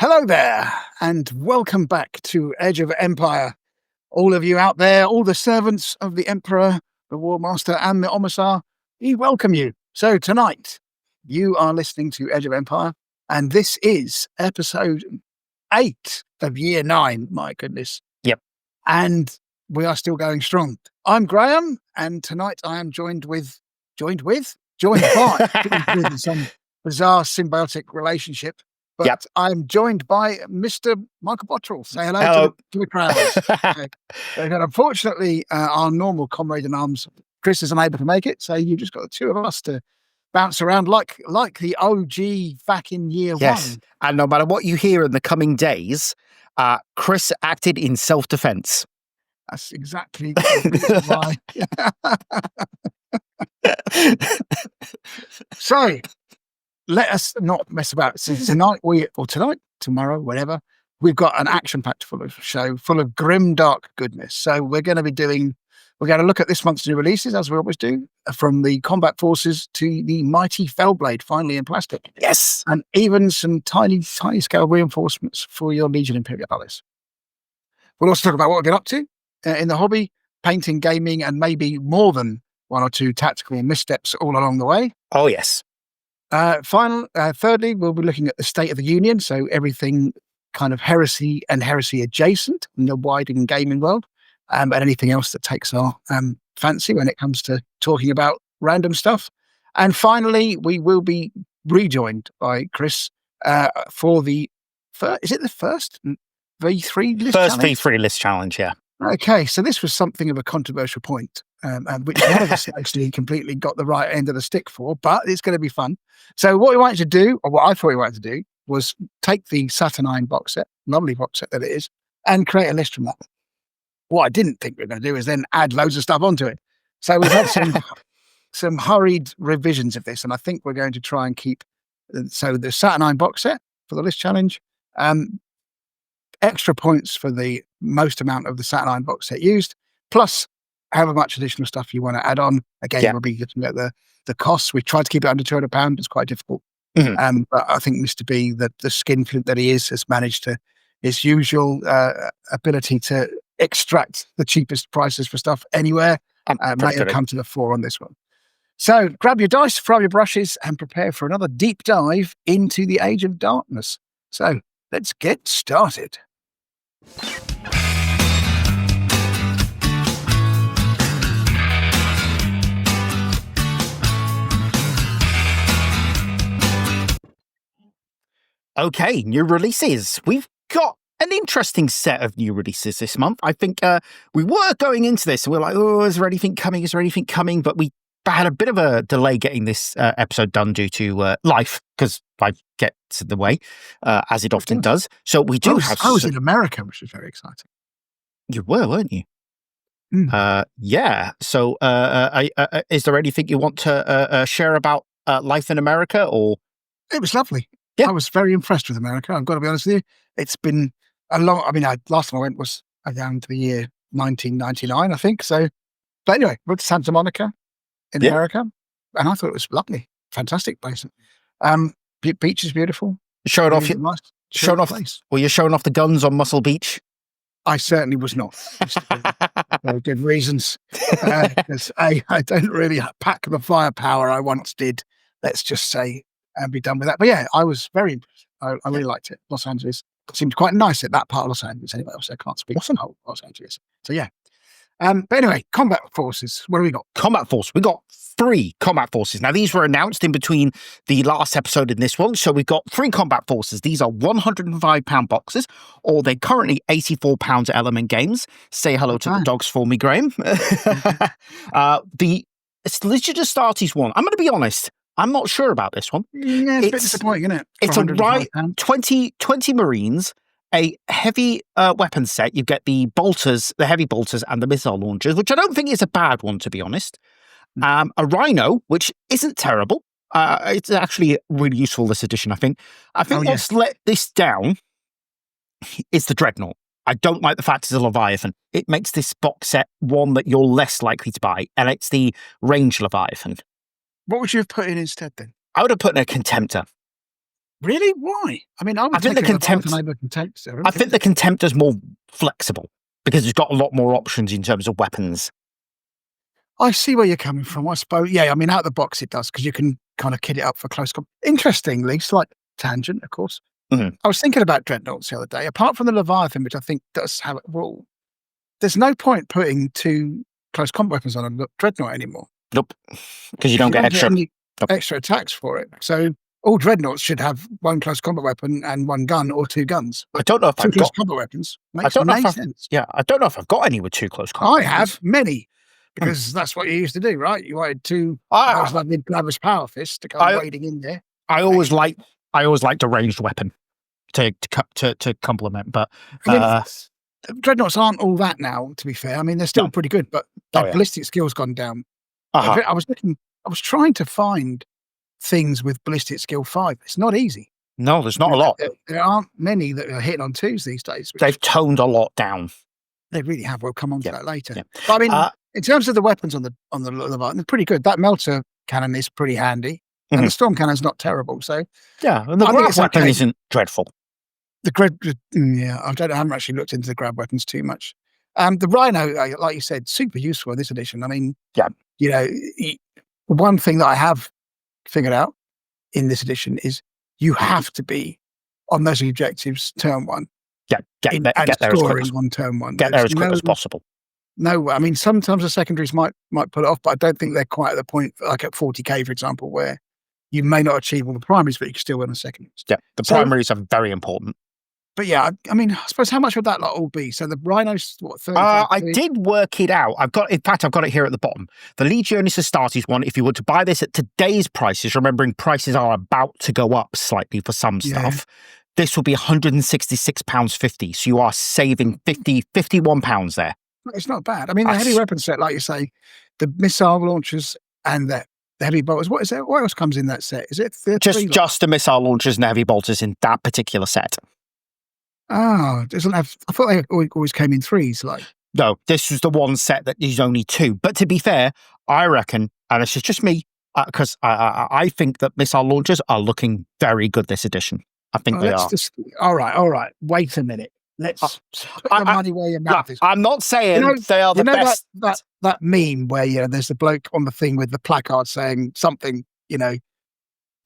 Hello there, and welcome back to Edge of Empire. All of you out there, all the servants of the Emperor, the War Master, and the Omissar, we welcome you. So tonight, you are listening to Edge of Empire, and this is episode 8 of year 9. My goodness. Yep. And we are still going strong. I'm Graham, and tonight I am joined by some bizarre symbiotic relationship. But Yep. I'm joined by Mr. Michael Bottrell. Say hello, Hello. to the crowd. And unfortunately, our normal comrade in arms, Chris, is unable to make it. So you just got the two of us to bounce around like the OG back in year Yes. one. And no matter what you hear in the coming days, Chris acted in self-defense. That's exactly the reason why. So let us not mess about. So tomorrow, whatever, we've got an action-packed show full of grim, dark goodness. So we're going to look at this month's new releases, as we always do, from the combat forces to the mighty Fellblade, finally in plastic. Yes. And even some tiny scale reinforcements for your Legion Imperialis. We'll also talk about what we've been up to in the hobby, painting, gaming, and maybe more than one or two tactical missteps all along the way. Oh, yes. Thirdly, we'll be looking at the State of the Union, so everything kind of heresy and heresy adjacent in the wider gaming world, and anything else that takes our fancy when it comes to talking about random stuff. And finally, we will be rejoined by Chris for the is it the first V3 list First challenge? V3 list challenge, yeah. Okay, so this was something of a controversial point, and which none of us actually completely got the right end of the stick for, but it's going to be fun. So what we wanted to do, or what I thought we wanted to do, was take the Saturnine box set, lovely box set that it is, and create a list from that. What I didn't think we were going to do is then add loads of stuff onto it. So we've had some hurried revisions of this, and I think we're going to try and keep so the Saturnine box set for the list challenge. Extra points for the most amount of the Saturnine box set used, plus however much additional stuff you want to add on. Again, we'll be looking at the costs. We tried to keep it under £200. It's quite difficult. Mm-hmm. But I think Mr. B, the skinflint that he is, has managed to his usual ability to extract the cheapest prices for stuff anywhere. May have come to the fore on this one. So grab your dice, grab your brushes, and prepare for another deep dive into the Age of Darkness. So let's get started. Okay, new releases. We've got an interesting set of new releases this month. I think we were going into this and we were like, oh, is there anything coming? But we had a bit of a delay getting this episode done due to life, because life gets in the way, as it often does. So we do have... I was in America, which was very exciting. You were, weren't you? Yeah. So is there anything you want to share about life in America? Or it was lovely. Yeah. I was very impressed with America. I've got to be honest with you. It's been a long... last time I went was around the year 1999, I think. So, but anyway, went to Santa Monica in America, and I thought it was lovely. Fantastic place. Beach is beautiful. Showing off place. Were you showing off the guns on Muscle Beach? I certainly was not. For good reasons. Because I don't really pack the firepower I once did, let's just say, and be done with that. But yeah, I was very impressed. I really liked it. Los Angeles seemed quite nice at that part of Los Angeles anyway. So I can't speak for the whole Los Angeles. So yeah. But anyway, combat forces. What do we got? Combat force. We got 3 combat forces. Now, these were announced in between the last episode and this one. So we've got 3 combat forces. These are £105 boxes, or they're currently £84 at Element Games. Say hello to the dogs for me, Graham. The Legion of Astartes one, I'm going to be honest, I'm not sure about this one. Yeah, it's a bit disappointing, isn't it? It's a 20 Marines, a heavy weapon set. You get the bolters, the heavy bolters, and the missile launchers, which I don't think is a bad one, to be honest. A Rhino, which isn't terrible. It's actually really useful, this edition, I think. What's let this down is the Dreadnought. I don't like the fact it's a Leviathan. It makes this box set one that you're less likely to buy, and it's the Range Leviathan. What would you have put in instead, then? I would have put in a Contemptor. Really? Why? I mean, I would I think take the a Leviathan contempt. over Contempt. I think the contempt is more flexible because it's got a lot more options in terms of weapons. I see where you're coming from. I suppose. Yeah, I mean, out of the box it does because you can kind of kit it up for close combat. Interestingly, slight tangent, of course. Mhm. I was thinking about dreadnoughts the other day. Apart from the Leviathan, which I think does have a rule, there's no point putting 2 close combat weapons on a dreadnought anymore. Nope, because you 'Cause don't get extra. any Nope. extra attacks for it. So all dreadnoughts should have 1 close combat weapon and 1 gun or 2 guns. I don't know if 2 I've close got. combat weapons I makes don't know no if I've. sense. Yeah, I don't know if I've got any with 2 close combat. I have many because that's what you used to do, right? You wanted 2 I, those lovely lavish power fists to go I- wading in there. I always liked a ranged weapon to complement, but I mean, dreadnoughts aren't all that now. To be fair, I mean they're still No. pretty good, but Oh, their yeah. ballistic skill's gone down. uh-huh. I was trying to find things with ballistic skill 5. It's not easy. No, there's not a lot. There aren't many that are hitting on 2s these days. which They've toned a lot down. They really have. We'll come on to Yeah, that later. yeah. But I mean, in terms of the weapons on the Leviathan, they're pretty good. That melter cannon is pretty handy, and the storm cannon's not terrible. So Yeah, and the I think grab it's weapon okay. isn't dreadful. the grab, yeah, I haven't actually looked into the grab weapons too much. The Rhino, like you said, super useful in this edition. I mean, Yeah. you know, one thing that I have figured out in this edition is you have to be on those objectives turn 1. Get there as quick scoring as, on turn 1. get there as quick as possible. No, I mean sometimes the secondaries might put it off, but I don't think they're quite at the point, like at 40k, for example, where you may not achieve all the primaries, but you can still win the secondaries. Yeah, the primaries are very important. But yeah, I mean, I suppose how much would that lot all be? So the Rhinos, what, 35? I did work it out. I've got it here at the bottom. The Legionis Astartes one, if you were to buy this at today's prices, remembering prices are about to go up slightly for some stuff, this will be £166.50. So you are saving £51 there. It's not bad. I mean, the heavy weapon set, like you say, the missile launchers and the heavy bolters. What is it? What else comes in that set? Is it just the missile launchers and the heavy bolters in that particular set? Oh, doesn't have. I thought they always came in 3s. Like, no, this was the one set that is only 2. But to be fair, I reckon, and this is just me, because I think that missile launchers are looking very good this edition. I think they are. All right. Wait a minute. Let's put the money where your mouth is. I'm not saying they are the best. That meme where there's the bloke on the thing with the placard saying something,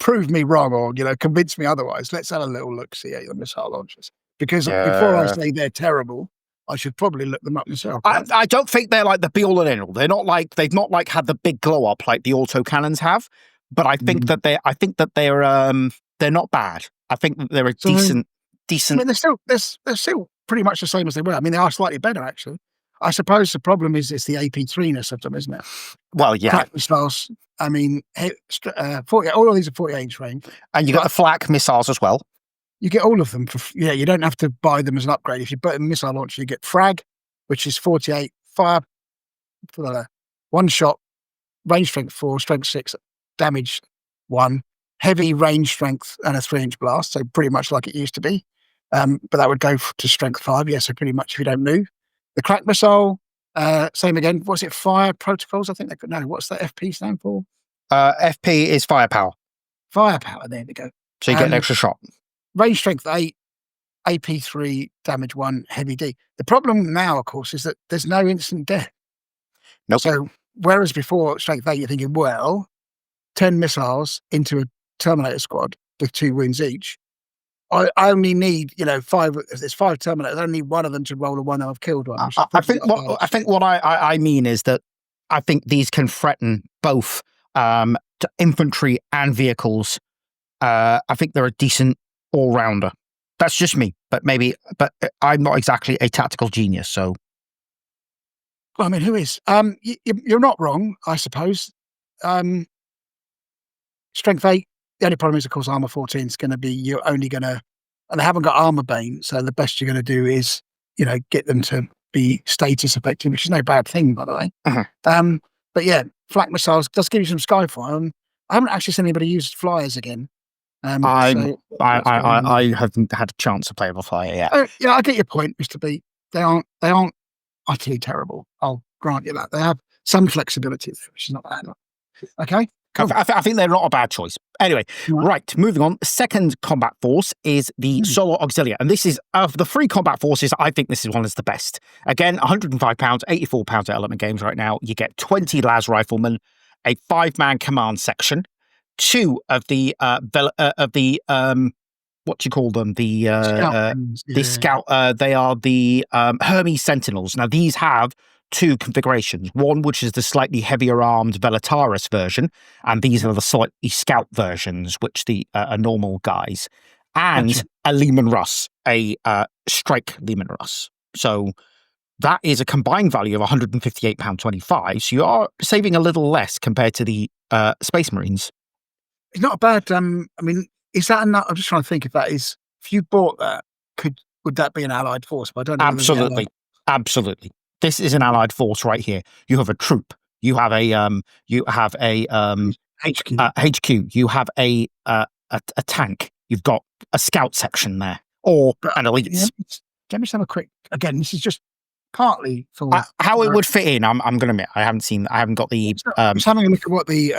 prove me wrong or convince me otherwise. Let's have a little look see at the missile launchers, because before I say they're terrible, I should probably look them up myself. I don't think they're like the be all and end all. They've not had the big glow up like the autocannons have, but I think that they're not bad. I think that they're a decent. I mean, they're still pretty much the same as they were. I mean, they are slightly better actually. I suppose the problem is it's the AP3-ness of them, isn't it? Well, yeah. Crack missiles. I mean, 40. All of these are 48-inch range, and you got the flak missiles as well. You get all of them for you don't have to buy them as an upgrade. If you buy a missile launcher, you get frag, which is 48 fire, 1 shot, range strength 4, strength 6, damage 1, heavy range strength and a 3-inch blast. So pretty much like it used to be. But that would go to strength 5. Yeah, so pretty much if you don't move. The crack missile, same again. What's it? Fire protocols? I think they could know. What's that FP stand for? FP is firepower. Firepower. There we go. So you get an extra shot. Range strength 8, AP3, damage 1, heavy D. The problem now, of course, is that there's no instant death. Nope. So whereas before strength 8, you're thinking, well, 10 missiles into a Terminator squad with 2 wounds each. I only need, 5. If there's 5 Terminators, I only need one of them to roll a 1 I've killed one. I think what I mean is that I think these can threaten both infantry and vehicles. I think they're a decent all-rounder. That's just me, but I'm not exactly a tactical genius, so. Well, I mean, who is? You're not wrong, I suppose. Strength 8. The only problem is, of course, armor 14 is going to be you're only going to, and they haven't got armor bane, so the best you're going to do is, get them to be status effective, which is no bad thing, by the way. Uh-huh. But yeah, flak missiles does give you some skyfire. And I haven't actually seen anybody use flyers again. I haven't had a chance to play with a flyer yet. Yeah, I get your point, Mr. B. They aren't utterly terrible. I'll grant you that. They have some flexibility, which is not bad. Okay. Cool. I think they're not a bad choice. Anyway, right, moving on. Second combat force is the Solar Auxilia. And this is, of the 3 combat forces, I think this is one of the best. Again, £105, £84 at Element Games right now. You get 20 Las Riflemen, a 5-man command section, 2 of the, what do you call them? The scout, they are the Hermes Sentinels. Now, these have 2 configurations. One, which is the slightly heavier armed Velataris version, and these are the slightly scout versions, which are normal guys, and a Lehman Russ, a strike Lehman Russ. So that is a combined value of £158.25. So you are saving a little less compared to the Space Marines. It's not a bad. I mean, is that enough? I'm just trying to think if that is. If you bought that, would that be an allied force? But I don't know. Absolutely. This is an allied force right here. You have a troop. You have a HQ. You have a tank. You've got a scout section there, or an elite. Yeah, let me just have a quick. Again, this is just partly for how it would fit in. I'm going to admit I haven't got the. I'm just having a look at what the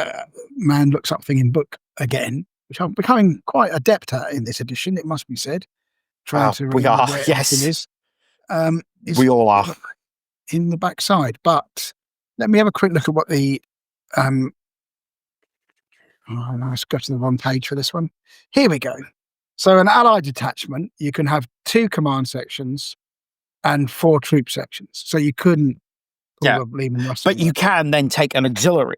man looks up thing in book again, which I'm becoming quite adept at in this edition. It must be said. Trying to we are. Where yes, is. We all are in the backside. But let me have a quick look at what the. Let's go to the wrong page for this one. Here we go. So an allied detachment, you can have 2 command sections and 4 troop sections. So you couldn't. But you can then take an auxiliary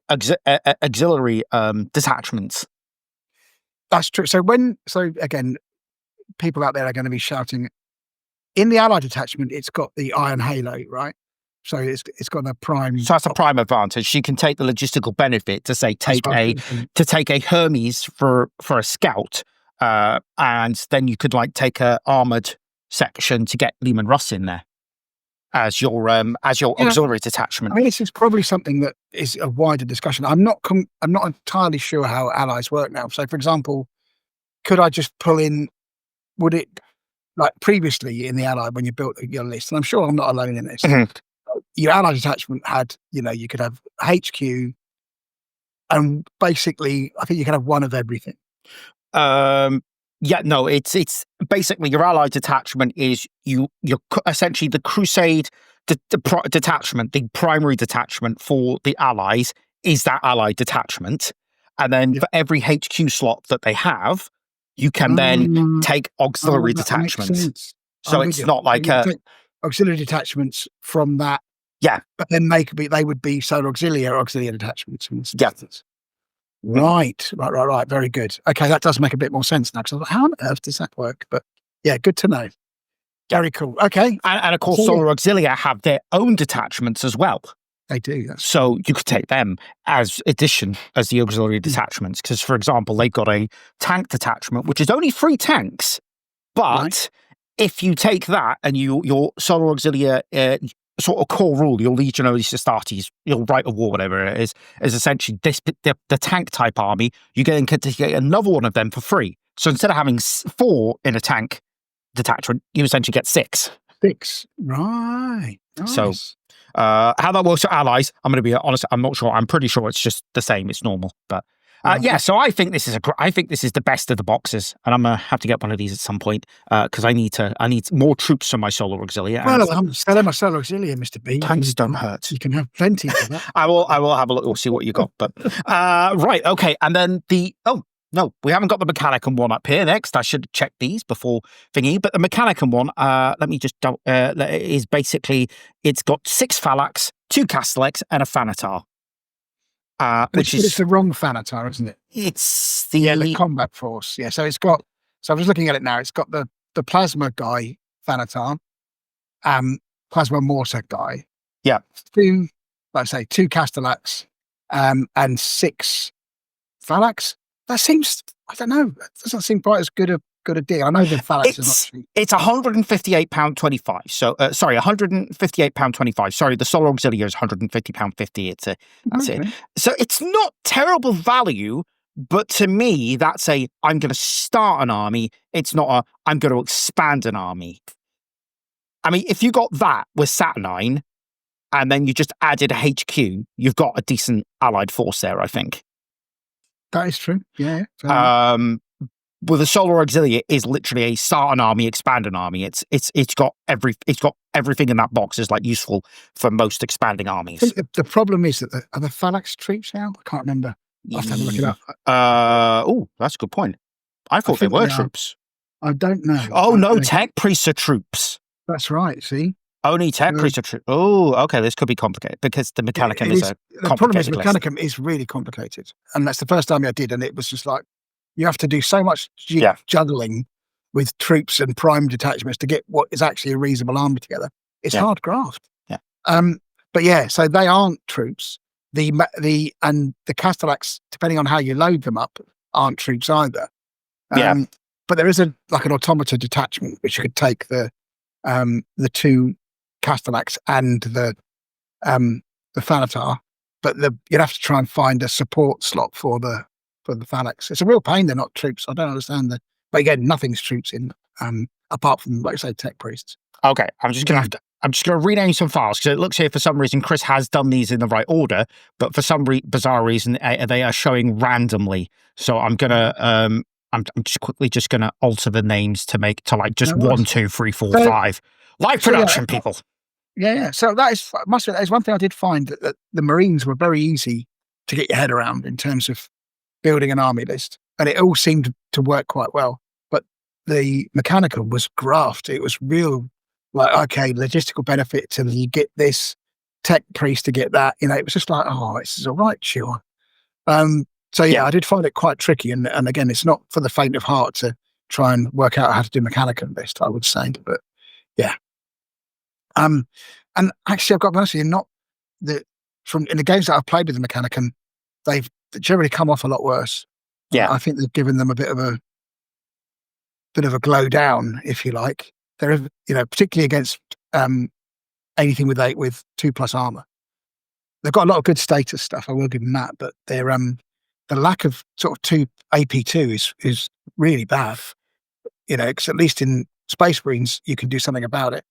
detachments. That's true. So again, people out there are going to be shouting. In the allied detachment, it's got the iron halo, right? So it's got a prime. So that's a prime advantage. You can take the logistical benefit to say take a Hermes for a scout, and then you could take a armored section to get Lehman Russ in there as your auxiliary detachment. I mean, this is probably something that is a wider discussion. I'm not entirely sure how allies work now. So, for example, could I just pull in? Would it like previously in the ally when you built your list? And I'm sure I'm not alone in this. Your allied detachment had, you could have HQ, and basically, I think you can have one of everything. It's basically your allied detachment is you're essentially the Crusade detachment, the primary detachment for the allies is that allied detachment, and then for every HQ slot that they have, you can then take auxiliary detachments. So it's not like auxiliary detachments from that. Yeah, but then they would be solar auxiliary detachments. Yeah. Right. Very good. Okay, that does make a bit more sense now. Because I was like, how on earth does that work? But yeah, good to know. Very cool. Okay. And of course, Solar Auxilia have their own detachments as well. They do. So you could take them as the auxiliary detachments. Because, for example, they've got a tank detachment, which is only 3 tanks. But if you take that and your Solar Auxilia sort of core rule, your Legionaries Astartes, your Right of War, whatever it is essentially the tank type army, you get another one of them for free. So instead of having 4 in a tank detachment, you essentially get 6. 6. Right. Nice. So how that works for allies, I'm going to be honest, I'm not sure. I'm pretty sure it's just the same. It's normal. But so I think this is the best of the boxes, and I'm gonna have to get one of these at some point because I need more troops for my Solar Auxilia. Well, I'm selling my Solar Auxilia, Mr. B. Tanks don't hurt. You can have plenty for that. I will have a look. We'll see what you got. But right, okay, and then no, we haven't got the Mechanicum one up here. Next, I should check these before thingy. But the Mechanicum one, let me just is basically it's got 6 Phalanx, 2 Castellex, and a Thanatar. It's the wrong Thanatar, isn't it? It's the combat force. Yeah, so it's got. So I'm just looking at it now. It's got the plasma guy Thanatar, plasma mortar guy. Yeah, 2 Castellax, and 6 Phalanx. That seems. I don't know. That doesn't seem quite as good a deal. I know the Phalanx is not cheap. It's £158.25. So sorry, £158.25. Sorry, the Solar Auxilia is £150.50. That's it. So it's not terrible value, but to me, that's I'm going to start an army. It's not I'm going to expand an army. I mean, if you got that with Saturnine, and then you just added a HQ, you've got a decent allied force there, I think. That is true. Yeah. With a solar auxiliary, it is literally a start an army, expand an army. It's got everything in that box is like useful for most expanding I armies. think the problem is that are the phalanx troops now? I can't remember. I'll have to have a look it up. Oh, that's a good point. I thought they were troops. I don't know. Oh no, tech priests are troops. That's right. See, only tech priests are troops. Oh, okay, this could be complicated because the Mechanicum is a the problem is list. Mechanicum is really complicated, and that's the first time I did, and it was just like you have to do so much juggling with troops and prime detachments to get what is actually a reasonable army together. It's hard graft. Yeah. But yeah, so they aren't troops. The Castellax, depending on how you load them up, aren't troops either. But there is an automata detachment which you could take the two Castellax and the Thanatar, but you'd have to try and find a support slot for the phalanx. It's a real pain they're not troops. I don't understand that. But again, nothing's troops in apart from, like I say, tech priests. Okay, I'm just gonna rename some files because it looks here for some reason Chris has done these in the right order, but for some bizarre reason they are showing randomly. So I'm gonna I'm just quickly gonna alter the names to make to like just 1, 2, 3, 4, 5. Live production, people. Yeah. So that is one thing I did find that the Marines were very easy to get your head around in terms of building an army list, and it all seemed to work quite well. But the Mechanicum was graft. It was real, like, okay, logistical benefit to you get this, tech priest to get that. It was just like, oh, this is all right, sure. So I did find it quite tricky, and again, it's not for the faint of heart to try and work out how to do Mechanicum list, I would say, but yeah. And actually, I've got to be honest with you, in the games that I've played with the Mechanicum, they've generally come off a lot worse. Yeah, I think they've given them a bit of a glow down, if you like. They're particularly against anything with 2+ armor. They've got a lot of good status stuff. I will give them that, but they're the lack of sort of 2 AP2 is really bad. Because at least in Space Marines you can do something about it.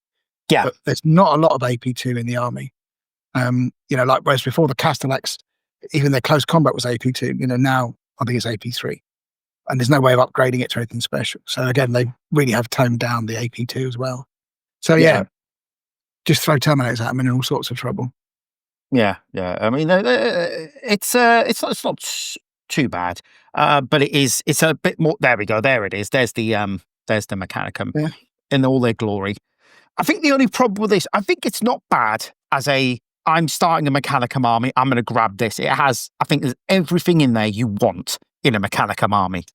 Yeah, but there's not a lot of AP2 in the army. Like whereas before the Castellax, even their close combat was AP2. Now I think it's AP3, and there's no way of upgrading it to anything special. So again, they really have toned down the AP2 as well. So just throw Terminators at them and in all sorts of trouble. Yeah. I mean, it's not too bad, but it's a bit more. There we go. There it is. There's the Mechanicum in all their glory. I think the only problem with this, I think it's not bad as I'm starting a Mechanicum army, I'm going to grab this. It has, I think there's everything in there you want in a Mechanicum army.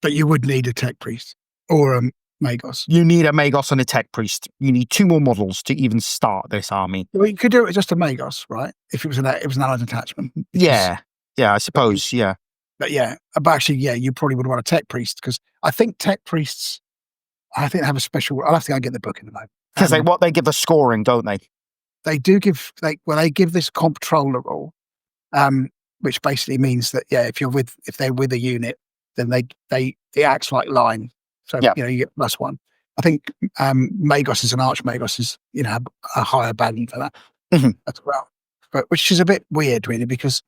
But you would need a tech priest or a Magos. You need a Magos and a tech priest. You need 2 more models to even start this army. Well, you could do it with just a Magos, right? If it was an allied detachment. Yeah, I suppose, yeah. But actually, you probably would want a tech priest, because I think tech priests, they have a special. I'll have to go and get the book in a moment. Because they give the scoring, don't they? They do give they give this comptroller rule, which basically means that if they're with a unit, then it acts like line. So you get +1. I think Magos and Archmagos is a higher value for that as well, but which is a bit weird really, because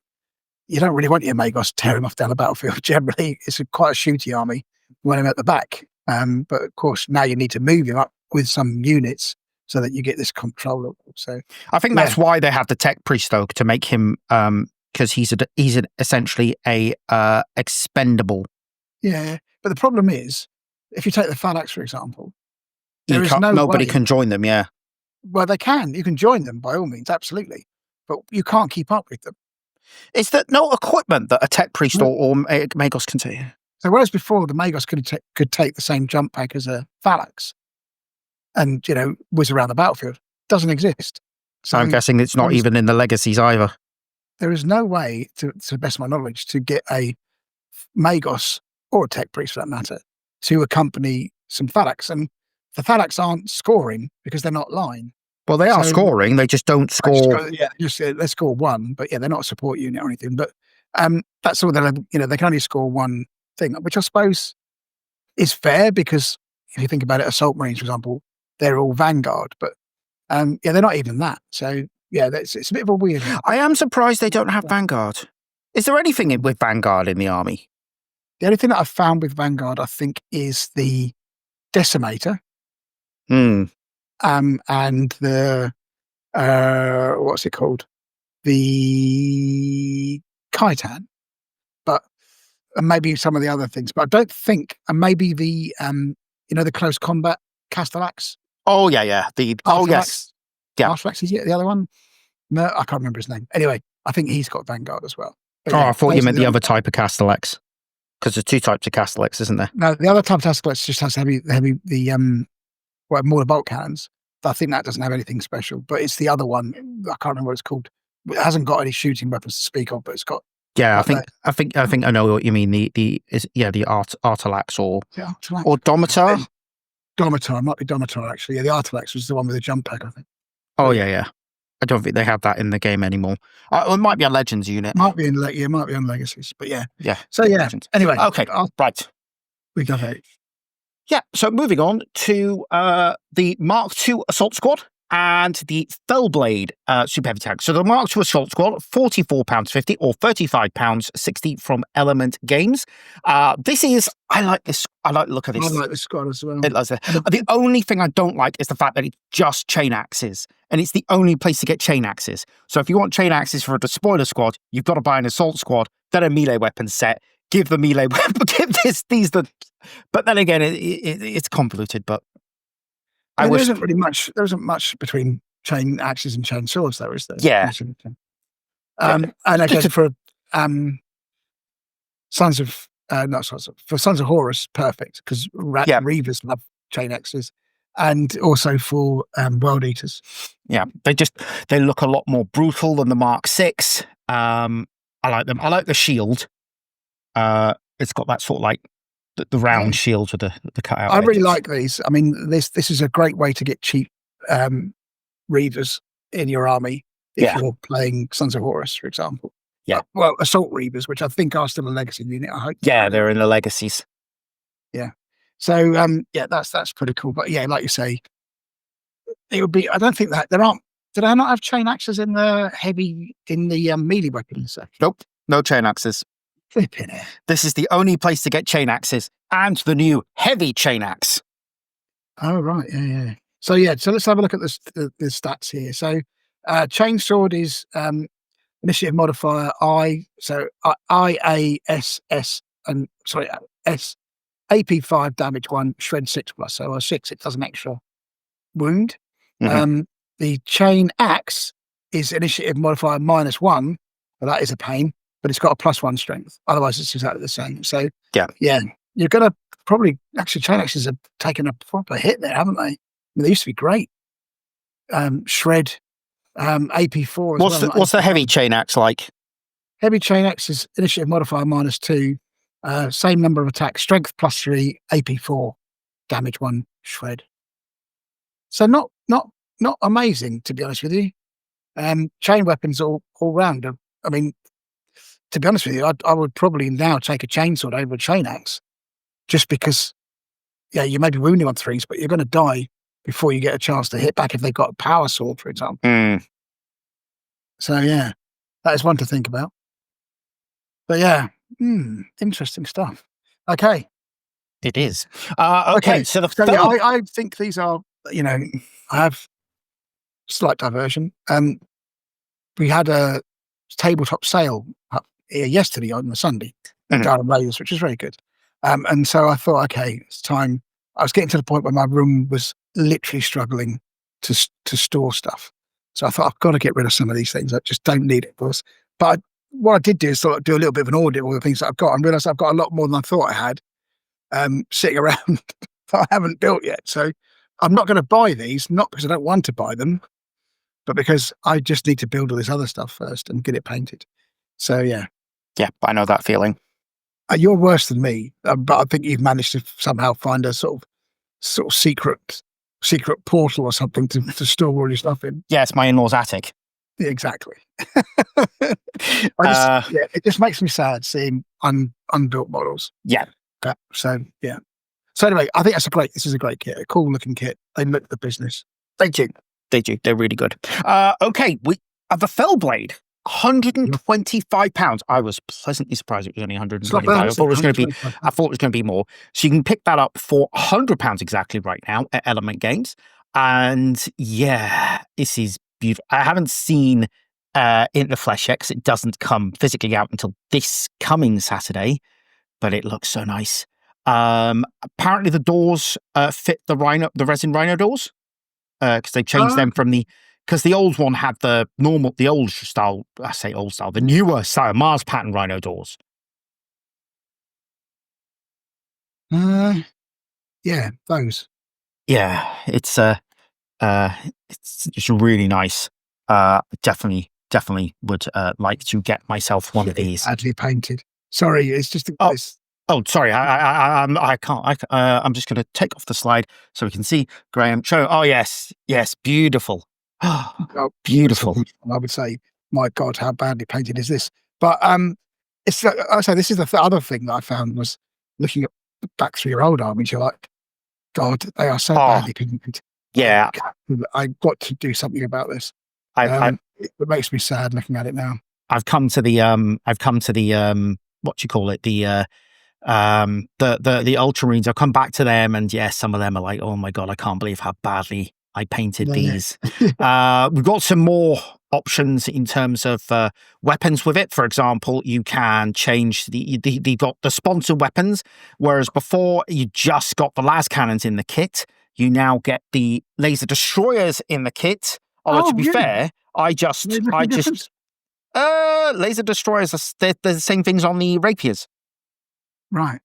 you don't really want your Magos tearing off down the battlefield. Generally, it's quite a shooty army when I'm at the back. But of course, now you need to move him up with some units so that you get this control. So I think that's why they have the tech priest, though, to make him because he's essentially a expendable. Yeah, but the problem is, if you take the Phalanx, for example, nobody can join them. Yeah, well, they can. You can join them by all means, absolutely, but you can't keep up with them. Is there no equipment that a tech priest or Magos can take? So whereas before the Magos could take the same jump pack as a Phalanx and, whiz around the battlefield, doesn't exist. So I'm guessing it's not even in the legacies either. There is no way, to the best of my knowledge, to get a Magos or a tech priest for that matter to accompany some Phalanx. And the Phalanx aren't scoring because they're not line. Well, they are scoring. They just don't score. They score 1, but they're not a support unit or anything. But that's all they can only score 1 thing, which I suppose is fair, because if you think about it, Assault Marines, for example, they're all Vanguard, but they're not even that. So it's a bit of a weird. I am surprised they don't have Vanguard. Is there anything with Vanguard in the army? The only thing that I've found with Vanguard, I think, is the Decimator. Hmm. And the what's it called? The Khitan, and maybe some of the other things, but I don't think, and maybe the the close combat Castellax. Oh yeah. Yes. Yeah. Artifax, is it the other one? No, I can't remember his name. Anyway, I think he's got Vanguard as well. But I thought you meant the other type of Castellax, because there's two types of Castellax, isn't there? No, the other type of Castellax just has more bolt cannons. I think that doesn't have anything special, but it's the other one. I can't remember what it's called. It hasn't got any shooting weapons to speak of, but it's got. Yeah, I think I know what you mean. The Artilax or Domitar. Domitar, might be Domitar actually. Yeah, the Artilax was the one with the jump pack, I think. Oh yeah. I don't think they have that in the game anymore. It might be a Legends unit. Might be on Legacies, but yeah. Yeah. So yeah. Legends. Anyway, okay, right. We got it. Yeah. So moving on to the Mark II Assault Squad and the Fellblade Super Heavy Tank. So the Mark II Assault Squad, £44.50 or £35.60 from Element Games. This is, I like this. I like the look of this. I like this squad as well. The only thing I don't like is the fact that it's just chain axes, and it's the only place to get chain axes. So if you want chain axes for a despoiler squad, you've got to buy an assault squad, then a melee weapon set. Give the melee weapon. But then again, it's convoluted. But there isn't really much. There isn't much between chain axes and chain swords, though, is there? Yeah. And again, for Sons of Horus, perfect, because Reavers love chain axes, and also for World Eaters. Yeah, they look a lot more brutal than the Mark VI. I like them. I like the shield. It's got that sort of like the round shield with the cutout. I really like these. I mean, this is a great way to get cheap Reavers in your army if you're playing Sons of Horus, for example. Yeah. Well, Assault Reavers, which I think are still a legacy unit, I hope. Yeah, they're in the legacies. Yeah. So that's pretty cool. But yeah, like you say, it would be. I don't think that there aren't. Did I not have chain axes in the melee weapons section? Nope, no chain axes. Flipping it. This is the only place to get chain axes and the new heavy chain axe. Oh right, yeah. So let's have a look at the stats here. So chainsword is initiative modifier I. So IASS and S. AP5 damage 1, shred 6+. So a 6, it does an extra wound. Mm-hmm. The chain axe is initiative modifier -1. Well, that is a pain, but it's got a +1 strength. Otherwise, it's exactly the same. So yeah, you're going to probably actually chain axes have taken a proper hit there, haven't they? I mean, they used to be great. Shred, AP4. What's the heavy chain axe like? Heavy chain axe is initiative modifier -2. Same number of attacks, strength +3, AP4, damage 1, shred. So not amazing, to be honest with you. Chain weapons all round. I mean, to be honest with you, I would probably now take a chainsword over a chain axe, just because, you may be wounding on 3s, but you're going to die before you get a chance to hit back if they've got a power sword, for example. So that is one to think about. But interesting stuff. Okay. It is. Okay. So I think these are, I have slight diversion. We had a tabletop sale up here yesterday on the Sunday at Garden Raiders, which was very good. And so I thought, okay, it's time. I was getting to the point where my room was literally struggling to store stuff. So I thought, I've got to get rid of some of these things. I just don't need it, boss. But what I did do is sort of do a little bit of an audit of all the things that I've got, and realised I've got a lot more than I thought I had sitting around that I haven't built yet. So I'm not going to buy these, not because I don't want to buy them, but because I just need to build all this other stuff first and get it painted. So yeah, I know that feeling. You're worse than me, but I think you've managed to somehow find a sort of secret portal or something to store all your stuff in. Yeah, it's my in-laws' attic. Yeah, exactly. It just makes me sad seeing unbuilt models. Yeah. So anyway, I think this is a great kit, a cool looking kit. They look the business. They do. They're really good. Okay, we have the Fellblade. £125. I was pleasantly surprised it was only It's not 125. bad, I is thought it? it was going to be. 125. I thought it was going to be more. So you can pick that up for £100 exactly right now at Element Games. And yeah, this is beautiful. I haven't seen In the Flesh yet because it doesn't come physically out until this coming Saturday, but it looks so nice. Apparently the doors fit the resin rhino doors because they changed them from because the old one had the old style. I say old style, the newer style Mars pattern rhino doors. Yeah, those. Yeah, it's really nice. Definitely would like to get myself one of these. Badly painted. Sorry, it's just it's. Oh, sorry. I can't. I'm just going to take off the slide so we can see Graham show. Oh, yes, beautiful. Oh, Beautiful. I would say, my God, how badly painted is this? But it's. I say this is the other thing that I found was looking at back through your old armies. You're like, God, they are so badly painted. Yeah, I've got to do something about this. It makes me sad looking at it now. I've come to the what do you call it? The Ultramarines. I've come back to them, and yes, some of them are like, oh my God, I can't believe how badly I painted these. We've got some more options in terms of weapons with it. For example, you can change you've got the sponsored weapons, whereas before you just got the las cannons in the kit. You now get the laser destroyers in the kit. Although to be fair, laser destroyers they're the same things on the rapiers. Right.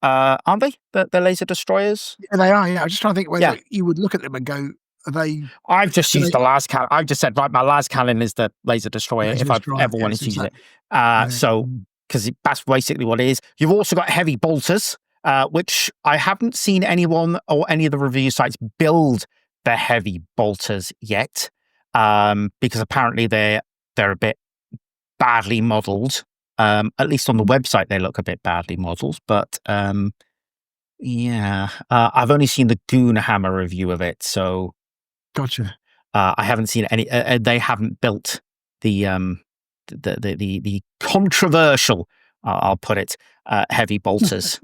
Aren't they? The laser destroyers? Yeah, they are, yeah. I'm just trying to think whether you would look at them and go, are they... I've just used the las cannon. I've just said, right, my las cannon is the laser destroyer if I've ever wanted to use it. So, because that's basically what it is. You've also got heavy bolters, which I haven't seen anyone or any of the review sites build the heavy bolters yet, because apparently they're a bit badly modeled. At least on the website, they look a bit badly modeled, but I've only seen the Goonhammer review of it, so gotcha. I haven't seen any. They haven't built the controversial, I'll put it, heavy bolters.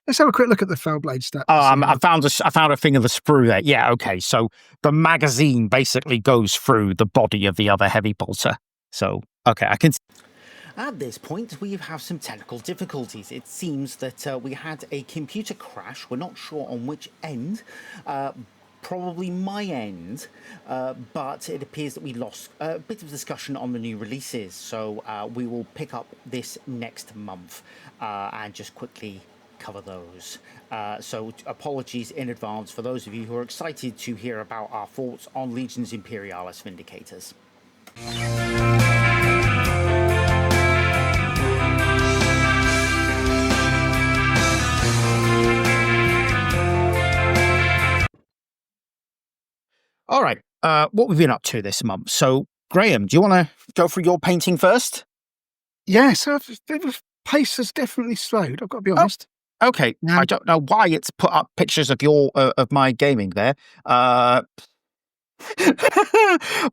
Let's have a quick look at the Fellblade stats. I found a thing of the sprue there. Yeah, okay. So the magazine basically goes through the body of the other heavy bolter. So okay, I can. At this point, we have some technical difficulties. It seems that we had a computer crash. We're not sure on which end. Probably my end, but it appears that we lost a bit of discussion on the new releases. So we will pick up this next month and just quickly cover those. So apologies in advance for those of you who are excited to hear about our thoughts on Legions Imperialis Vindicators. All right, what we've been up to this month. So, Graham, do you want to go through your painting first? Yeah, so the pace has definitely slowed, I've got to be honest. Okay, I don't know why it's put up pictures of of my gaming there. Oh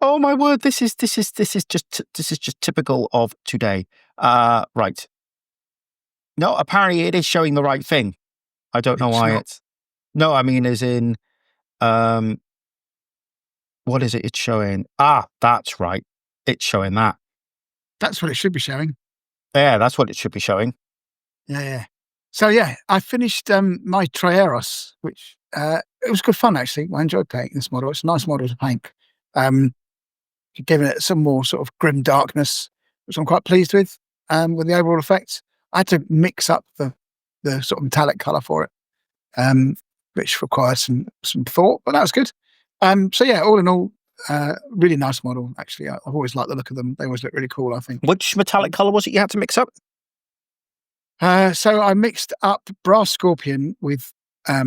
my word, this is just typical of today. Right. No, apparently it is showing the right thing. I don't know why it's. No, I mean, as in, what is it? It's showing. That's right. It's showing that. That's what it should be showing. Yeah, that's what it should be showing. Yeah. So yeah, I finished my Trieros, which it was good fun actually. I enjoyed painting this model. It's a nice model to paint. Giving it some more sort of grim darkness, which I'm quite pleased with the overall effect. I had to mix up the sort of metallic colour for it, which required some thought, but that was good. So yeah, all in all, really nice model. Actually, I've always liked the look of them. They always look really cool, I think. Which metallic colour was it you had to mix up? So I mixed up Brass Scorpion with a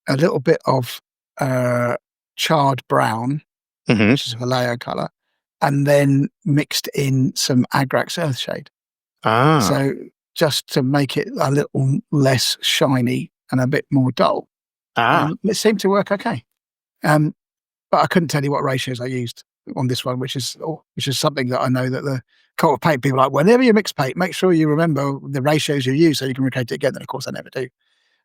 little bit of charred brown, which is a Vallejo colour, and then mixed in some Agrax Earthshade. So just to make it a little less shiny and a bit more dull. It seemed to work okay. But I couldn't tell you what ratios I used. on this one, which is something that I know that the cult of paint people are like, whenever you mix paint, make sure you remember the ratios you use so you can recreate it again. And of course I never do.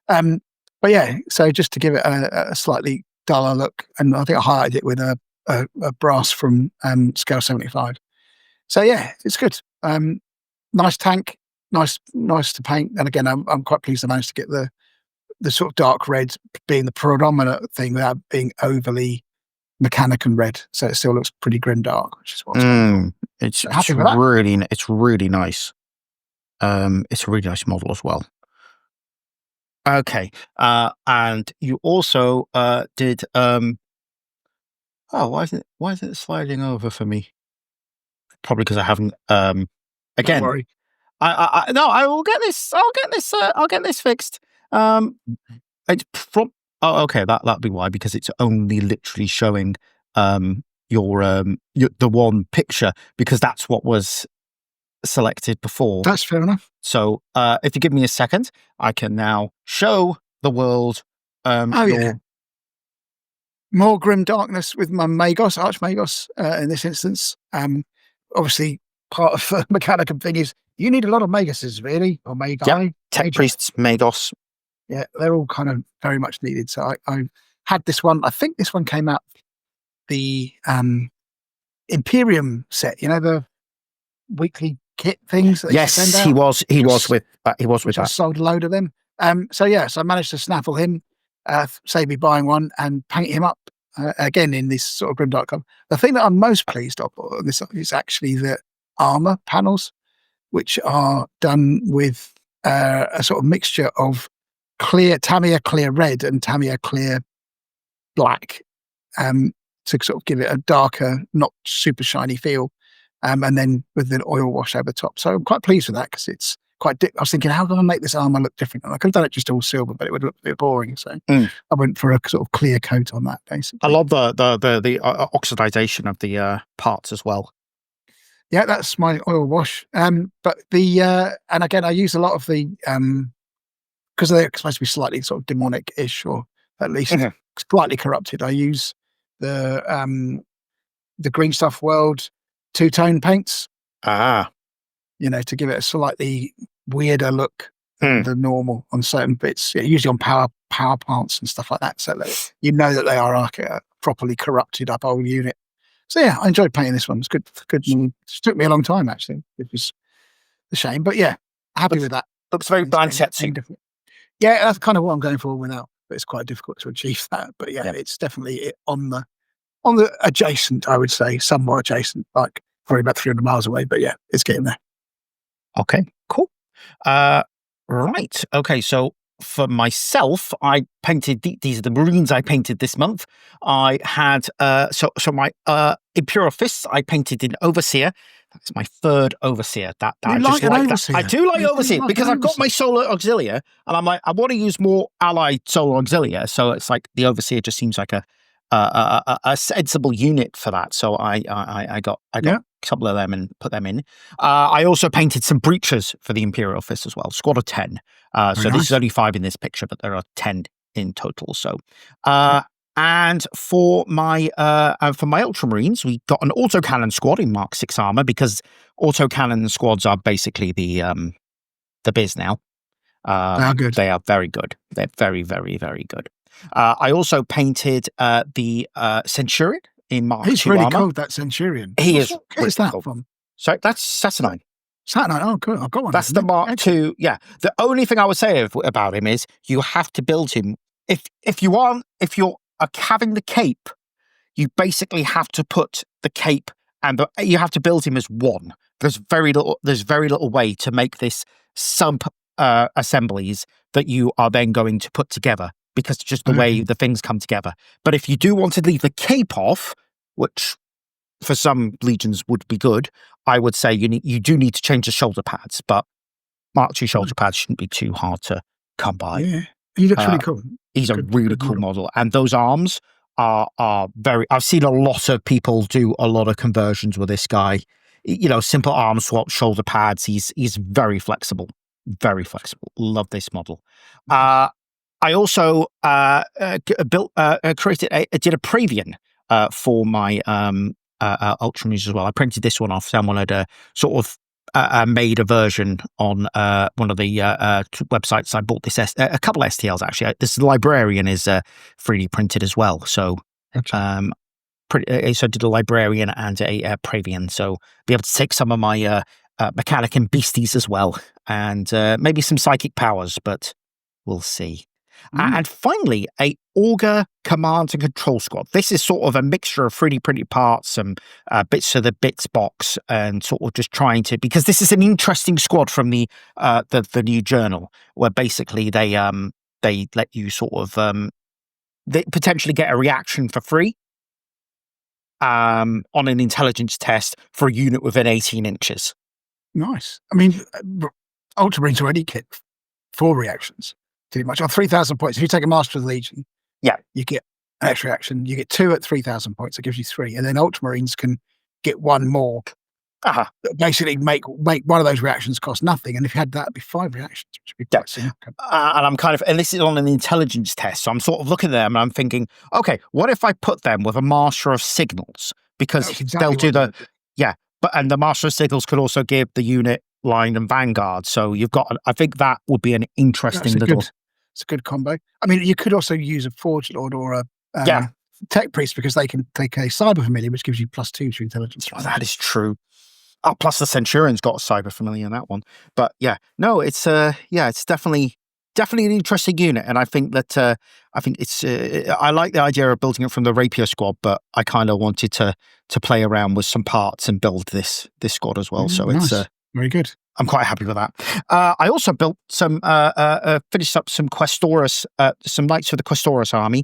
But yeah, so just to give it a slightly duller look, and I think I highlighted it with a brass from scale 75. So yeah, it's good. Nice tank, nice to paint. And again, I'm quite pleased I managed to get the sort of dark red being the predominant thing without being overly mechanic and red. So it still looks pretty grim dark, which is what's it's happy with that. really nice. It's a really nice model as well. Okay. And you also did why is it sliding over for me? Probably because I haven't again. Don't worry. I will get this. I'll get this fixed. It's from okay, that'll be why, because it's only literally showing your the one picture, because that's what was selected before. That's fair enough. So if you give me a second, I can now show the world more grim darkness with my Magos, Archmagos in this instance. Obviously part of the Mechanicum thing is you need a lot of Magoses, really, or Magi. Yep. Tech Priests, Magos. Yeah, they're all kind of very much needed. So I had this one. I think this one came out the Imperium set. You know, the weekly kit things. That yes, he was with that. I sold a load of them. So I managed to snaffle him, save me buying one, and paint him up again in this sort of grimdark color. The thing that I'm most pleased of this is actually the armor panels, which are done with a sort of mixture of Tamiya clear red and Tamiya clear black, to sort of give it a darker, not super shiny feel, and then with an oil wash over the top. So I'm quite pleased with that, because it's quite I was thinking, how can I make this armor look different? And I could have done it just all silver, but it would look a bit boring. So I went for a sort of clear coat on that, basically. I love the oxidization of the parts as well. Yeah, that's my oil wash. But the and again, I use a lot of the because they're supposed to be slightly sort of demonic-ish, or at least slightly corrupted. I use the Green Stuff World two-tone paints. To give it a slightly weirder look than the normal on certain bits. Usually on power plants and stuff like that, so that you know that they are like a properly corrupted up old unit. So yeah, I enjoyed painting this one. It's good. It took me a long time, actually. It was a shame, but yeah, happy with that. Looks very Bansetsu. Yeah, that's kind of what I'm going for without, but it's quite difficult to achieve that. But yeah, it's definitely on the adjacent, I would say, somewhat adjacent, like probably about 300 miles away. But yeah, it's getting there. Okay, cool. Right. Okay, so for myself, I painted these are the Marines I painted this month. I had so my Imperial Fists I painted in Overseer. That's my third Overseer. That I just like that. I do like Overseer because I've got my Solar Auxilia, and I'm like, I want to use more allied Solar Auxilia. So it's like the Overseer just seems like a sensible unit for that. So I got a couple of them and put them in. I also painted some breaches for the Imperial Fist as well. Squad of 10. So this is only 5 in this picture, but there are 10 in total. So and for my Ultramarines, we got an autocannon squad in Mark 6 armor, because autocannon squads are basically the biz now. They are good. They are very good. They're very, very, very good. I also painted the Centurion in Mark 2 He's really armor. cool, that Centurion. What is that from? So that's Saturnine. Saturnine. Oh, cool. I've got one. That's the Mark II. Yeah. The only thing I would say about him is you have to build him. If you're having the cape, you basically have to put the cape and you have to build him as one. There's very little way to make this sub assemblies that you are then going to put together, because it's just the way the things come together. But if you do want to leave the cape off, which for some legions would be good, I would say you do need to change the shoulder pads, but Mark II shoulder pads shouldn't be too hard to come by. Yeah, he looks really cool. He's a really cool model. And those arms are very... I've seen a lot of people do a lot of conversions with this guy. Simple arm swap, shoulder pads. He's very flexible. Very flexible. Love this model. I also did a Praevian for my Ultramarines as well. I printed this one off. Someone had sort of made a version on one of the websites. I bought this a couple of STLs actually. This librarian is 3D printed as well. So Gotcha. so I did a librarian and a Pravian. So be able to take some of my mechanic and beasties as well, and maybe some psychic powers, but we'll see. And finally, a Augur command and control squad. This is sort of a mixture of 3D printed parts, some bits of the bits box, and sort of just trying to, because this is an interesting squad from the new journal, where basically they let you sort of they potentially get a reaction for free on an intelligence test for a unit within 18 inches. Nice. I mean, Ultramarines already get 4 reactions. Pretty much on 3,000 points. If you take a Master of the Legion, you get an extra reaction. You get 2 at 3,000 points. It gives you 3, and then Ultramarines can get 1 more. Basically, make one of those reactions cost nothing, and if you had that, it'd be 5 reactions, which would be quite significant. And I'm and this is on an intelligence test, so I'm sort of looking at them and I'm thinking, okay, what if I put them with a Master of Signals, because they'll do and the Master of Signals could also give the unit line and vanguard. So you've got, I think that would be an interesting it's a good combo. I mean, you could also use a Forge Lord or a Tech Priest, because they can take a Cyber Familiar, which gives you +2 to intelligence. That is true. Oh, plus the Centurion's got a Cyber Familiar in that one. But it's definitely an interesting unit, and I think that it's I like the idea of building it from the Rapier squad, but I kind of wanted to play around with some parts and build this squad as well. So nice. It's very good. I'm quite happy with that. I also built some, finished up some Questoris, some Knights of the Questoris army,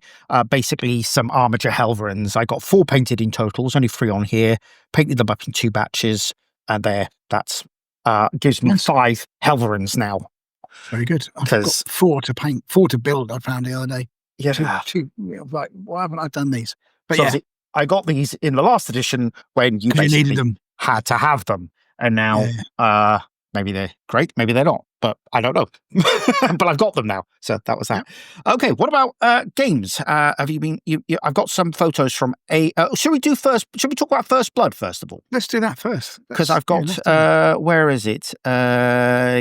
basically some Armiger Helverins. I got 4 painted in total. There's only 3 on here. Painted them up in 2 batches, and that's gives me 5 Helverins now. Very good. I've got 4 to paint, 4 to build. I found the other day. Yeah. 2. Like, why haven't I done these? But so I got these in the last edition when you basically needed them. Had to have them, and now maybe they're great, maybe they're not, but I don't know. But I've got them now, so that was that. Yeah. Okay, what about games? Have you been? I've got some photos from a. Should we talk about First Blood first of all? Let's do that first, because I've got. Where is it?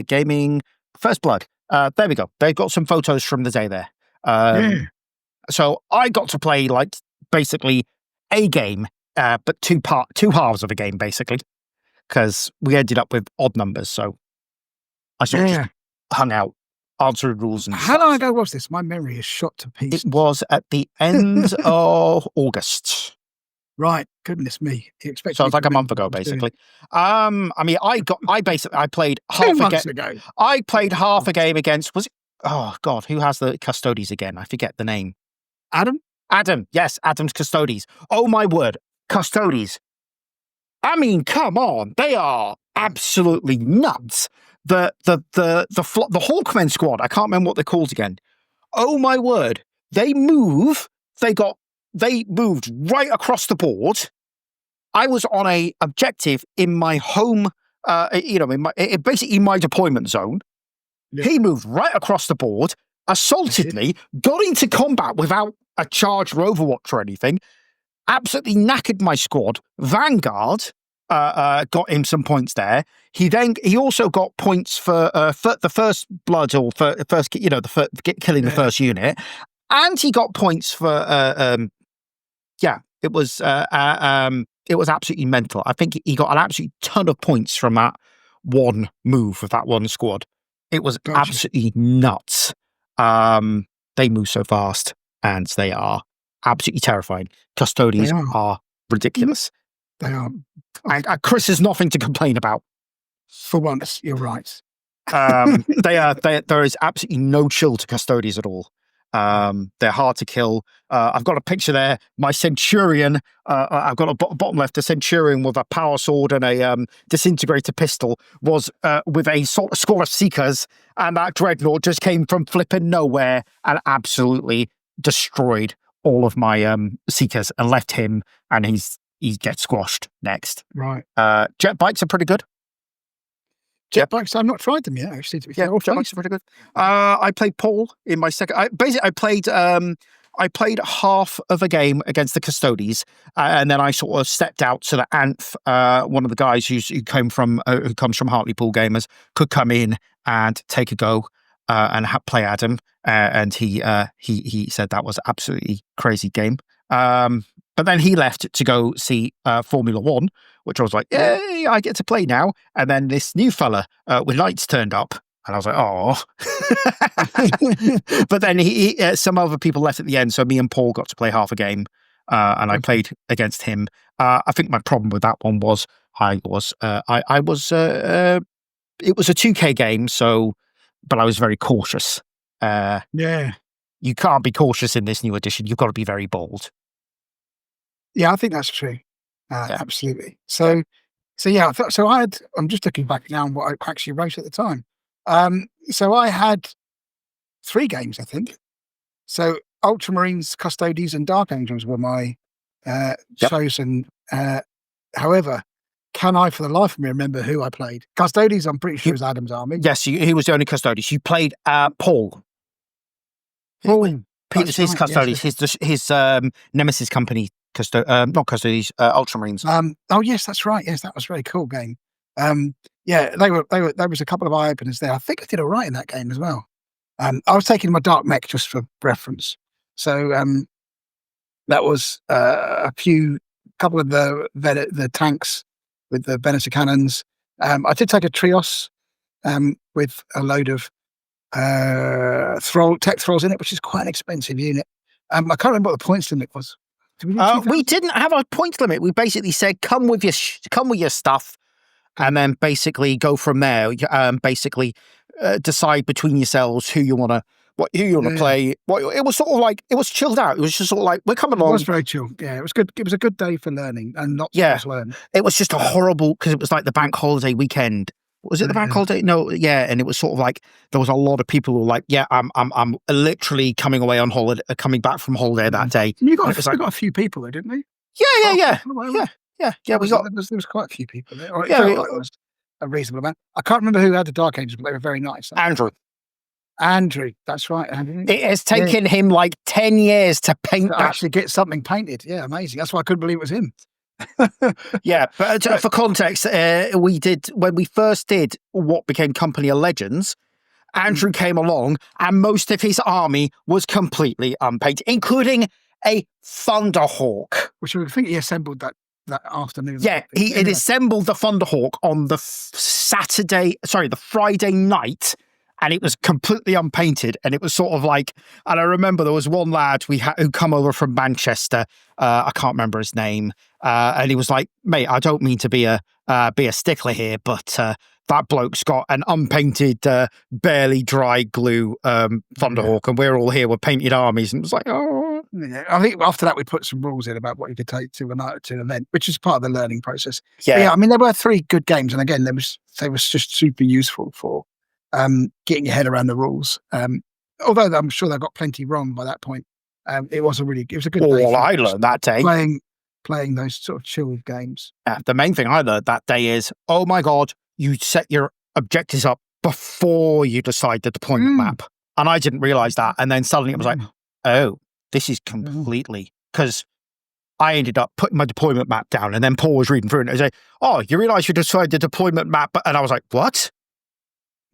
Gaming First Blood. There we go. They've got some photos from the day there. So I got to play like basically a game, but two halves of a game basically. Because we ended up with odd numbers, so I sort of just hung out, answering rules and How long ago was this? My memory is shot to pieces. It was at the end of August. Right, goodness me! So it was like a month ago, basically. I mean, I played half a game. I played half a game against. Was it? Oh God, who has the Custodes again? I forget the name. Adam, yes, Adam's Custodes. Oh my word, Custodes. I mean, come on, they are absolutely nuts. The Hawkmen squad, I can't remember what they're called again. Oh my word, they moved right across the board. I was on a objective in my home, basically in my deployment zone. Yeah. He moved right across the board, assaulted me, got into combat without a charge or Overwatch or anything. Absolutely knackered my squad. Vanguard got him some points there. He also got points for the First Blood, or for first, killing the first unit, and he got points for it was absolutely mental. I think he got an absolute ton of points from that one move of that one squad. It was absolutely nuts. They move so fast, and they are absolutely terrifying. Custodes are ridiculous. They are. Chris has nothing to complain about. For once, you're right. There is absolutely no chill to Custodes at all. They're hard to kill. I've got a picture there. My Centurion, I've got a bottom left, a Centurion with a power sword and a disintegrator pistol was with a squad of Seekers, and that Dreadnought just came from flipping nowhere and absolutely destroyed all of my Seekers and left him, and he gets squashed next. Right. Jet bikes are pretty good. Jet bikes, I've not tried them yet, actually. Jet bikes are pretty good. I played Paul in my second. I played I played half of a game against the Custodies, and then I sort of stepped out so that Anth, one of the guys who comes from Hartlepool Gamers, could come in and take a go and play Adam. And he said that was absolutely crazy game. But then he left to go see Formula One, which I was like, yay, I get to play now. And then this new fella with lights turned up. And I was like, oh. But then some other people left at the end. So me and Paul got to play half a game. And I played against him. I think my problem with that one was it was a 2K game. But I was very cautious. You can't be cautious in this new edition. You've got to be very bold. Yeah, I think that's true. Absolutely. So yeah, I'm just looking back now on what I actually wrote at the time. So I had 3 games, I think. So Ultramarines, Custodies, and Dark Angels were my chosen. However, can I, for the life of me, remember who I played? Custodies, I'm pretty sure, was Adam's Army. Yes, he was the only Custodies. You played Paul. Peter's his Custodies. Yes. His Nemesis company. Not Custodies, Ultramarines. Oh yes, that's right. Yes, that was a very cool game. Yeah, there was a couple of eye openers there. I think I did all right in that game as well. I was taking my Dark Mech just for reference. So that was a couple of the tanks with the Venator cannons. I did take a Trios with a load of tech thralls in it, which is quite an expensive unit. I can't remember what the points limit was. We didn't have a points limit. We basically said, come with your stuff, and then basically go from there. Basically decide between yourselves who you want to play. It was sort of like, it was chilled out. It was just sort of like, we're coming along. It was very chill. Yeah, it was good. It was a good day for learning and not to learn. It was just a horrible, because it was like the bank holiday weekend. Was it the bank holiday? No, yeah, and it was sort of like there was a lot of people who were like, "Yeah, I'm literally coming away on holiday, coming back from holiday that day." You got a few people there, didn't you? Yeah. There was quite a few people there. It was a reasonable amount. I can't remember who had the Dark Angels, but they were very nice. Andrew, that's right. Andrew. It has taken him like 10 years to paint that. Actually get something painted. Yeah, amazing. That's why I couldn't believe it was him. Yeah, but for context, when we first did what became Company of Legends, Andrew came along and most of his army was completely unpainted, including a Thunderhawk. Which I think he assembled that afternoon. Yeah, he assembled the Thunderhawk on the Friday night, and it was completely unpainted, and it was sort of like, and I remember there was one lad who come over from Manchester, I can't remember his name, and he was like, mate, I don't mean to be a stickler here, but that bloke's got an unpainted, barely dry glue Thunderhawk, and we're all here with painted armies, and it was like, oh. Yeah, I think after that we put some rules in about what you could take to an event, which is part of the learning process. Yeah, I mean, there were 3 good games, and again, they was just super useful for getting your head around the rules. Although I'm sure they got plenty wrong by that point. It was a good day. Well, I learned that day playing those sort of chilled games. The main thing I learned that day is, oh my God, you set your objectives up before you decide the deployment map. And I didn't realize that. And then suddenly it was like, oh, this is completely, because I ended up putting my deployment map down, and then Paul was reading through it and he said, oh, you realize you decided the deployment map? And I was like, what?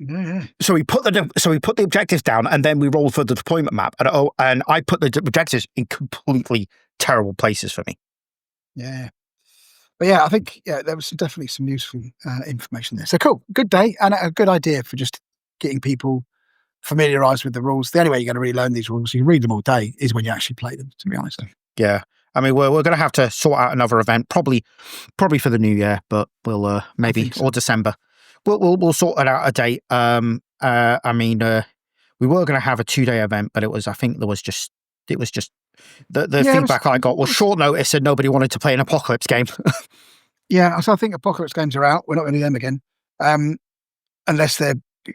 Yeah. So we put the objectives down, and then we rolled for the deployment map, and I put the objectives in completely terrible places for me. Yeah, but yeah, I think there was definitely some useful information there. So cool, good day, and a good idea for just getting people familiarised with the rules. The only way you're going to really learn these rules, you can read them all day, is when you actually play them. To be honest. Yeah, I mean, we're going to have to sort out another event, probably for the new year, but we'll maybe or December. We'll sort it out a date. I mean, we were going to have a 2-day event, but it was just the feedback I got was short notice, and nobody wanted to play an Apocalypse game. Yeah, so I think Apocalypse games are out. We're not going to do them again, unless they're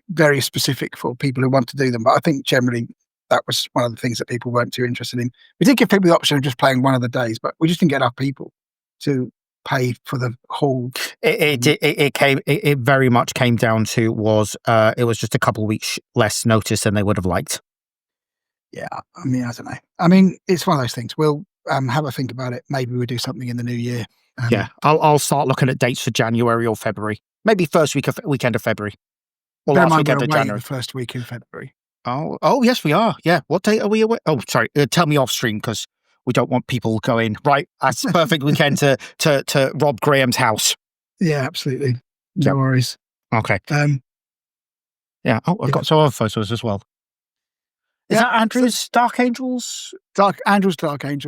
very specific for people who want to do them. But I think generally that was one of the things that people weren't too interested in. We did give people the option of just playing one of the days, but we just didn't get enough people to pay for the whole. It very much came down to it was just a couple of weeks less notice than they would have liked. Yeah, I mean, I don't know. I mean, it's one of those things. We'll have a think about it. Maybe we'll do something in the new year. Yeah, I'll start looking at dates for January or February. Maybe first weekend of February or Bear in last mind, we're weekend of away the January. first week in February. Oh, yes, we are. Yeah, what date are we away? Oh, sorry. Tell me off stream because we don't want people going right. That's the perfect weekend to Rob Graham's house. Yeah, absolutely. No Yep. worries. Okay. Yeah. Oh, I've Yeah. got some other photos as well. Is Yeah, that Andrew's Dark Angels? Dark Angels,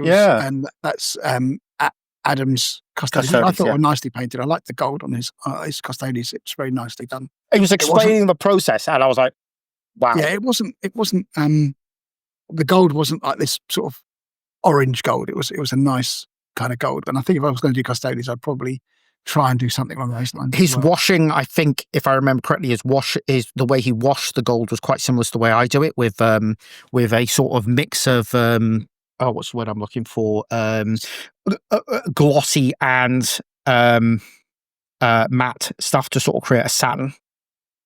Yeah. and that's Adam's custodians. I Custodians, thought yeah. were nicely painted. I like the gold on his custodians. It's very nicely done. He was wasn't- explaining the process, and I was like, "Wow." Yeah, it wasn't. The gold wasn't like this sort of orange gold. It was a nice kind of gold. And I think if I was going to do custodians, I'd probably try and do something along those lines. His as well. washing, I think, if I remember correctly, his wash is the way he washed the gold was quite similar to the way I do it with a sort of mix of what's the word I'm looking for? Glossy and matte stuff to sort of create a satin.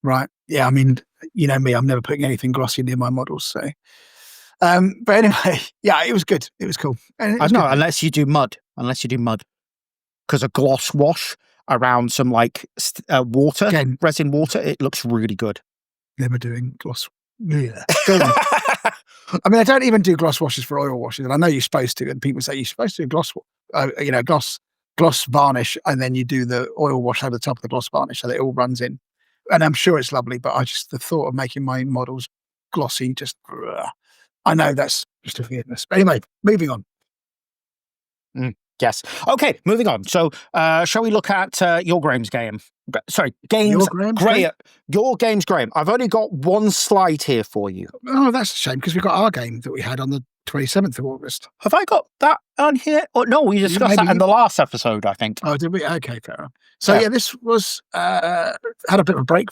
Right. Yeah. I mean, you know me, I'm never putting anything glossy near my models. So, but anyway, yeah, it was good. It was cool. And it I was don't know, good. unless you do mud, because a gloss wash around some like water, Again, resin water, it looks really good. never doing gloss. Yeah. Go on. I mean, I don't even do gloss washes for oil washes, and I know you're supposed to. And people say you're supposed to do gloss varnish, and then you do the oil wash over the top of the gloss varnish, so that it all runs in. And I'm sure it's lovely, but the thought of making my models glossy, I know that's just a weirdness. But anyway, moving on. Yes. Okay, moving on. So, shall we look at your Graham's game? Sorry, Your Graham's game? Your game's Graham. I've only got one slide here for you. Oh, that's a shame because we got our game that we had on the 27th of August. Have I got that on here? Oh, no, we discussed that in the last episode, I think. Oh, did we? Okay, fair enough. So yeah, this was had a bit of a break.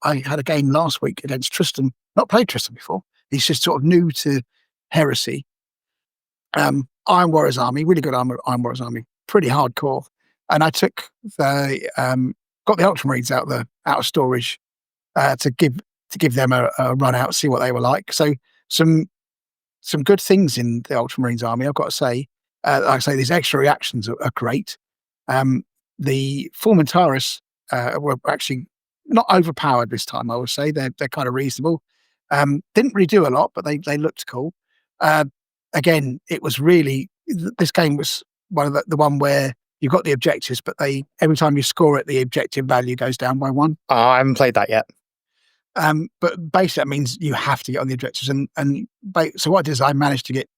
I had a game last week against Tristan. Not played Tristan before. He's just sort of new to Heresy. Iron Warriors Army, really good Iron Warriors Army, pretty hardcore. And I took got the Ultramarines out of storage to give them a run out, see what they were like. So some good things in the Ultramarines Army, I've got to say. Like I say, these extra reactions are great. The Formentaris were actually not overpowered this time, I would say. They're kind of reasonable. Didn't really do a lot, but they looked cool. Again, it was really, this game was one of the one where you've got the objectives, but every time you score it, the objective value goes down by 1. Oh, I haven't played that yet. But basically that means you have to get on the objectives. So what I did is I managed to get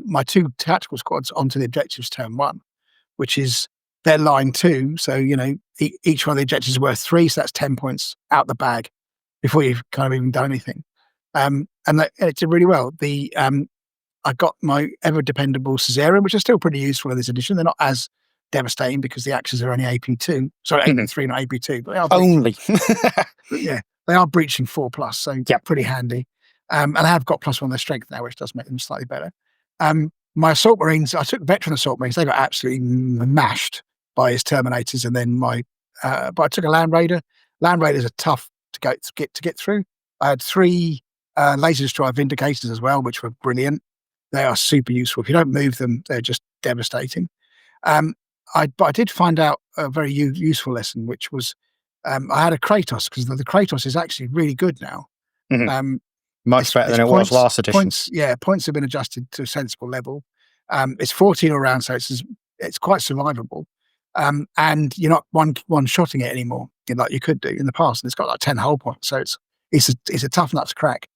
my 2 tactical squads onto the objectives turn 1, which is their line 2. So, you know, each one of the objectives is worth 3. So that's 10 points out the bag before you've kind of even done anything. And it did really well. I got my ever dependable Caesarian, which are still pretty useful in this edition. They're not as devastating because the axes are only AP2. Sorry, AP3, not AP2. But they are Only. yeah, they are breaching 4+, so pretty handy. And I have got +1 their strength now, which does make them slightly better. My Assault Marines, I took Veteran Assault Marines. They got absolutely mashed by his Terminators, and then but I took a Land Raider. Land Raiders are tough to get through. I had 3 Laser Destroyer Vindicators as well, which were brilliant. They are super useful. If you don't move them, they're just devastating. But I did find out a very useful lesson, which was I had a Kratos, because the Kratos is actually really good now. Mm-hmm. Much better than it was last edition. Points have been adjusted to a sensible level. It's 14 all around, so it's quite survivable. And you're not one-shotting it anymore, like you could do in the past. And it's got like 10 hull points, so it's a tough nut to crack.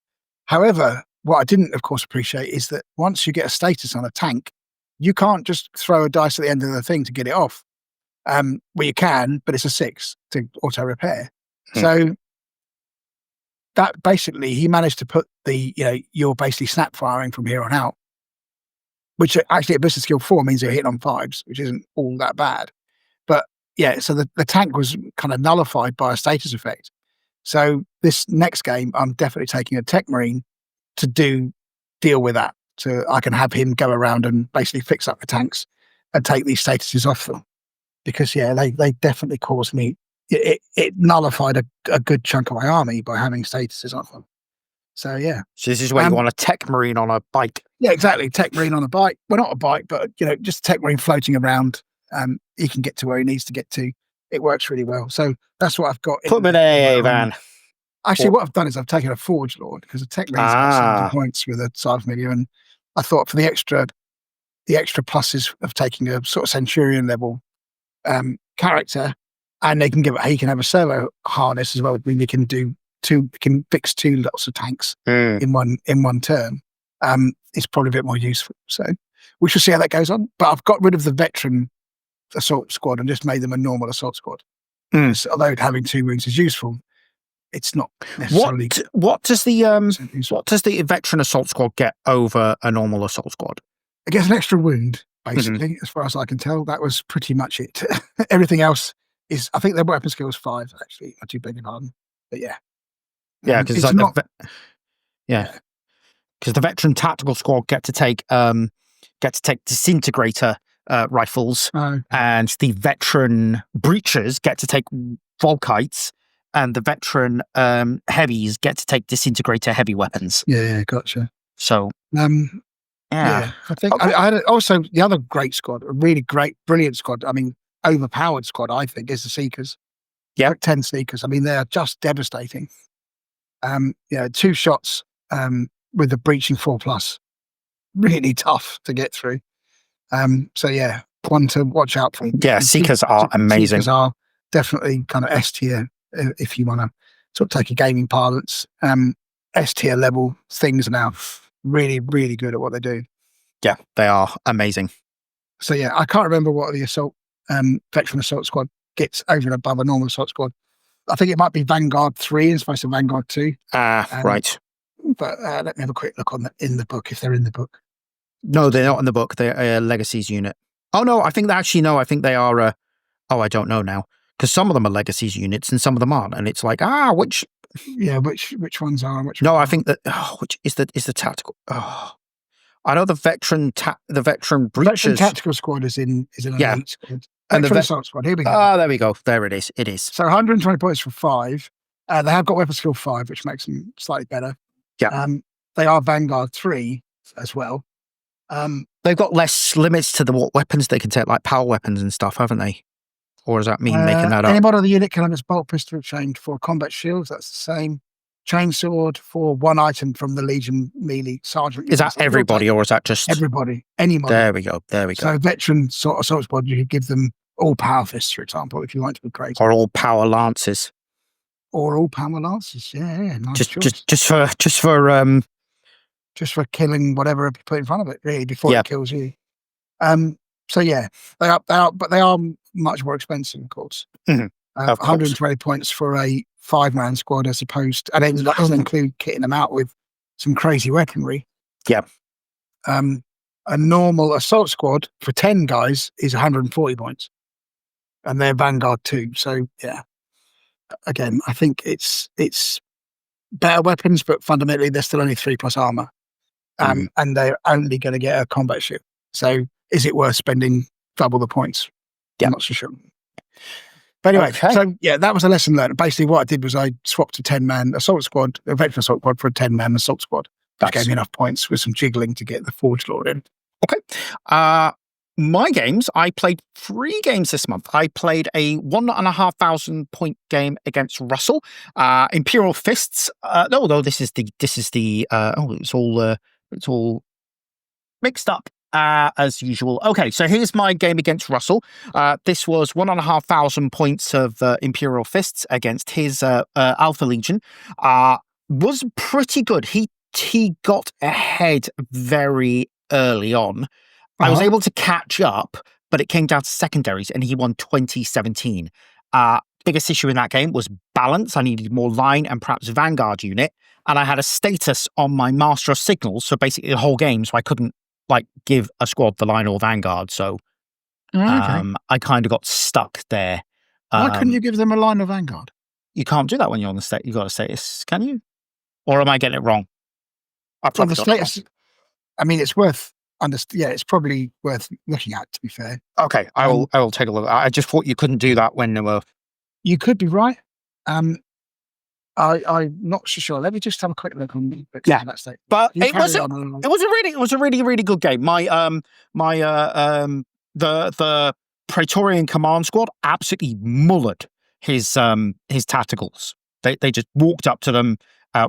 However, what I didn't, of course, appreciate is that once you get a status on a tank, you can't just throw a dice at the end of the thing to get it off. Well, you can, but it's a 6 to auto repair. So that basically, he managed to put you're basically snap firing from here on out, which actually at Business Skill 4 means you're hitting on 5s, which isn't all that bad. But yeah, so the tank was kind of nullified by a status effect. So this next game, I'm definitely taking a Tech Marine to deal with that. So I can have him go around and basically fix up the tanks and take these statuses off them. Because they definitely caused me, it nullified a good chunk of my army by having statuses off them. So yeah. So this is where you want a tech marine on a bike. Yeah, exactly. Tech marine on a bike. Well, not a bike, but just a tech marine floating around. He can get to where he needs to get to. It works really well. So that's what I've got. Put them in a van. Actually, what I've done is I've taken a Forge Lord because the tech marine's got 70 points with a side familiar, and I thought for the extra pluses of taking a sort of Centurion level character, and he can have a solo harness as well. I mean, we can fix 2 lots of tanks in one turn. It's probably a bit more useful. So we shall see how that goes on. But I've got rid of the veteran assault squad and just made them a normal assault squad. So, although having 2 wounds is useful, it's not necessarily. What does the veteran assault squad get over a normal assault squad? It gets an extra wound, basically, as far as I can tell. That was pretty much it. Everything else is, I think their weapon skill is 5, actually. I do beg your pardon. But yeah. Yeah, because because the veteran tactical squad get to take disintegrator rifles, and the veteran breachers get to take Volkites, and the veteran heavies get to take disintegrator heavy weapons. Yeah, gotcha. So, I think I had also the other great squad, a really great, brilliant squad. I mean, overpowered squad, I think, is the Seekers. Yeah, 10 Seekers. I mean, they're just devastating. 2 shots with the breaching 4+, really tough to get through. So yeah, one to watch out for. Yeah, Seekers are amazing. Seekers are definitely kind of S tier if you want to sort of take a gaming parlance. S tier level things are now really, really good at what they do. Yeah, they are amazing. So yeah, I can't remember what the veteran assault squad gets over and above a normal assault squad. I think it might be Vanguard 3 as opposed to Vanguard 2. Right. But let me have a quick look in the book, if they're in the book. No, they're not in the book. They're a Legacies unit. Oh no, I think I think they are. I don't know now, because some of them are Legacies units and some of them aren't, and it's like which. Yeah, which ones are and which. No, ones I think that which is the tactical. I know the veteran breachers. Veteran tactical squad is an elite squad. And the assault squad. Here we go. Oh, there we go. There it is. It is. So 120 points for 5. They have got weapon skill 5, which makes them slightly better. Yeah. They are Vanguard 3 as well. They've got less limits to what weapons they can take, like power weapons and stuff, haven't they? Or does that mean making that up? Any mod of the unit can have its bolt pistol chained for combat shields. That's the same. Chainsword for 1 item from the Legion melee sergeant. Is that everybody, or is that just everybody? Any mod. There we go. So veteran sort of assault squad, you could give them all power fists, for example, if you want to be crazy. Or all power lances. Or all power lances. Yeah, nice just for killing whatever you put in front of it, really, before it kills you. So yeah, they are much more expensive, of course. Mm-hmm. 120 points for a 5-man squad as opposed, and that doesn't include kitting them out with some crazy weaponry. Yeah. A normal assault squad for 10 guys is 140 points, and they're Vanguard 2. So yeah, again, I think it's better weapons, but fundamentally they're still only 3+ armor, and they're only going to get a combat ship. So is it worth spending double the points? Yeah. I'm not so sure. But anyway, so yeah, that was a lesson learned. Basically, what I did was I swapped a 10-man assault squad, a veteran assault squad, for a 10-man assault squad. That gave me enough points with some jiggling to get the Forge Lord in. Okay. My games, I played 3 games this month. I played a 1,500 point game against Russell. Imperial Fists. No, this is the. It's all mixed up. As usual. Okay, so here's my game against Russell. This was 1,500 points of Imperial Fists against his Alpha Legion. Was pretty good. He got ahead very early on. I was able to catch up, but it came down to secondaries, and he won 2017. Biggest issue in that game was balance. I needed more line and perhaps Vanguard unit, and I had a status on my Master of Signals, so basically the whole game, so I couldn't give a squad the line or Vanguard, so I kind of got stuck there. Why couldn't you give them a line or Vanguard? You can't do that when you're on the state. You got a status, can you? Or am I getting it wrong? The status. I mean, it's worth. It's probably worth looking at. To be fair. Okay, I will take a look. I just thought you couldn't do that when there were. You could be right. I'm not so sure. Let me just have a quick look on that state. But You it was carry on. it was a really good game. The Praetorian Command Squad absolutely mullered his tacticals. They just walked up to them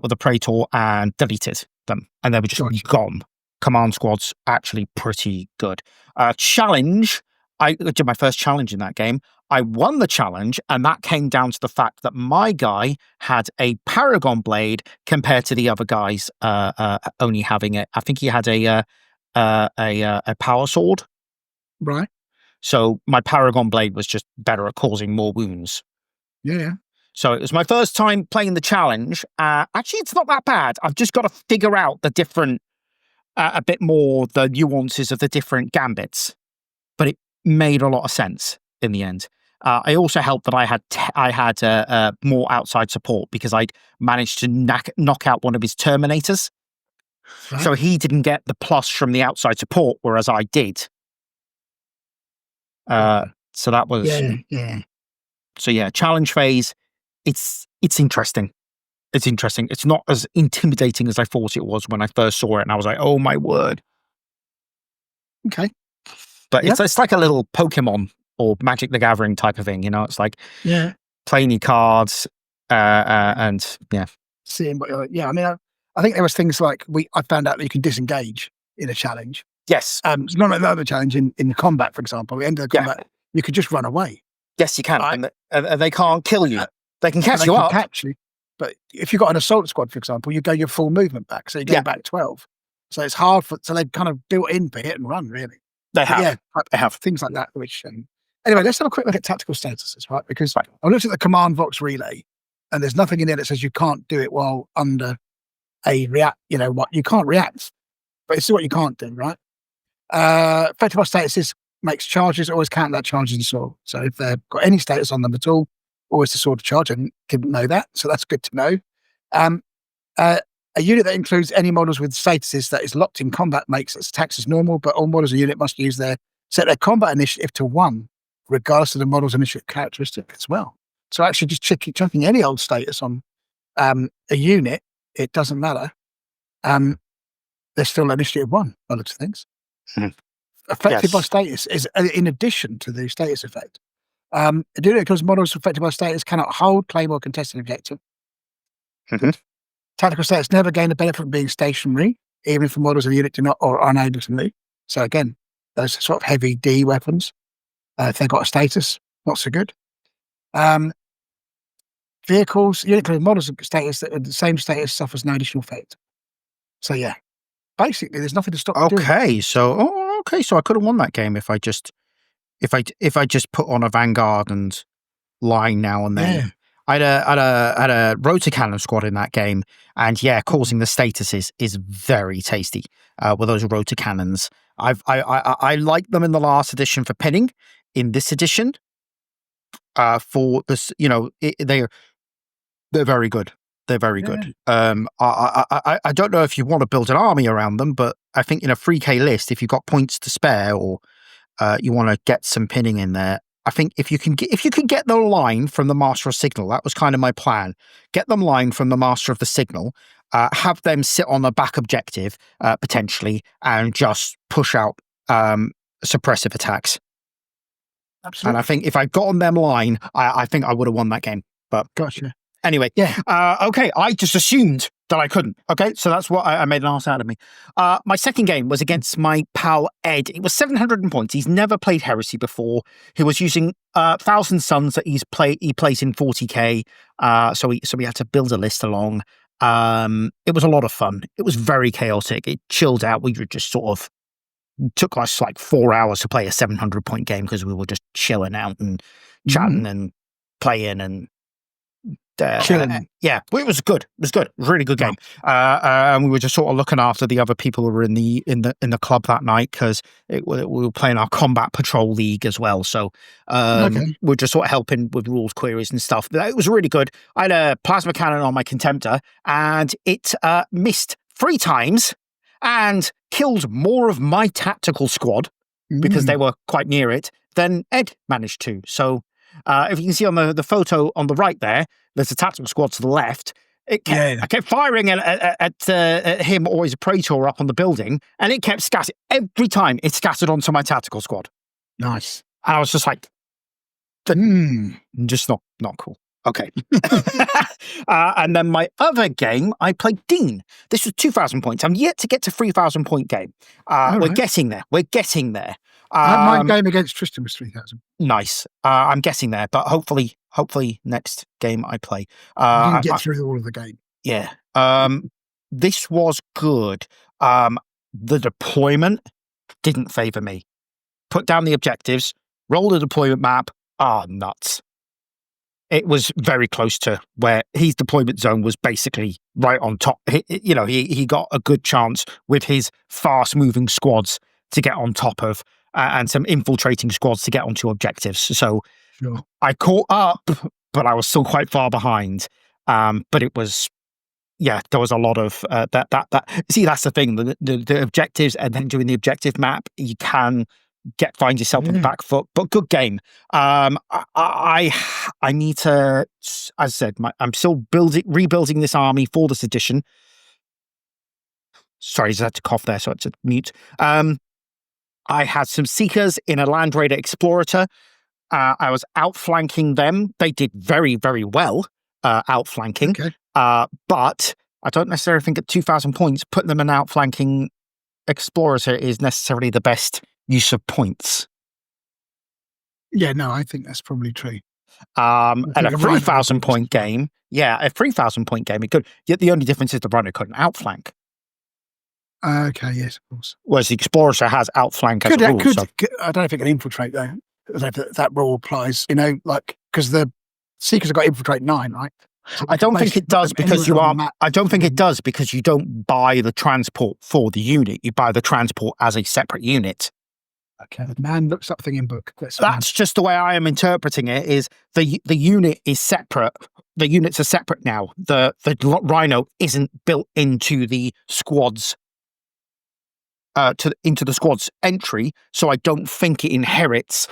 with a Praetor and deleted them, and they were just gone. Command Squad's actually pretty good. Challenge. I did my first challenge in that game. I won the challenge, and that came down to the fact that my guy had a Paragon blade compared to the other guys only having it. I think he had a power sword. Right. So my Paragon blade was just better at causing more wounds. Yeah. So it was my first time playing the challenge. Actually, it's not that bad. I've just got to figure out the different, a bit more the nuances of the different gambits. But it made a lot of sense in the end. I also helped that I had more outside support because I'd managed to knock out one of his Terminators. Right. So he didn't get the plus from the outside support, whereas I did. So that was... Yeah. So yeah, challenge phase, it's interesting. It's interesting. It's not as intimidating as I thought it was when I first saw it, and I was like, oh my word. Okay. But it's like a little Pokemon or Magic the Gathering type of thing, you know? It's like playing your cards and seeing what I mean, I think there was things like I found out that you can disengage in a challenge. Yes. It's not like the other challenge in the combat, for example. At the end of the combat, you could just run away. Yes, you can. Right? And they can't kill you. They can catch you up. Catch you. But if you've got an assault squad, for example, you go your full movement back. So you go back 12. So it's hard so they've kind of built in for hit and run, really. They have. They have things like that. Which anyway, let's have a quick look at tactical statuses, right? Because I looked at the command Vox relay, and there's nothing in there that says you can't do it while under a react. You know what? You can't react, but it's what you can't do, right? Effective by statuses makes charges always count that charge as a sword. So if they've got any status on them at all, always the sword to charge. I didn't know that, so that's good to know. A unit that includes any models with statuses that is locked in combat makes its attacks as normal, but all models in the unit must set their combat initiative to 1, regardless of the model's initiative characteristic as well. So actually just chucking any old status on a unit, it doesn't matter. There's still initiative 1 by the looks of things. Affected by status is in addition to the status effect. A unit because models affected by status cannot hold, claim, or contest an objective. Tactical status never gain the benefit from being stationary, even if the models of the unit do not or are unable to move. So again, those sort of heavy D weapons, if they've got a status, not so good. Vehicles, unit models of status that are the same status suffers no additional effect. So yeah, basically, there's nothing to stop. Okay, so I could have won that game if I just put on a Vanguard and line now and then. Yeah. I had a rotor cannon squad in that game, and causing the statuses is very tasty with those rotor cannons. I like them in the last edition for pinning. In this edition, for this, they're very good. They're very good. I don't know if you want to build an army around them, but I think in a 3K list, if you've got points to spare or you want to get some pinning in there, I think if you can get the line from the Master of Signal, that was kind of my plan. Get them line from the Master of the Signal, have them sit on the back objective potentially, and just push out suppressive attacks. Absolutely. And I think if I'd gotten them line, I think I would have won that game. But gotcha. Anyway, okay, I just assumed that I couldn't. Okay, so that's what I made an ass out of me. My second game was against my pal Ed. It was 700 points. He's never played Heresy before. He was using Thousand Suns that he plays in 40k. So we had to build a list along. It was a lot of fun. It was very chaotic. It chilled out. We were just sort of took us like 4 hours to play a 700 point game because we were just chilling out and chatting and playing and. Yeah, it was good. It was good. It was a really good game. And we were just sort of looking after the other people who were in the club that night because we were playing our combat patrol league as well. So we were just sort of helping with rules queries and stuff. It was really good. I had a plasma cannon on my Contemptor, and it missed 3 times and killed more of my tactical squad because they were quite near it than Ed managed to. So If you can see on the photo on the right there, there's a tactical squad to the left. I kept firing at him or his Praetor up on the building, and it kept scattered. Every time it scattered onto my tactical squad. Nice. And I was just like, just not cool. Okay. And then my other game, I played Dean. This was 2,000 points. I'm yet to get to 3,000 point game. We're getting there. My game against Tristan was 3,000. Nice. I'm getting there, but hopefully next game I play. You can get through all of the game. Yeah. This was good. The deployment didn't favor me. Put down the objectives, roll the deployment map. Nuts. It was very close to where his deployment zone was basically right on top. He got a good chance with his fast-moving squads to get on top of, and some infiltrating squads to get onto objectives. So sure. I caught up, but I was still quite far behind. But it was, there was a lot of that. See, that's the thing. The objectives and then doing the objective map, you can find yourself on the back foot, but good game. I need to, as I said, I'm still rebuilding this army for this edition. Sorry, I had to cough there, so I had to mute. I had some Seekers in a Land Raider Explorator. I was outflanking them. They did very, very well outflanking. Okay. But I don't necessarily think at 2,000 points, putting them in outflanking Explorator is necessarily the best use of points. Yeah, no, I think that's probably true. And a 3,000 point game. Yeah, a 3,000 point game, it could. Yet the only difference is the runner couldn't outflank. Okay, yes, of course. Whereas the Explorer has outflank as a rule. I don't know if it can infiltrate, though. That rule applies, because the Seekers have got infiltrate 9, right? So I don't think it does because I don't think it does because you don't buy the transport for the unit. You buy the transport as a separate unit. Okay, the man looks up thing in book. That's just the way I am interpreting it. Is the unit is separate. The units are separate now. The Rhino isn't built into the squad's into the squad's entry, so I don't think it inherits.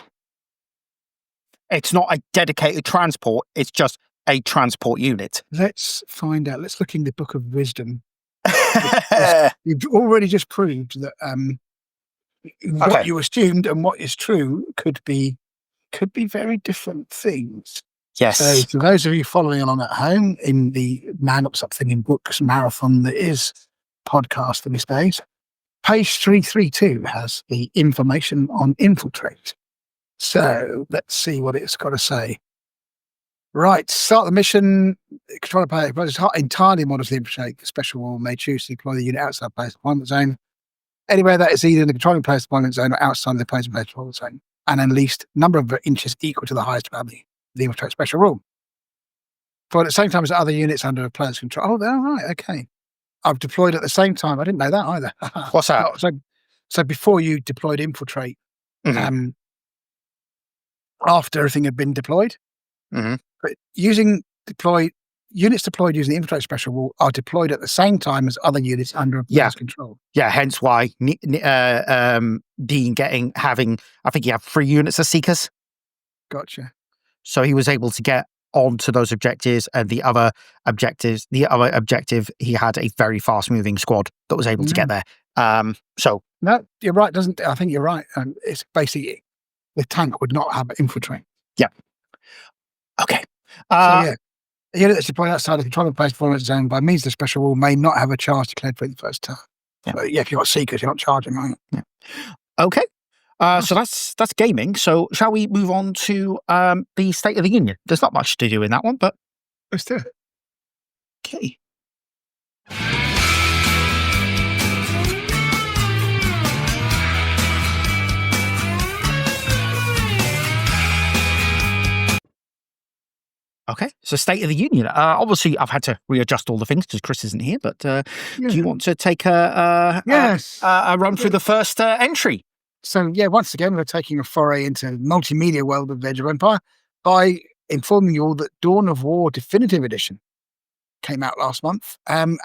It's not a dedicated transport. It's just a transport unit. Let's find out. Let's look in the Book of Wisdom. You've already just proved that what you assumed and what is true could be very different things. Yes. So for those of you following along at home in the Man Looks Up Thing in Books marathon that is podcast these days, page 332 has the information on infiltrate. So let's see what it's got to say. Right, start the mission. Controller player entirely models the infiltrate. The special rule may choose to deploy the unit outside the player's deployment zone. Anywhere that is either in the controlling player's deployment zone or outside the player's deployment zone, and at least number of inches equal to the highest value. The infiltrate special rule. For at the same time as other units under a player's control. Oh, they're right. Okay. I've deployed at the same time. I didn't know that either. What's that? So before you deployed infiltrate, after everything had been deployed, but units deployed using the infiltrate special rule are deployed at the same time as other units under a player's control. Yeah, hence why Dean having I think he had 3 units of Seekers. Gotcha. So he was able to get onto those objectives, and the other objective, he had a very fast-moving squad that was able to get there. So no, you're right. I think you're right. It's basically the tank would not have infiltrate. Yeah. Okay. A unit that's deployed outside the control of player's performance zone by means of the special rule may not have a charge declared for the first time. Yeah. But if you've got Seekers, you're not charging, right? Yeah. Okay. So that's gaming. So shall we move on to the State of the Union? There's not much to do in that one, but let's do it. Okay. Okay, so State of the Union. Obviously, I've had to readjust all the things because Chris isn't here. But do you want to take a run through the first entry? So, once again, we're taking a foray into the multimedia world of Age of Empire by informing you all that Dawn of War Definitive Edition came out last month. And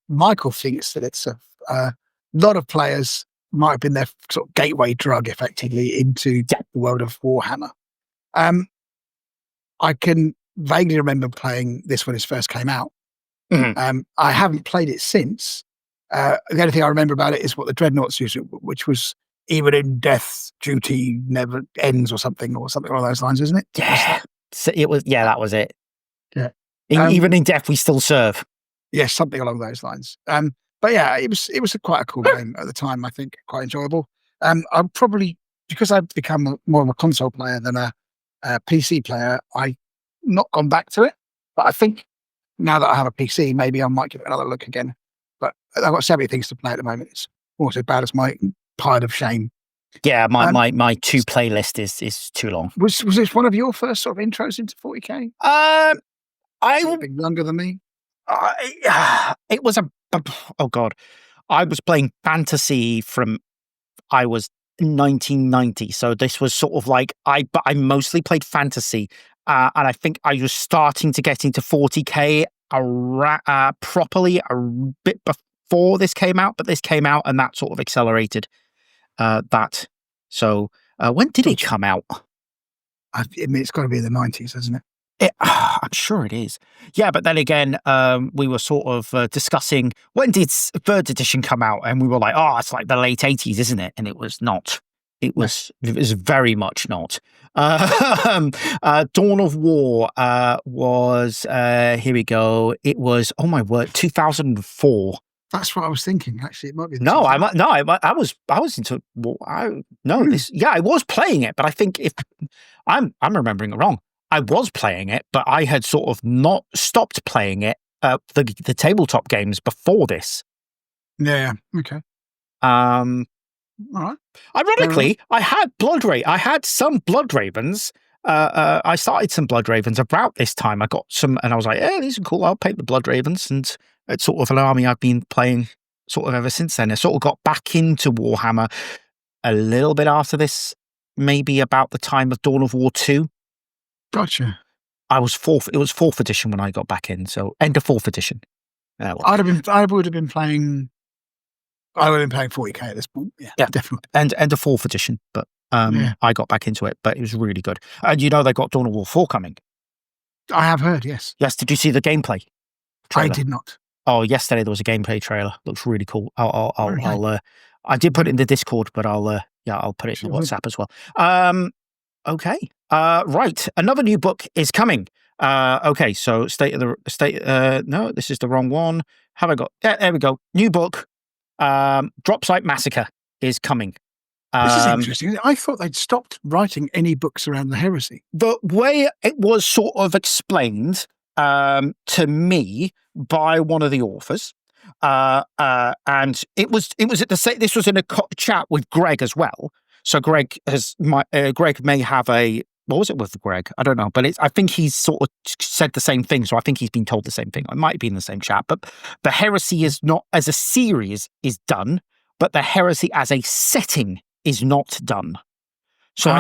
Michael thinks that it's a lot of players might have been their sort of gateway drug, effectively, into the world of Warhammer. I can vaguely remember playing this when it first came out. Mhm. I haven't played it since. The only thing I remember about it is what the Dreadnoughts used, which was even in death, duty never ends, or something along those lines, isn't it? Yeah. So it was, yeah, that was it. Yeah. Even in death, we still serve. Yes, something along those lines. But yeah, it was quite a cool game at the time. I think quite enjoyable. I'm probably, because I've become more of a console player than a PC player, I've not gone back to it. But I think now that I have a PC, maybe I might give it another look again. But I've got so many things to play at the moment. It's almost as bad as my pile of shame. Yeah, my Um, my two playlist is too long. Was this one of your first sort of intros into 40k? I A bit younger than me. it was a oh god, I was playing fantasy from I was 1990, so this was sort of like but I mostly played fantasy, and I think I was starting to get into 40k properly a bit before this came out, but this came out and that sort of accelerated that. So when did it come out? I mean, it's got to be in the 90s, hasn't it? I'm sure it is. Yeah, but then again, we were sort of discussing when did third edition come out, and we were like, "Oh, it's like the late 80s, isn't it?" And it was not. It was very much not. Dawn of War was here we go. It was, oh my word, 2004. That's what I was thinking. Actually, it might be. No, I was into. Well, I was playing it, but I think if I'm remembering it wrong. I was playing it, but I had sort of not stopped playing it. The tabletop games before this. Yeah. Okay. All right. Ironically, I had some Blood Ravens. I started some Blood Ravens about this time. I got some, and I was like, "Hey, these are cool. I'll paint the Blood Ravens." And it's sort of an army I've been playing sort of ever since then. I sort of got back into Warhammer a little bit after this, maybe about the time of Dawn of War 2. Gotcha. It was fourth edition when I got back in, so end of fourth edition. I would have been playing 40k at this point. Yeah, definitely. End of fourth edition, but I got back into it, but it was really good. And they got Dawn of War 4 coming. I have heard, yes. Yes, did you see the gameplay trailer? I did not. Oh, yesterday there was a gameplay trailer. Looks really cool. I did put it in the Discord, but I'll put it in the WhatsApp as well. Okay. Right. Another new book is coming. Okay. So no, this is the wrong one. Have I got? Yeah, there we go. New book. Drop Site Massacre is coming. This is interesting. I thought they'd stopped writing any books around the heresy. The way it was sort of explained to me by one of the authors, and it was at the this was in a chat with Greg as well. So Greg may have a, what was it with Greg? I don't know, but I think he's sort of said the same thing. So I think he's been told the same thing. It might be in the same chat, but the heresy is not as a series is done, but the heresy as a setting is not done. So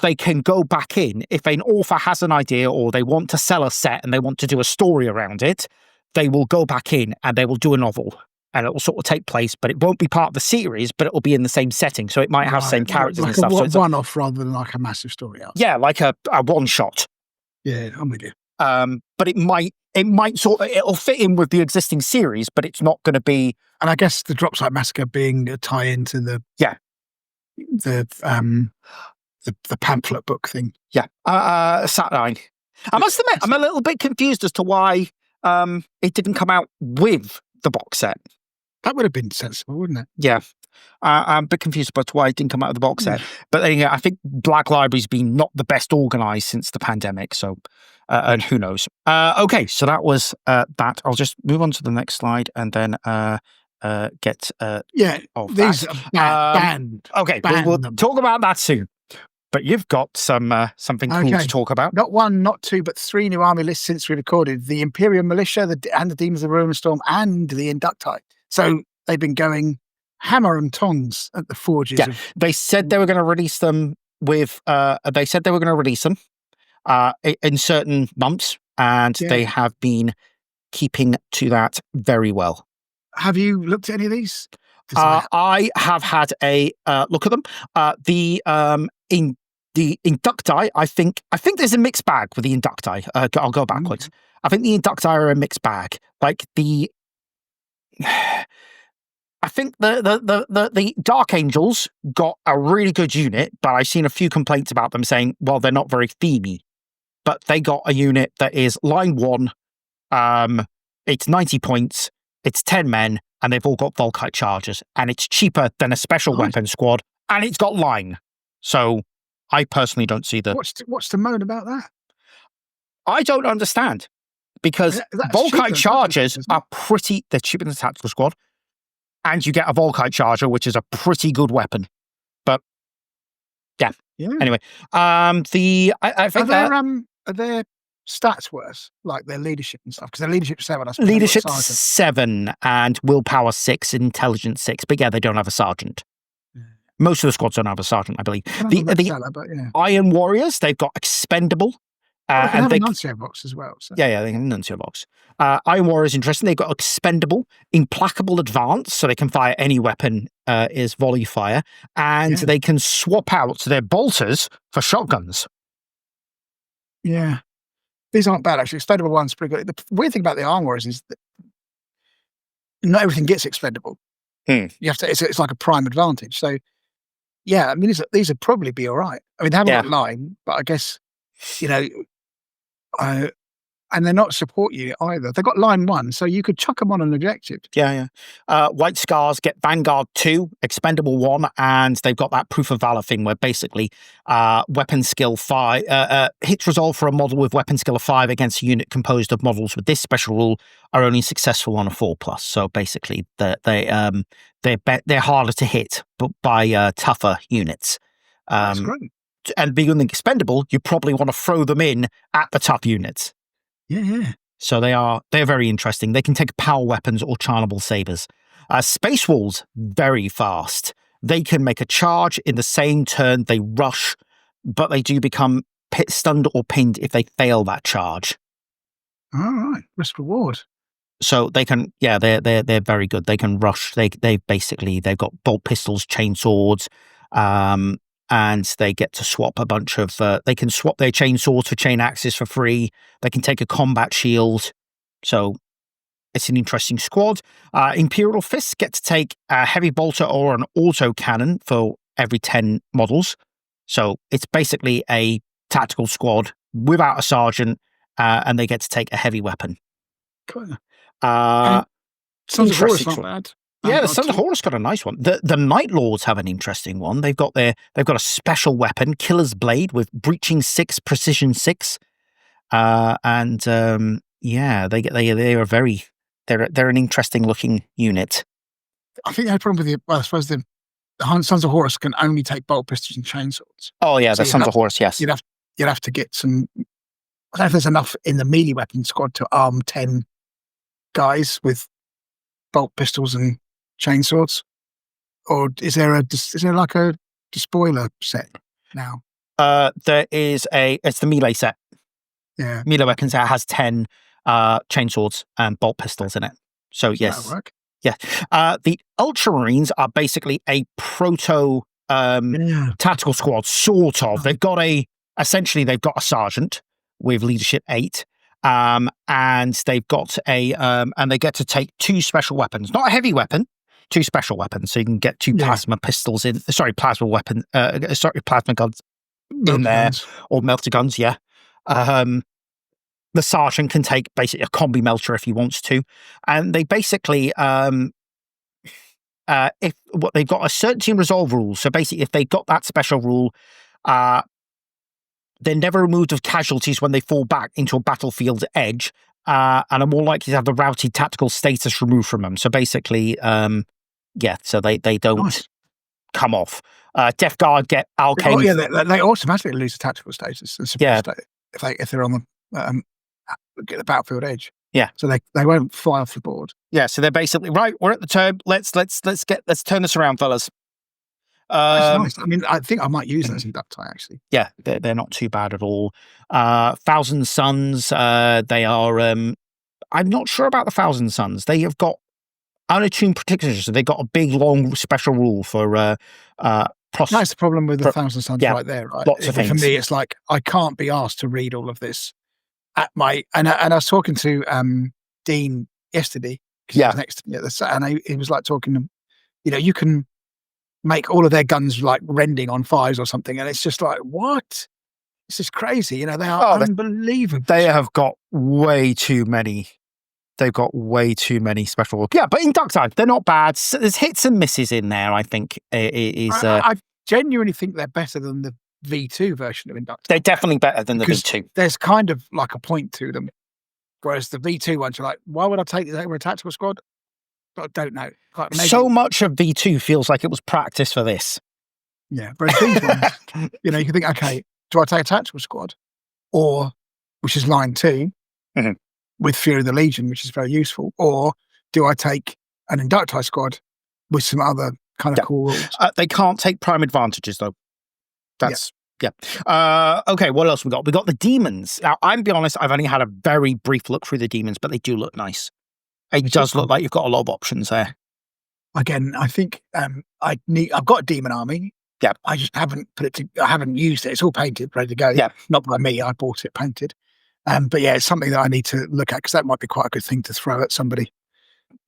they can go back in if an author has an idea or they want to sell a set and they want to do a story around it, they will go back in and they will do a novel. And it will sort of take place, but it won't be part of the series, but it will be in the same setting. So it might have same characters and stuff. So it's one-off rather than like a massive story arc. Yeah, like a one-shot. Yeah, I'm with you. But it might it'll fit in with the existing series, but it's not going to be. And I guess the Drop Site Massacre being a tie-in to the pamphlet book thing. Yeah, Saturnine. I must admit, I'm a little bit confused as to why it didn't come out with the box set. That would have been sensible, wouldn't it? Yeah. I'm a bit confused about why it didn't come out of the box set. But then again, I think Black Library's been not the best organised since the pandemic. So, and who knows? Okay, so that was that. I'll just move on to the next slide and then get these are banned. Okay, we'll talk about that soon. But you've got something cool to talk about. Not one, not two, but three new army lists since we recorded. The Imperial Militia, and the Demons of the Ruin Storm, and the Inducti. So they've been going hammer and tongs at the forges. Yeah, they said they were going to release them in certain months, and they have been keeping to that very well. Have you looked at any of these? I have had a look at them. The Inducti, I think there's a mixed bag with the Inducti. I'll go backwards. I think the Inducti are a mixed bag. Like I think the Dark Angels got a really good unit, but I've seen a few complaints about them saying, well, they're not very themey. But they got a unit that is line 1. It's 90 points. It's 10 men, and they've all got Volkite charges, and it's cheaper than a special weapon squad, and it's got line. So I personally don't see the. What's the moan about that? I don't understand, because Volkite charges are pretty. They're cheaper than the tactical squad, and you get a Volkite charger, which is a pretty good weapon. But yeah. Anyway, I think are their stats worse, like their leadership and stuff? Because their leadership 7, I suppose. Leadership 7 and willpower 6, intelligence 6. But yeah, they don't have a sergeant. Most of the squads don't have a sergeant, I believe. The Iron Warriors, they've got expendable. They have a nuncio box as well. So. Yeah, they have a nuncio box. Iron Warriors, interesting. They've got expendable, implacable advance, so they can fire any weapon is volley fire, and they can swap out their bolters for shotguns. Yeah, these aren't bad actually. Expendable one's pretty good. The weird thing about the Iron Warriors is that not everything gets expendable. You have to. It's like a prime advantage. So yeah, I mean these would probably be all right. I mean they haven't got line, but I guess and they're not support unit either. They've got line 1, so you could chuck them on an objective. Yeah. White Scars get Vanguard 2, Expendable 1, and they've got that Proof of Valor thing where basically weapon skill 5, hits resolve for a model with weapon skill of 5 against a unit composed of models with this special rule are only successful on a 4+. So basically they're harder to hit but by tougher units. That's great. And being expendable, you probably want to throw them in at the top units. Yeah. So they're very interesting. They can take power weapons or charnable sabers. Space Wolves, very fast. They can make a charge in the same turn they rush, but they do become stunned or pinned if they fail that charge. All right, risk reward. So they can, they're very good. They can rush. They've got bolt pistols, chainswords, and they get to swap a bunch of. They can swap their chainswords for chain axes for free. They can take a combat shield. So it's an interesting squad. Imperial Fists get to take a heavy bolter or an auto cannon for every 10 models. So it's basically a tactical squad without a sergeant, and they get to take a heavy weapon. Cool. Sons of Horus not bad. Yeah, the Sons of Horus got a nice one. The Night Lords have an interesting one. They've got a special weapon, Killer's Blade, with breaching 6, precision 6, they're an interesting looking unit. I think the problem with I suppose the Sons of Horus can only take bolt pistols and chainswords. Oh yeah, so the Sons of Horus, yes. You'd have to get some. I don't know if there's enough in the melee weapon squad to arm 10 guys with bolt pistols and chainswords, or is there like a despoiler set now? It's the melee set. Yeah, melee weapons that has 10 chainswords and bolt pistols in it. So yes, that'll work. Yeah. The Ultramarines are basically a proto tactical squad, sort of. They've got a sergeant with leadership 8. And they've got and they get to take 2 special weapons, not a heavy weapon, 2 special weapons. So you can get 2 plasma pistols plasma guns in there, or melter guns. Yeah. The sergeant can take basically a combi melter if he wants to, and they basically they've got a certainty and resolve rule. So basically, if they got that special rule, they're never removed of casualties when they fall back into a battlefield edge, and are more likely to have the routed tactical status removed from them. So basically, so they don't come off. Death Guard get Arcane. Oh, yeah, they automatically lose the tactical status and support state if they're on the get the battlefield edge. Yeah, so they won't fly off the board. Yeah, so they're basically right. We're at the turn. Let's turn this around, fellas. That's nice. I mean, I think I might use those in Ductile, actually. Yeah, they're not too bad at all. Thousand Suns, they are. I'm not sure about the Thousand Suns. They have got unattuned protection, so they've got a big, long special rule for That's the problem with the Thousand Suns right there, right? Lots of things. For me, it's like I can't be asked to read all of this at my and I was talking to Dean yesterday because he was next to me at the and he was like talking. You can make all of their guns like rending on fires or something, and it's just like what? This is crazy. They are unbelievable. They have got way too many. They've got way too many special. Yeah, but in Dark Side, they're not bad. So there's hits and misses in there, I think. I genuinely think they're better than the V2 version of Inductor. They're definitely better than the V2. There's kind of like a point to them. Whereas the V2 ones are like, why would I take this over a tactical squad? But I don't know. Like so much of V2 feels like it was practice for this. Yeah, whereas these ones, you can think, okay, do I take a tactical squad? Or, which is line 2, with Fury of the Legion, which is very useful. Or do I take an Inductized squad with some other kind of cool rules? They can't take prime advantages, though. That's, okay, what else we got? We got the demons. Now, I'll be honest, I've only had a very brief look through the demons, but they do look nice. It does look like you've got a lot of options there. Again, I think I've got a demon army. Yeah. I just haven't I haven't used it. It's all painted, ready to go. Yeah. Not by me. I bought it painted. But yeah, it's something that I need to look at because that might be quite a good thing to throw at somebody.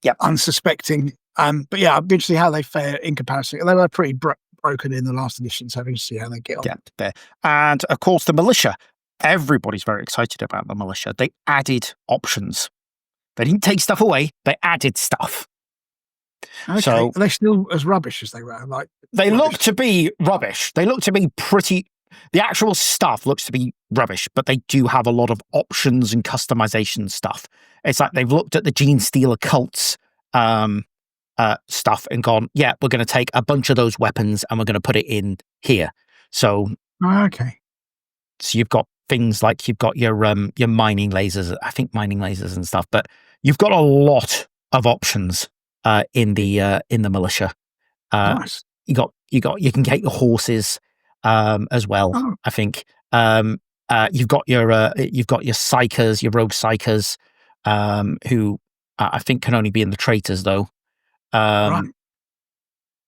Yeah. Unsuspecting. But yeah, I'd be interested to see how they fare in comparison. They were pretty broken in the last edition, so I'm going to see how they get on. Yeah, there. And of course, the militia. Everybody's very excited about the militia. They added options. They didn't take stuff away. They added stuff. Okay. So are they still as rubbish as they were? Like they look to be rubbish. They look to be pretty. The actual stuff looks to be rubbish, but they do have a lot of options and customization stuff. It's like they've looked at the Gene Stealer cults stuff and gone, yeah, we're going to take a bunch of those weapons and we're going to put it in here. So okay. So you've got things like you've got your mining lasers, I think mining lasers and stuff, but you've got a lot of options in the militia. Nice. You can get your horses as well. Oh. I think you've got your psychers, your rogue psychers, who I think can only be in the traitors though. Right.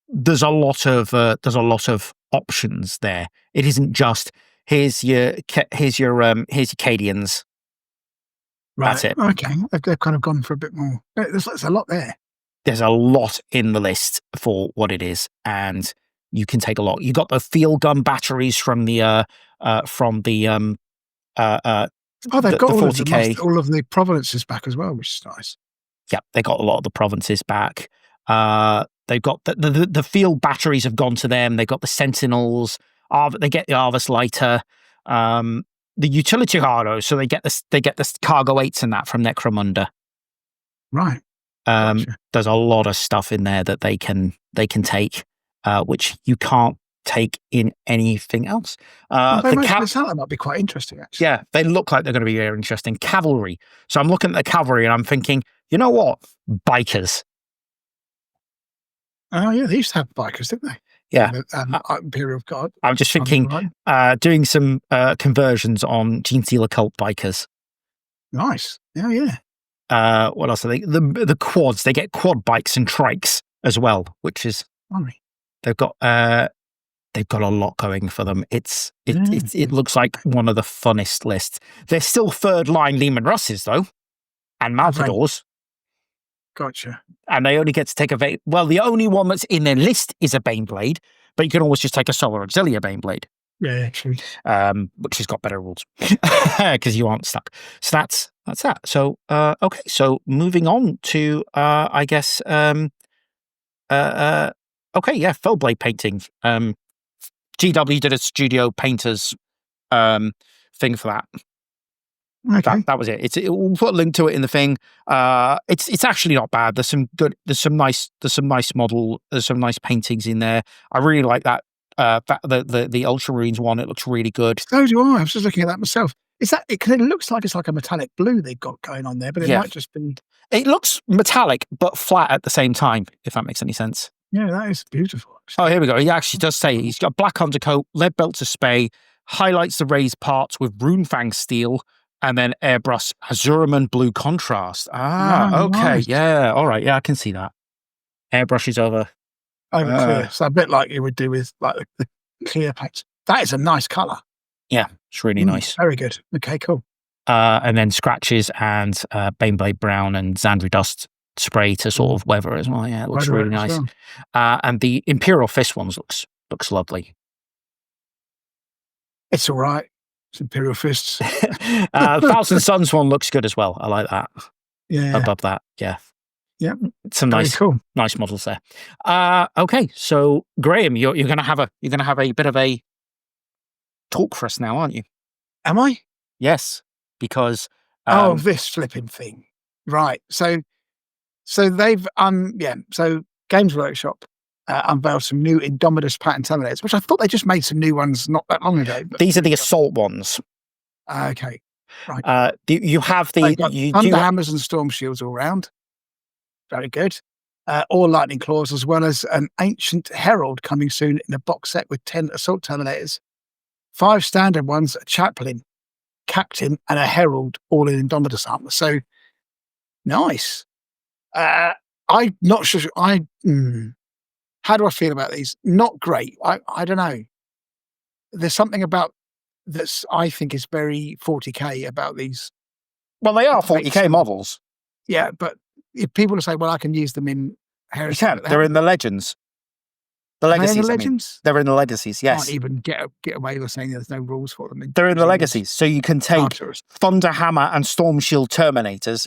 There's a lot of options there. It isn't just here's your Cadians. Right. That's it. Okay. They've kind of gone for a bit more. There's a lot there. There's a lot in the list for what it is, and you can take a lot. You got the field gun batteries from the they've got the 40K. All of the provinces back as well, which is nice. Yeah, they got a lot of the provinces back. They've got the field batteries have gone to them. They've got the Sentinels. They get the Arvis Lighter. The utility cargo, so they get the cargo 8s and that from Necromunda. Right. Gotcha. There's a lot of stuff in there that they can take, which you can't take in anything else. That might be quite interesting, actually. Yeah, they look like they're going to be very interesting. Cavalry. So I'm looking at the cavalry and I'm thinking, you know what? Bikers. Oh yeah, they used to have bikers, didn't they? Yeah. Imperial Guard. I'm just thinking, doing some conversions on Gene Stealer cult bikers. Nice. Oh yeah. What else are they? The quads. They get quad bikes and trikes as well, which is they've got a lot going for them. It looks like one of the funnest lists. They're still third line Lehman Russes though, and Maltadors. Gotcha. And they only get to take the only one that's in their list is a Baneblade, but you can always just take a Solar Auxilia Baneblade. Yeah, true. Which has got better rules because you aren't stuck. So that's that. So okay. So moving on to I guess okay, yeah, Fellblade painting. GW did a studio painters thing for that. Okay. That was it. We'll put a link to it in the thing. It's actually not bad. There's some nice model. There's some nice paintings in there. I really like that. The Ultramarines one. It looks really good. So do I. I was just looking at that myself. Is that it? It looks like it's like a metallic blue they've got going on there, but it might just be. It looks metallic but flat at the same time. If that makes any sense. Yeah, that is beautiful. Actually. Oh, here we go. He actually does say he's got black undercoat, lead belt to spay, highlights the raised parts with runefang steel. And then airbrush Azuraman blue contrast. Okay. Nice. Yeah. All right. Yeah, I can see that. Airbrushes over over clear. So a bit like you would do with like the clear paints. That is a nice colour. Yeah, it's really nice. Very good. Okay, cool. And then scratches and Baneblade Brown and Xandri Dust spray to sort of weather as well. Yeah, it looks really nice. Well. And the Imperial Fist ones looks lovely. It's all right. It's Imperial Fists. Thousand Suns one looks good as well. I like that. Yeah. Above that, yeah. Yeah. Some nice models there. Okay, so Graham, you're gonna have a bit of a talk for us now, aren't you? Am I? Yes, because this flipping thing. Right. So they've so Games Workshop unveiled some new Indomitus pattern terminators, which I thought they just made some new ones not that long ago. These are the assault ones. Okay. Right. You have Thunder Hammers and Storm Shields all round. Very good. All Lightning Claws, as well as an Ancient Herald coming soon in a box set with 10 Assault Terminators, 5 standard ones, a Chaplain, Captain, and a Herald, all in Indomitus armor. So nice. I'm not sure. How do I feel about these? Not great. I don't know. There's something about that's I think is very 40k about these. Well, they are 40k models. Yeah, but if people say, "Well, I can use them in Heresy," you can. They're in the Legends. The Legacies. The Legends? They're in the Legacies. Yes. Can't even get away with saying there's no rules for them. They're in the Legacies, so you can take Thunder Hammer and Storm Shield Terminators.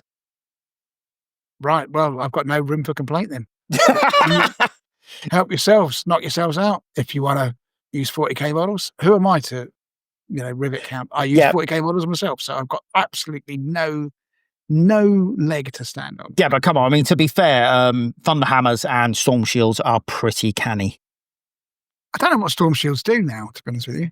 Right. Well, I've got no room for complaint then. Help yourselves, knock yourselves out if you want to use 40k models. Who am I to, rivet count? I use 40k models myself, so I've got absolutely no leg to stand on. Yeah, but come on. I mean, to be fair, Thunder Hammers and Storm Shields are pretty canny. I don't know what Storm Shields do now, to be honest with you.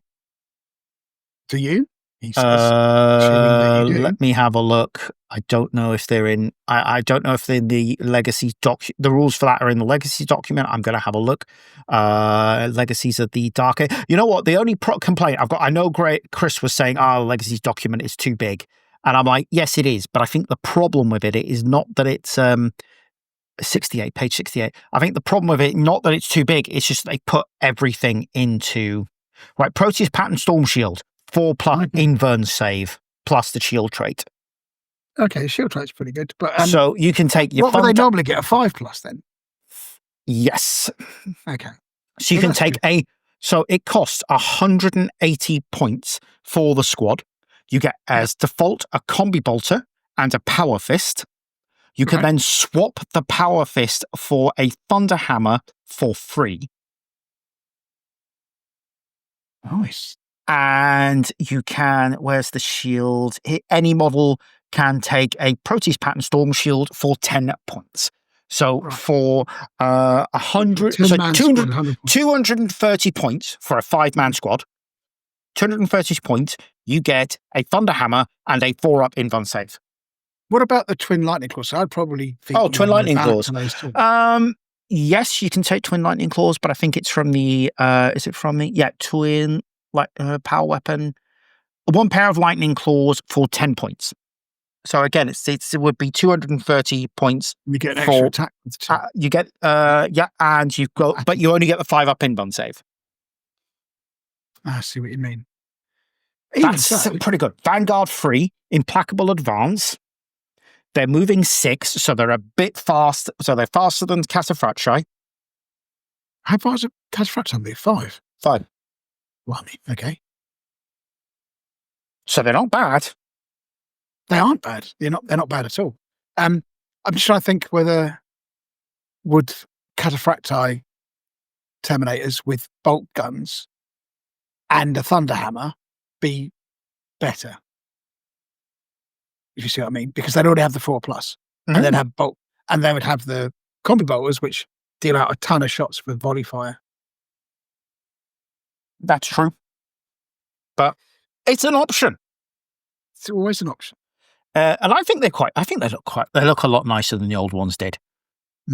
Do you? He says, let me have a look. I don't know if they're in. I don't know if they're in the Legacy the rules for that are in the Legacy document. I'm going to have a look. Legacies of the Dark Age. You know what? The only complaint I've got. I know Chris was saying, Legacy's document is too big. And I'm like, yes, it is. But I think the problem with it is not that it's page 68. I think the problem with it, not that it's too big, it's just they put everything into, right, Proteus Pattern Storm Shield, 4+ Invern save, plus the shield trait. Okay, the shield trait's pretty good. But so you can take your... What would they normally get, a 5+ then? Yes. Okay. So you can take good. So it costs 180 points for the squad. You get as default a Combi Bolter and a Power Fist. You can then swap the Power Fist for a Thunder Hammer for free. Nice. And you can, where's the shield? Any model can take a Proteus Pattern Storm Shield for 10 points. So for 230 points for a 5-man squad, 230 points, you get a Thunder Hammer and a 4-up Invuln save. What about the Twin Lightning Claws? So I'd probably think... Twin Lightning Claws. Yes, you can take Twin Lightning Claws, but I think it's from the... is it from the... Yeah, Twin Power Weapon. 1 pair of Lightning Claws for 10 points. So again, it would be 230 points. You get an extra attack. You get... and you've got... But you only get the 5-up Invuln save. I see what you mean. That's pretty good. Vanguard free, Implacable Advance. They're moving 6, so they're a bit fast. So they're faster than Cataphractii. How far is it? Cataphractii? 5. 5. Well, I mean, okay. So they're not bad. They aren't bad. They're not bad at all. I'm just trying to think whether would Cataphractii Terminators with bolt guns and a Thunder Hammer be better? If you see what I mean, because they'd already have the 4+, and then have bolt, and they would have the Combi Bolters, which deal out a ton of shots with volley fire. That's true, but it's an option. It's always an option, and I think they look a lot nicer than the old ones did.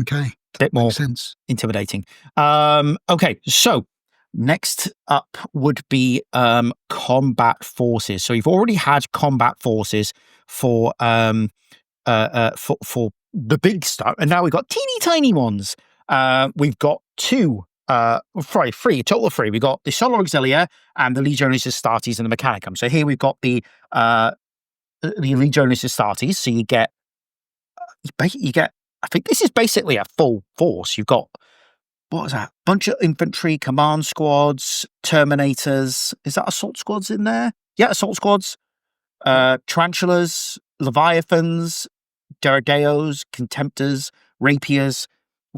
Okay, a bit more sense. Intimidating. Okay, so next up would be combat forces. So you've already had combat forces for the big stuff, and now we've got teeny tiny ones. We've got three, a total of three. We got the Solar Auxilia and the Legionis Astartes and the Mechanicum. So here we've got the Legionis Astartes. So you get, I think this is basically a full force. You've got, what is that? Bunch of infantry, command squads, Terminators. Is that assault squads in there? Yeah, assault squads. Tarantulas, Leviathans, Derrideos, Contemptors, Rapiers,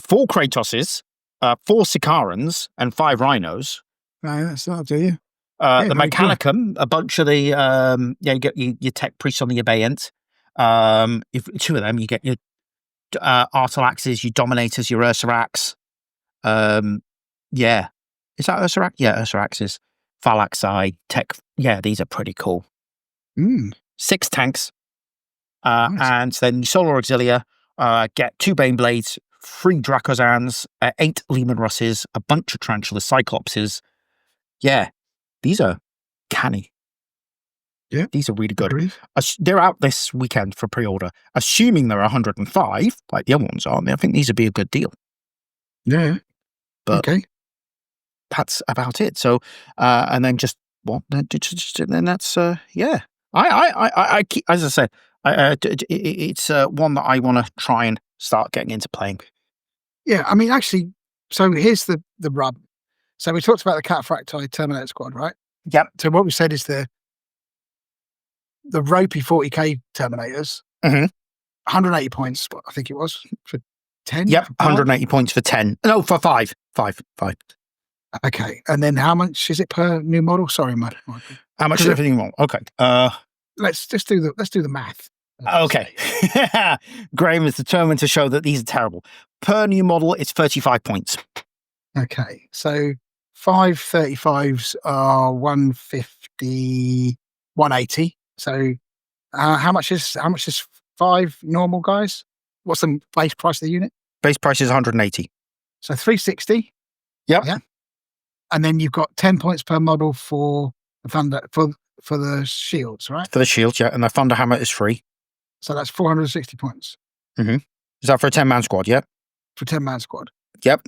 4 Kratoses, 4 Sicarans, and 5 Rhinos. No, that's not, do you? The Mechanicum, a bunch of the you get your tech priests on the Abeyant. If 2 of them, you get your Artilaxes, your Dominators, your Ursarax. Yeah. Is that Ursarax? Yeah, Ursaraxes. Phalanxi, tech. Yeah, these are pretty cool. 6 tanks. Nice. And then Solar Auxilia get 2 Baneblades, 3 Dracozans, 8 Lehman Russes, a bunch of Tarantulas, Cyclopses. Yeah, these are canny. Yeah. These are really good. Agreed. They're out this weekend for pre-order. Assuming they're 105, like the other ones are, I think these would be a good deal. Yeah. But okay. That's about it. So, and then just what? Then that's yeah. I keep, as I said, it's one that I want to try and start getting into playing. Yeah, I mean, actually, so here's the rub. So we talked about the Cataphracti Terminator Squad, right? Yep. So what we said is the ropey 40k Terminators, 180 points, I think it was, for 10? Yep, 180 points for 10. No, for 5. 5. Okay, and then how much is it per new model? Sorry, Michael. How much is it for new model? Okay. Let's do the math. Okay. Graham is determined to show that these are terrible. Per new model, it's 35 points. Okay, so 5 35s are 150, 180. So how much is 5 normal guys? What's the base price of the unit? Base price is 180. So 360. Yep. Yeah. And then you've got 10 points per model for the thunder for the shields, right? For the shields, yeah, and the Thunder Hammer is free. So that's 460 points. Is that for a 10-man squad? Yep. For a 10-man squad. Yep.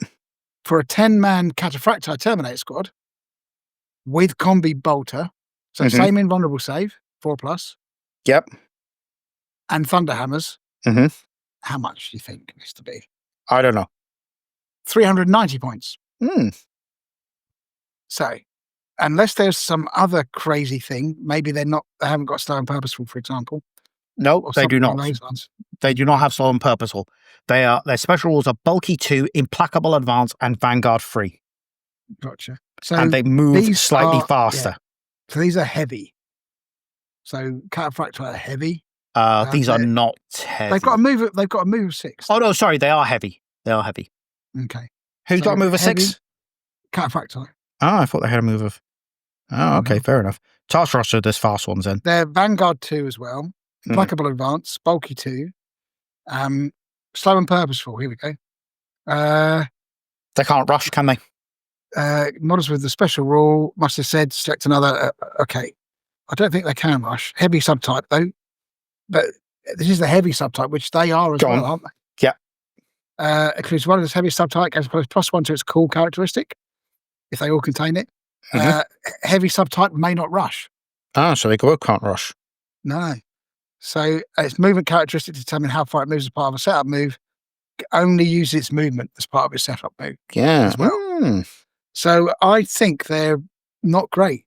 For a 10-man Cataphracti Terminator squad with Combi Bolter, so same invulnerable save, 4+. Yep. And Thunder Hammers. How much do you think it needs to be? I don't know. 390 points. So, unless there's some other crazy thing, maybe they haven't got slow and purposeful, for example. No, they do not. They do not have slow and purposeful. Their special rules are Bulky 2, Implacable Advance, and Vanguard 3. Gotcha. So and they move slightly faster. Yeah. So these are heavy. So Cataphracti are heavy. These are not heavy. They've got a move of 6. Oh no, sorry, they are heavy. Okay. Who's got a move of 6? Cataphracti. Oh, I thought they had a move of. Oh, okay, fair enough. Task Roster, there's fast ones then. They're Vanguard 2 as well. Implacable Advance, Bulky 2. Slow and Purposeful. Here we go. They can't rush, can they? Models with the special rule must have said select another. Okay. I don't think they can rush. Heavy subtype though. But this is the heavy subtype, which they are as well, aren't they? Yeah. Includes one of this heavy subtype as +1 to its cool characteristic, if they all contain it. Heavy subtype may not rush. Ah, so they can't rush. No. So its movement characteristic to determine how far it moves as part of a setup move only uses its movement as part of its setup move. Yeah. As well. So I think they're not great.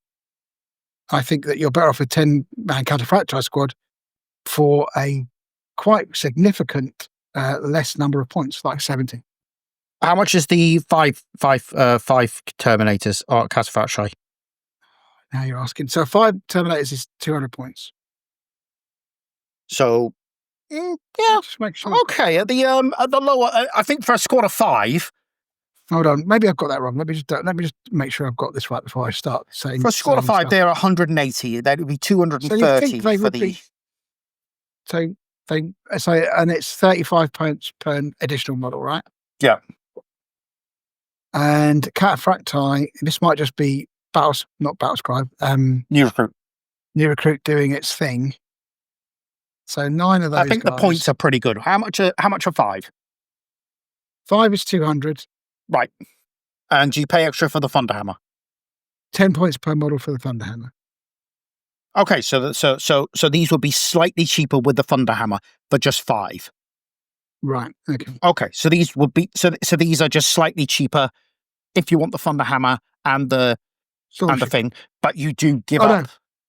I think that you're better off a 10-man Cataphracti squad for a quite significant less number of points, like 70. How much is the five Terminators or Cataphracti? Now you're asking. So 5 Terminators is 200 points. So yeah, just make sure. Okay. At the lower, I think for a squad of 5. Hold on, maybe I've got that wrong. Let me just make sure I've got this right before I start saying. For a squad of 5, they're 180. That would be 230 for the. So and it's 35 points per additional model, right? Yeah. And Cataphracti, this might just be not Battlescribe. New Recruit doing its thing. So 9 of those. I think the points are pretty good. How much are 5? 5 is 200. Right. And you pay extra for the Thunderhammer. 10 points per model for the Thunderhammer. Okay, so these would be slightly cheaper with the Thunderhammer, but just 5. Right. Okay. Okay, so these would be so these are just slightly cheaper if you want the Thunderhammer and the Storm Shield. thing, but you do give No. up.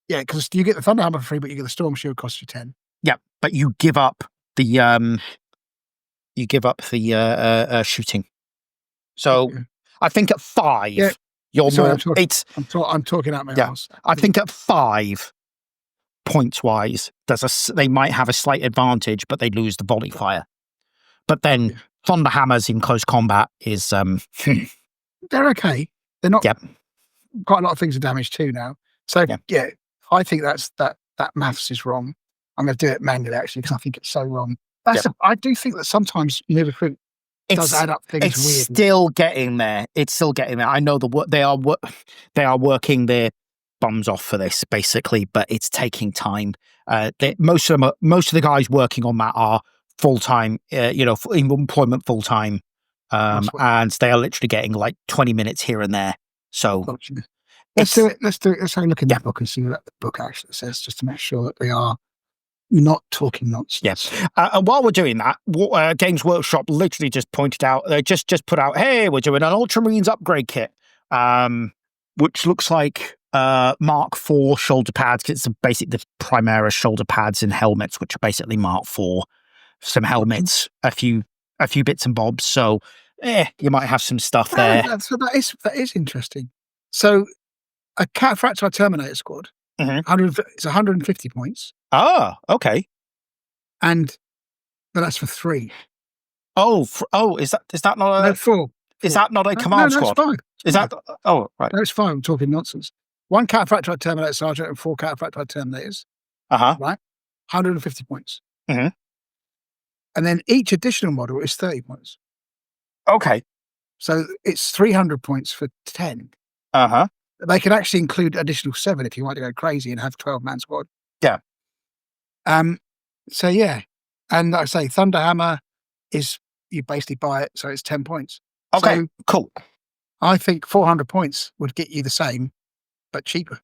Yeah, because you get the Thunderhammer for free, but you get the Storm Shield costs you 10. Yeah, but you give up the shooting. So I think at 5, you're Sorry, more. I'm talking out my arse. I think at 5 points wise, they might have a slight advantage, but they lose the volley fire. But then Thunderhammers in close combat is they're okay. They're not quite a lot of things are damaged too now. So I think that maths is wrong. I'm going to do it manually actually because I think it's so wrong. I do think that sometimes recruit does add up things. It's weird. Still getting there. It's still getting there. I know they are working their bums off for this basically, but it's taking time. Most of the guys working on that are full time, employment full time, and they are literally getting like 20 minutes here and there. So let's do it. Let's have a look in the book and see what the book actually says, just to make sure that we are not talking nonsense. Yes. And while we're doing that, Games Workshop literally just pointed out, they just put out, hey, we're doing an Ultramarines upgrade kit, which looks like Mark IV shoulder pads. It's basically the Primaris shoulder pads and helmets, which are basically Mark IV. Some helmets, a few bits and bobs. So, you might have some stuff there. That is interesting. So, a Cataphractii Terminator squad, it's 150 points. Ah, okay. But that's for 3. Oh, is that not a? No, 4. Is that not a command squad? No, it's 5. Oh, right. No, it's 5. I'm talking nonsense. 1 Cataphractii Terminator Sergeant and 4 Cataphractii Terminators. Right? 150 points. Mm-hmm. And then each additional model is 30 points. Okay. So it's 300 points for 10. They can actually include additional 7 if you want to go crazy and have 12-man squad. Yeah. So yeah. And like I say, Thunderhammer is you basically buy it, so it's 10 points. Okay, so cool. I think 400 points would get you the same, but cheaper.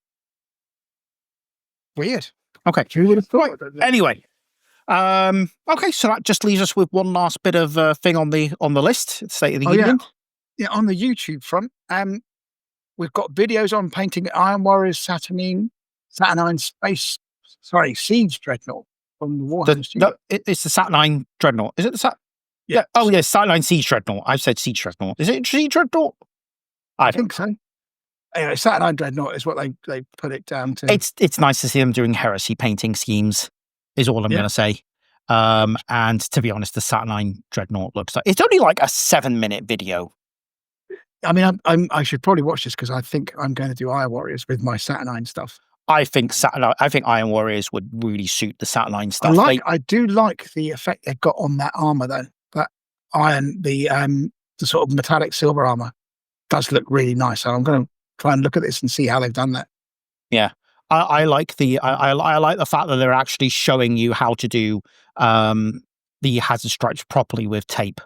Weird. Okay. Who would have thought? Anyway. Okay, so that just leaves us with one last bit of thing on the list. State of the Union. Yeah, on the YouTube front, we've got videos on painting Iron Warriors Saturnine Siege Dreadnought from the Warhammer Studio. No, it's the Saturnine Dreadnought. Is it the Yeah. Oh, yeah, Saturnine Siege Dreadnought. I've said Siege Dreadnought. Is it Siege Dreadnought? I think so. Anyway, Saturnine Dreadnought is what they put it down to. It's nice to see them doing heresy painting schemes, is all I'm going to say. And to be honest, the Saturnine Dreadnought looks like it's only like a 7-minute video. I mean, I should probably watch this because I think I'm going to do Iron Warriors with my Saturnine stuff. I think Iron Warriors would really suit the Saturnine stuff. I do like the effect they've got on that armor though. That iron, the sort of metallic silver armor does look really nice. So I'm going to try and look at this and see how they've done that. Yeah. I like the fact that they're actually showing you how to do the hazard stripes properly with tape.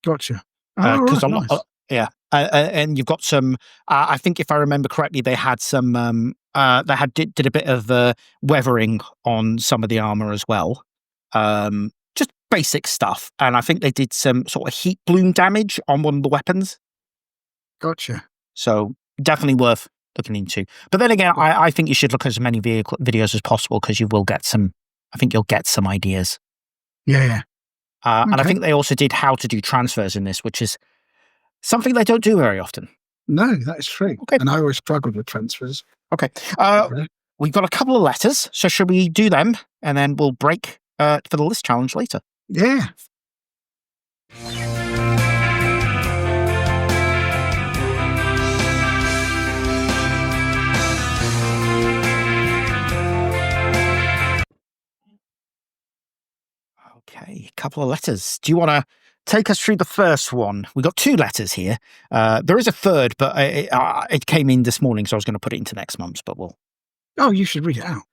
Gotcha. Because nice. And you've got some. I think if I remember correctly, they had some. Did a bit of weathering on some of the armor as well. Just basic stuff, and I think they did some sort of heat bloom damage on one of the weapons. Gotcha. So definitely worth looking into. But then again, I think you should look at as many videos as possible because you will get some. I think you'll get some ideas. Yeah. And I think they also did how to do transfers in this, which is something they don't do very often. No, that is true. Okay. And I always struggled with transfers. Okay. We've got a couple of letters, so should we do them and then we'll break for the list challenge later? Yeah. Okay, a couple of letters. Do you want to take us through the first one? We got 2 letters here. There is a third, but it came in this morning, so I was going to put it into next month's, but we'll... Oh, you should read it out.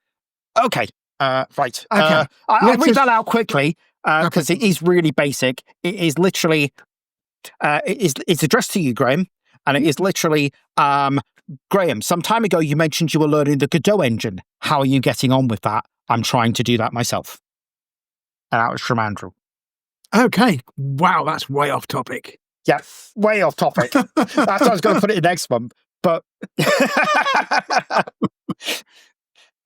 Okay, right. Okay. I'll read that out quickly, because it is really basic. It is literally It's addressed to you, Graham, and it is literally, Graham, some time ago you mentioned you were learning the Godot engine. How are you getting on with that? I'm trying to do that myself. And that was from Andrew. Okay. Wow, that's way off topic. Yeah, way off topic. That's why I was going to put it in next month, but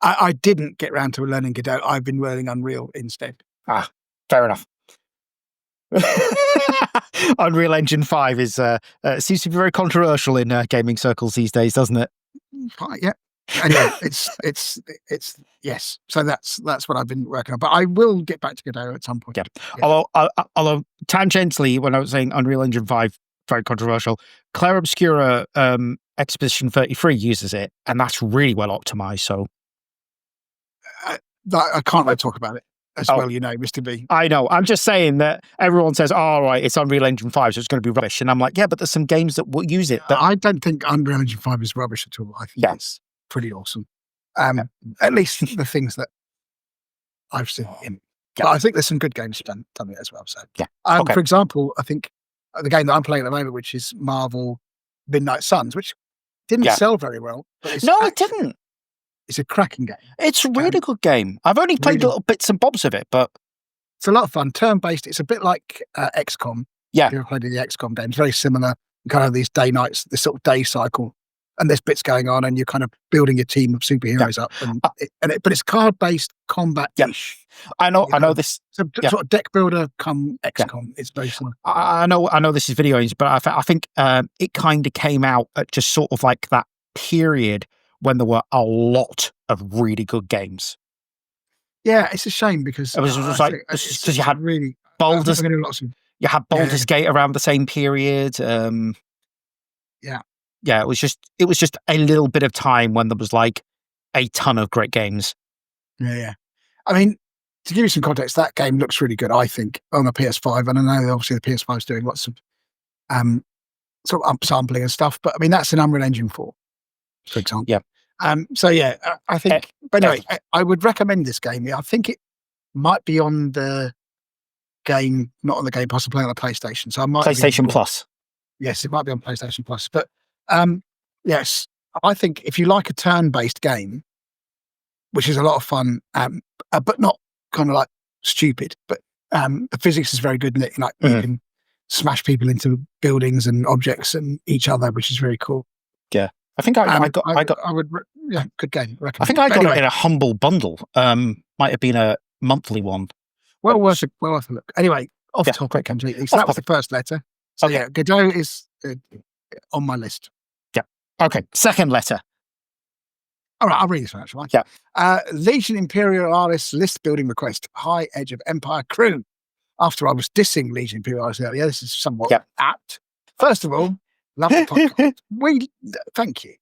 I didn't get round to learning Godot. I've been learning Unreal instead. Fair enough. Unreal Engine 5 is seems to be very controversial in gaming circles these days, doesn't it? Yeah. Anyway, it's yes. So that's what I've been working on. But I will get back to Godot at some point. Yeah. Although tangentially, when I was saying Unreal Engine 5 very controversial, Claire Obscura Expedition 33 uses it, and that's really well optimized. So I can't really talk about it as well, Mr. B. I know. I'm just saying that everyone says, "Oh, right, it's Unreal Engine 5, so it's going to be rubbish," and I'm like, "Yeah, but there's some games that will use it." But I don't think Unreal Engine 5 is rubbish at all. I think it's pretty awesome. At least the things that I've seen in. Yeah. But I think there's some good games done it as well. So for example, I think the game that I'm playing at the moment, which is Marvel Midnight Suns, which didn't sell very well. But it didn't. It's a cracking game. It's a really good game. I've only played little bits and bobs of it, but it's a lot of fun. Turn-based. It's a bit like XCOM. Yeah. If you've played the XCOM games, very similar. Kind of these day-nights, this sort of day cycle. And there's bits going on, and you're kind of building a team of superheroes up, but it's card-based combat-ish. I know this. So sort of deck builder come XCOM. It's very similar. I know this is video games, but I think it kind of came out at just sort of like that period when there were a lot of really good games. Yeah, it's a shame because it was because you had really Baldur's. You had Baldur's Gate around the same period. Yeah, it was just a little bit of time when there was like a ton of great games. Yeah. I mean, to give you some context, that game looks really good, I think, on the PS5. And I know obviously the PS5 is doing lots of sort of upsampling and stuff, but I mean that's an Unreal Engine 4, for example. Yeah. I think. But anyway, I would recommend this game. I think it might be on the game, not on the Game Pass. I'm playing on the PlayStation, so I might PlayStation Plus. Yes, it might be on PlayStation Plus, but. Yes, I think if you like a turn-based game, which is a lot of fun, but not kind of like stupid, but the physics is very good in it. Like you can smash people into buildings and objects and each other, which is very cool. Yeah, I think I would. Good game. I think I got it in a humble bundle. Might have been a monthly one. Well worth a look. Anyway, off topic completely. So that was the first letter. So Godot is on my list. Okay, second letter. All right, I'll read this one, actually. Yeah. Legion Imperialis list building request. High Edge of Empire crew. After I was dissing Legion Imperialis earlier, this is somewhat apt. First of all, love the podcast. Thank you.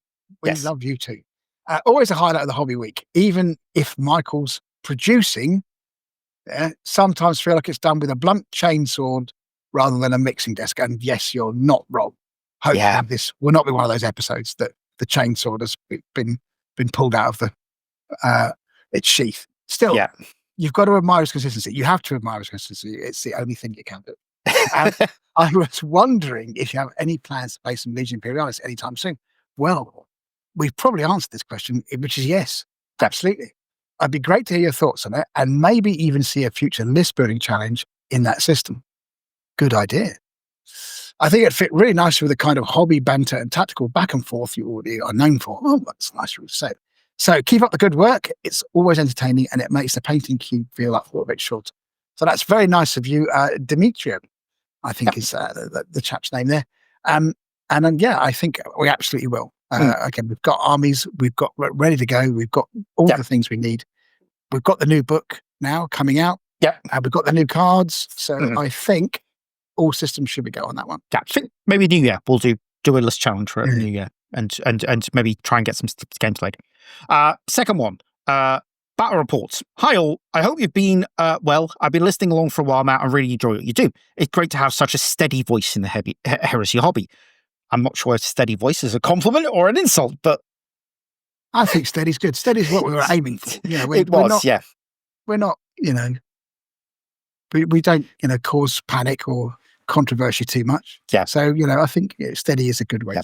We love you too. Always a highlight of the hobby week. Even if Michael's producing, sometimes feel like it's done with a blunt chainsword rather than a mixing desk. And yes, you're not wrong. Hopefully this will not be one of those episodes that the chainsaw has been pulled out of its sheath. Still, you've got to admire its consistency. You have to admire its consistency. It's the only thing you can do. I was wondering if you have any plans to play some Legion Imperialis anytime soon. Well, we've probably answered this question, which is yes, absolutely. It'd be great to hear your thoughts on it and maybe even see a future list building challenge in that system. Good idea. I think it fit really nicely with the kind of hobby banter and tactical back and forth you already are known for. Oh, that's nice to say. So keep up the good work. It's always entertaining and it makes the painting cube feel like a little bit shorter. So that's very nice of you. Demetrio, I think is the chap's name there. I think we absolutely will. Again, we've got armies. We've got ready to go. We've got all the things we need. We've got the new book now coming out. Yeah. And we've got the new cards. So I think all systems should be go on that one. I think maybe New Year we'll do a list challenge for New Year and maybe try and get some games played. Second one, battle reports. Hi all. I hope you've been well. I've been listening along for a while now and really enjoy what you do. It's great to have such a steady voice in the heresy hobby. I'm not sure if steady voice is a compliment or an insult, but I think steady's good. Steady's what we were aiming for. Yeah, we're not, we don't, cause panic or controversy too much. Yeah. So, I think steady is a good way.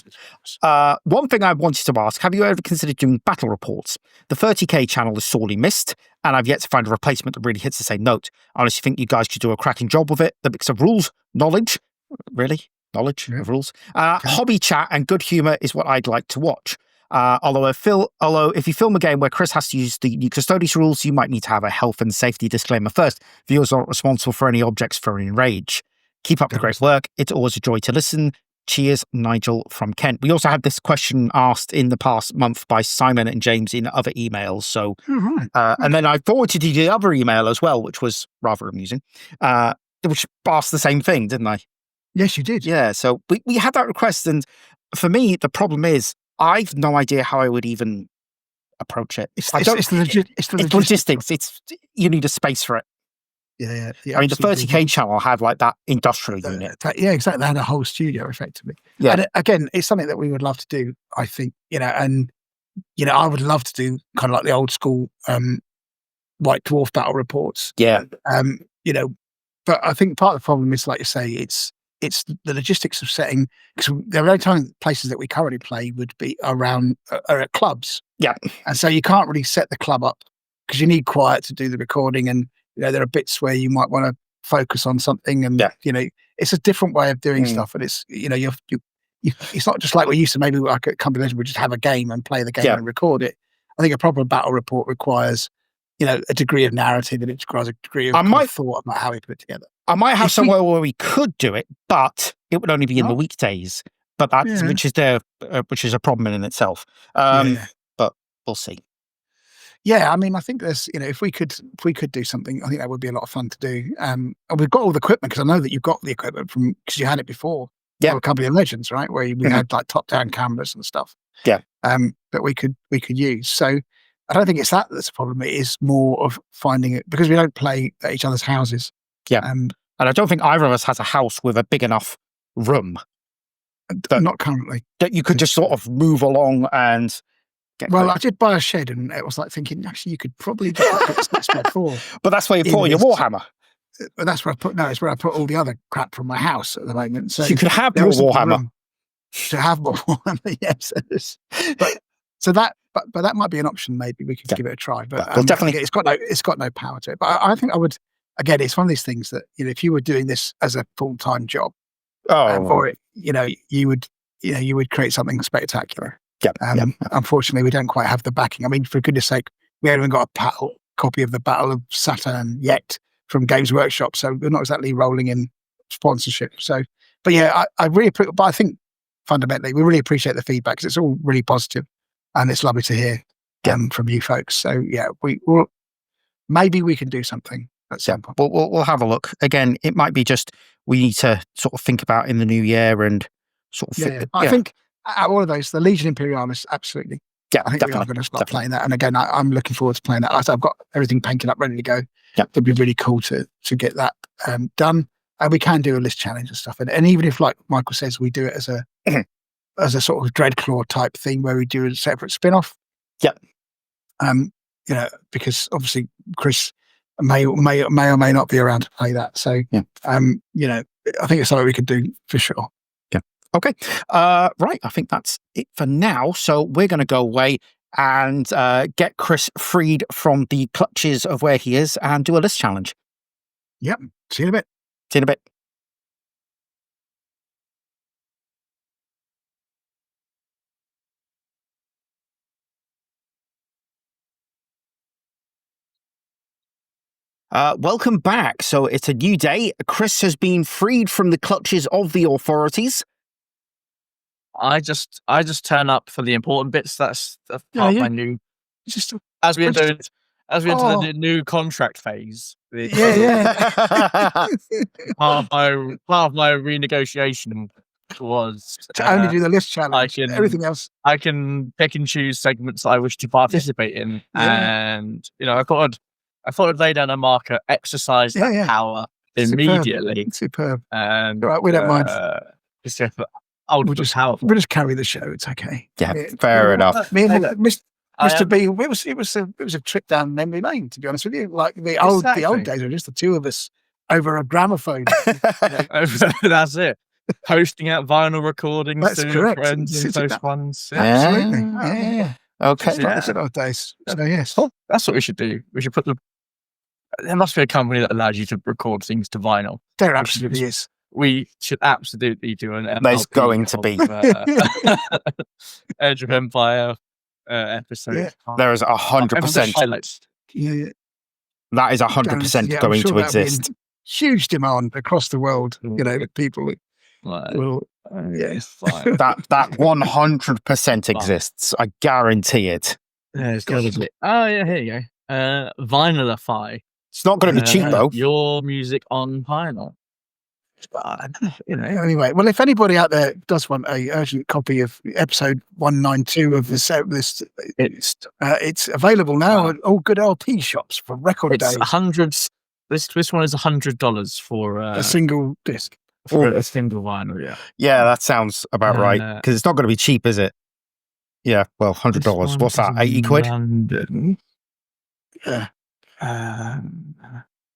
One thing I wanted to ask, have you ever considered doing battle reports? The 30k channel is sorely missed, and I've yet to find a replacement that really hits the same note. I honestly think you guys could do a cracking job with it. The mix of rules, knowledge, of rules, hobby chat, and good humour is what I'd like to watch. Although if you film a game where Chris has to use the new Custodes rules, you might need to have a health and safety disclaimer first. Viewers aren't responsible for any objects thrown in rage. Keep up the great work. It's always a joy to listen. Cheers, Nigel from Kent. We also had this question asked in the past month by Simon and James in other emails. So, and then I forwarded you the other email as well, which was rather amusing, which asked the same thing, didn't I? Yes, you did. Yeah. So we had that request, and for me, the problem is I've no idea how I would even approach it. It's the logistics. You need a space for it. Yeah. I mean, the 30k channel had like that industrial unit. Yeah, exactly. They had a whole studio effectively. Yeah. And again, it's something that we would love to do, I think, and, I would love to do kind of like the old school White Dwarf battle reports. Yeah. But I think part of the problem is, like you say, it's the logistics of setting, because the only places that we currently play would be around are at clubs. Yeah. And so you can't really set the club up because you need quiet to do the recording, and there are bits where you might want to focus on something, and it's a different way of doing stuff, and it's it's not just like we used to. Maybe like at Company Legend, we just have a game and play the game and record it. I think a proper battle report requires a degree of narrative, and it requires a degree of thought about how we put it together. I might have somewhere where we could do it, but it would only be in the weekdays. But that's which is a problem in itself. But we'll see. Yeah, I mean, I think there's, if we could do something, I think that would be a lot of fun to do. And we've got all the equipment, because I know that you've got the equipment because you had it before. Yeah, Company of Legends, right, where we had like top-down cameras and stuff. Yeah, that we could use. So I don't think it's that's a problem. It is more of finding it, because we don't play at each other's houses. Yeah, and I don't think either of us has a house with a big enough room. Not currently. That you could just sort of move along and. I did buy a shed, and it was like thinking, actually, you could probably get that before. But that's where you put your Warhammer. But that's where it's where I put all the other crap from my house at the moment. So you could have more Warhammer. To have more Warhammer, yes. But that might be an option. Maybe we could give it a try. But definitely, it's got no power to it. But I think I would. Again, it's one of these things that if you were doing this as a full-time job, for it, you would create something spectacular. Yeah. Unfortunately, we don't quite have the backing. I mean, for goodness sake, we haven't even got a copy of the Battle of Saturn yet from Games Workshop, so we're not exactly rolling in sponsorship. So, but yeah, I really, but I think fundamentally we really appreciate the feedback, because it's all really positive, and it's lovely to hear from you folks. So yeah, maybe we can do something at some point. We'll have a look. Again, it might be just we need to sort of think about in the new year and sort of. I think. Out of all of those, the Legion Imperialis, absolutely. Yeah, I think we are going to start playing that. And again, I'm looking forward to playing that. I've got everything painted up, ready to go. Yeah. It'd be really cool to get that done. And we can do a list challenge and stuff. And even if, like Michael says, we do it as a sort of Dreadclaw type thing where we do a separate spin-off. Yeah. Because obviously Chris may or may not be around to play that. So, I think it's something we could do for sure. Okay. Right. I think that's it for now. So we're going to go away and get Chris freed from the clutches of where he is and do a list challenge. Yep. See you in a bit. See you in a bit. Welcome back. So it's a new day. Chris has been freed from the clutches of the authorities. I just turn up for the important bits. That's part of my new. As we enter the new contract phase. Part of my renegotiation was to only do the list challenge. Everything else, I can pick and choose segments that I wish to participate in, and I thought I'd lay down a marker, exercise that power immediately. Superb. And right, we don't mind. We'll just carry the show. It's okay. Yeah, fair enough. Me and Mr. B, it was a trip down memory lane. To be honest with you, like the old days were just the two of us over a gramophone. That's it. Posting out vinyl recordings That's to correct. friends and close ones. Yeah. Absolutely. Yeah. Okay. Just like the old days. So yes. Oh, that's what we should do. We should put there must be a company that allows you to record things to vinyl. There absolutely is. We should absolutely do an MLP. There's going to be. Age of Empire episode. Yeah. There is 100%. Highlights. Yeah. That is 100% going to exist. Huge demand across the world. People will. Yes. That 100% exists. I guarantee it. Yeah, it's got to be. Oh yeah, here you go. Vinylify. It's not going to be cheap though. Your music on vinyl. Anyway, well, if anybody out there does want a urgent copy of episode 192 of this, it's available now at all good LP shops for record days. This one is $100 for a single disc. For a single vinyl, yeah. Yeah, that sounds about right. Because it's not going to be cheap, is it? Yeah, well, $100. What's that? 80 quid? London. Yeah.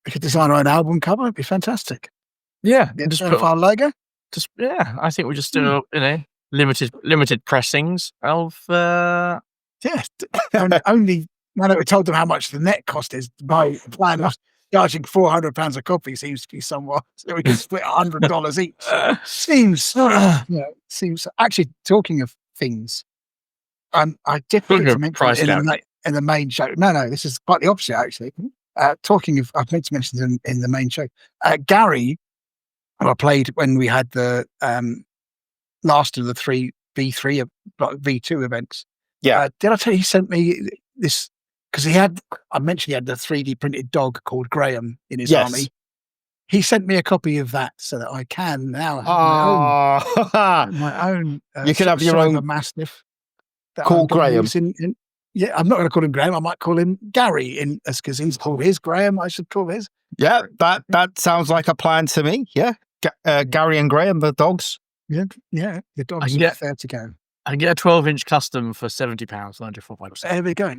We could design our own album cover. It'd be fantastic. Yeah, just put our logo. I think we just do limited pressings of. Only now that we told them how much the net cost is, by plan of charging £400 a copy seems to be somewhat. So we can split $100 each. Seems. Actually, talking of things, I did forget to mention in the main show. No, this is quite the opposite actually. Talking of, I meant to mention in the main show, Gary, who I played when we had the last of the three V2 events. Yeah. Did I tell you he sent me this? Because I mentioned he had the 3D printed dog called Graham in his army. He sent me a copy of that so that I can now have my own. You can have your own Mastiff. Called Graham. I'm not going to call him Graham. I might call him Gary, because he's called his Graham. I should call his. Yeah, that sounds like a plan to me. Yeah, Gary and Graham, the dogs. Yeah, the dogs are fair to go. I can get a 12-inch custom for £70, 94.5%. There we go.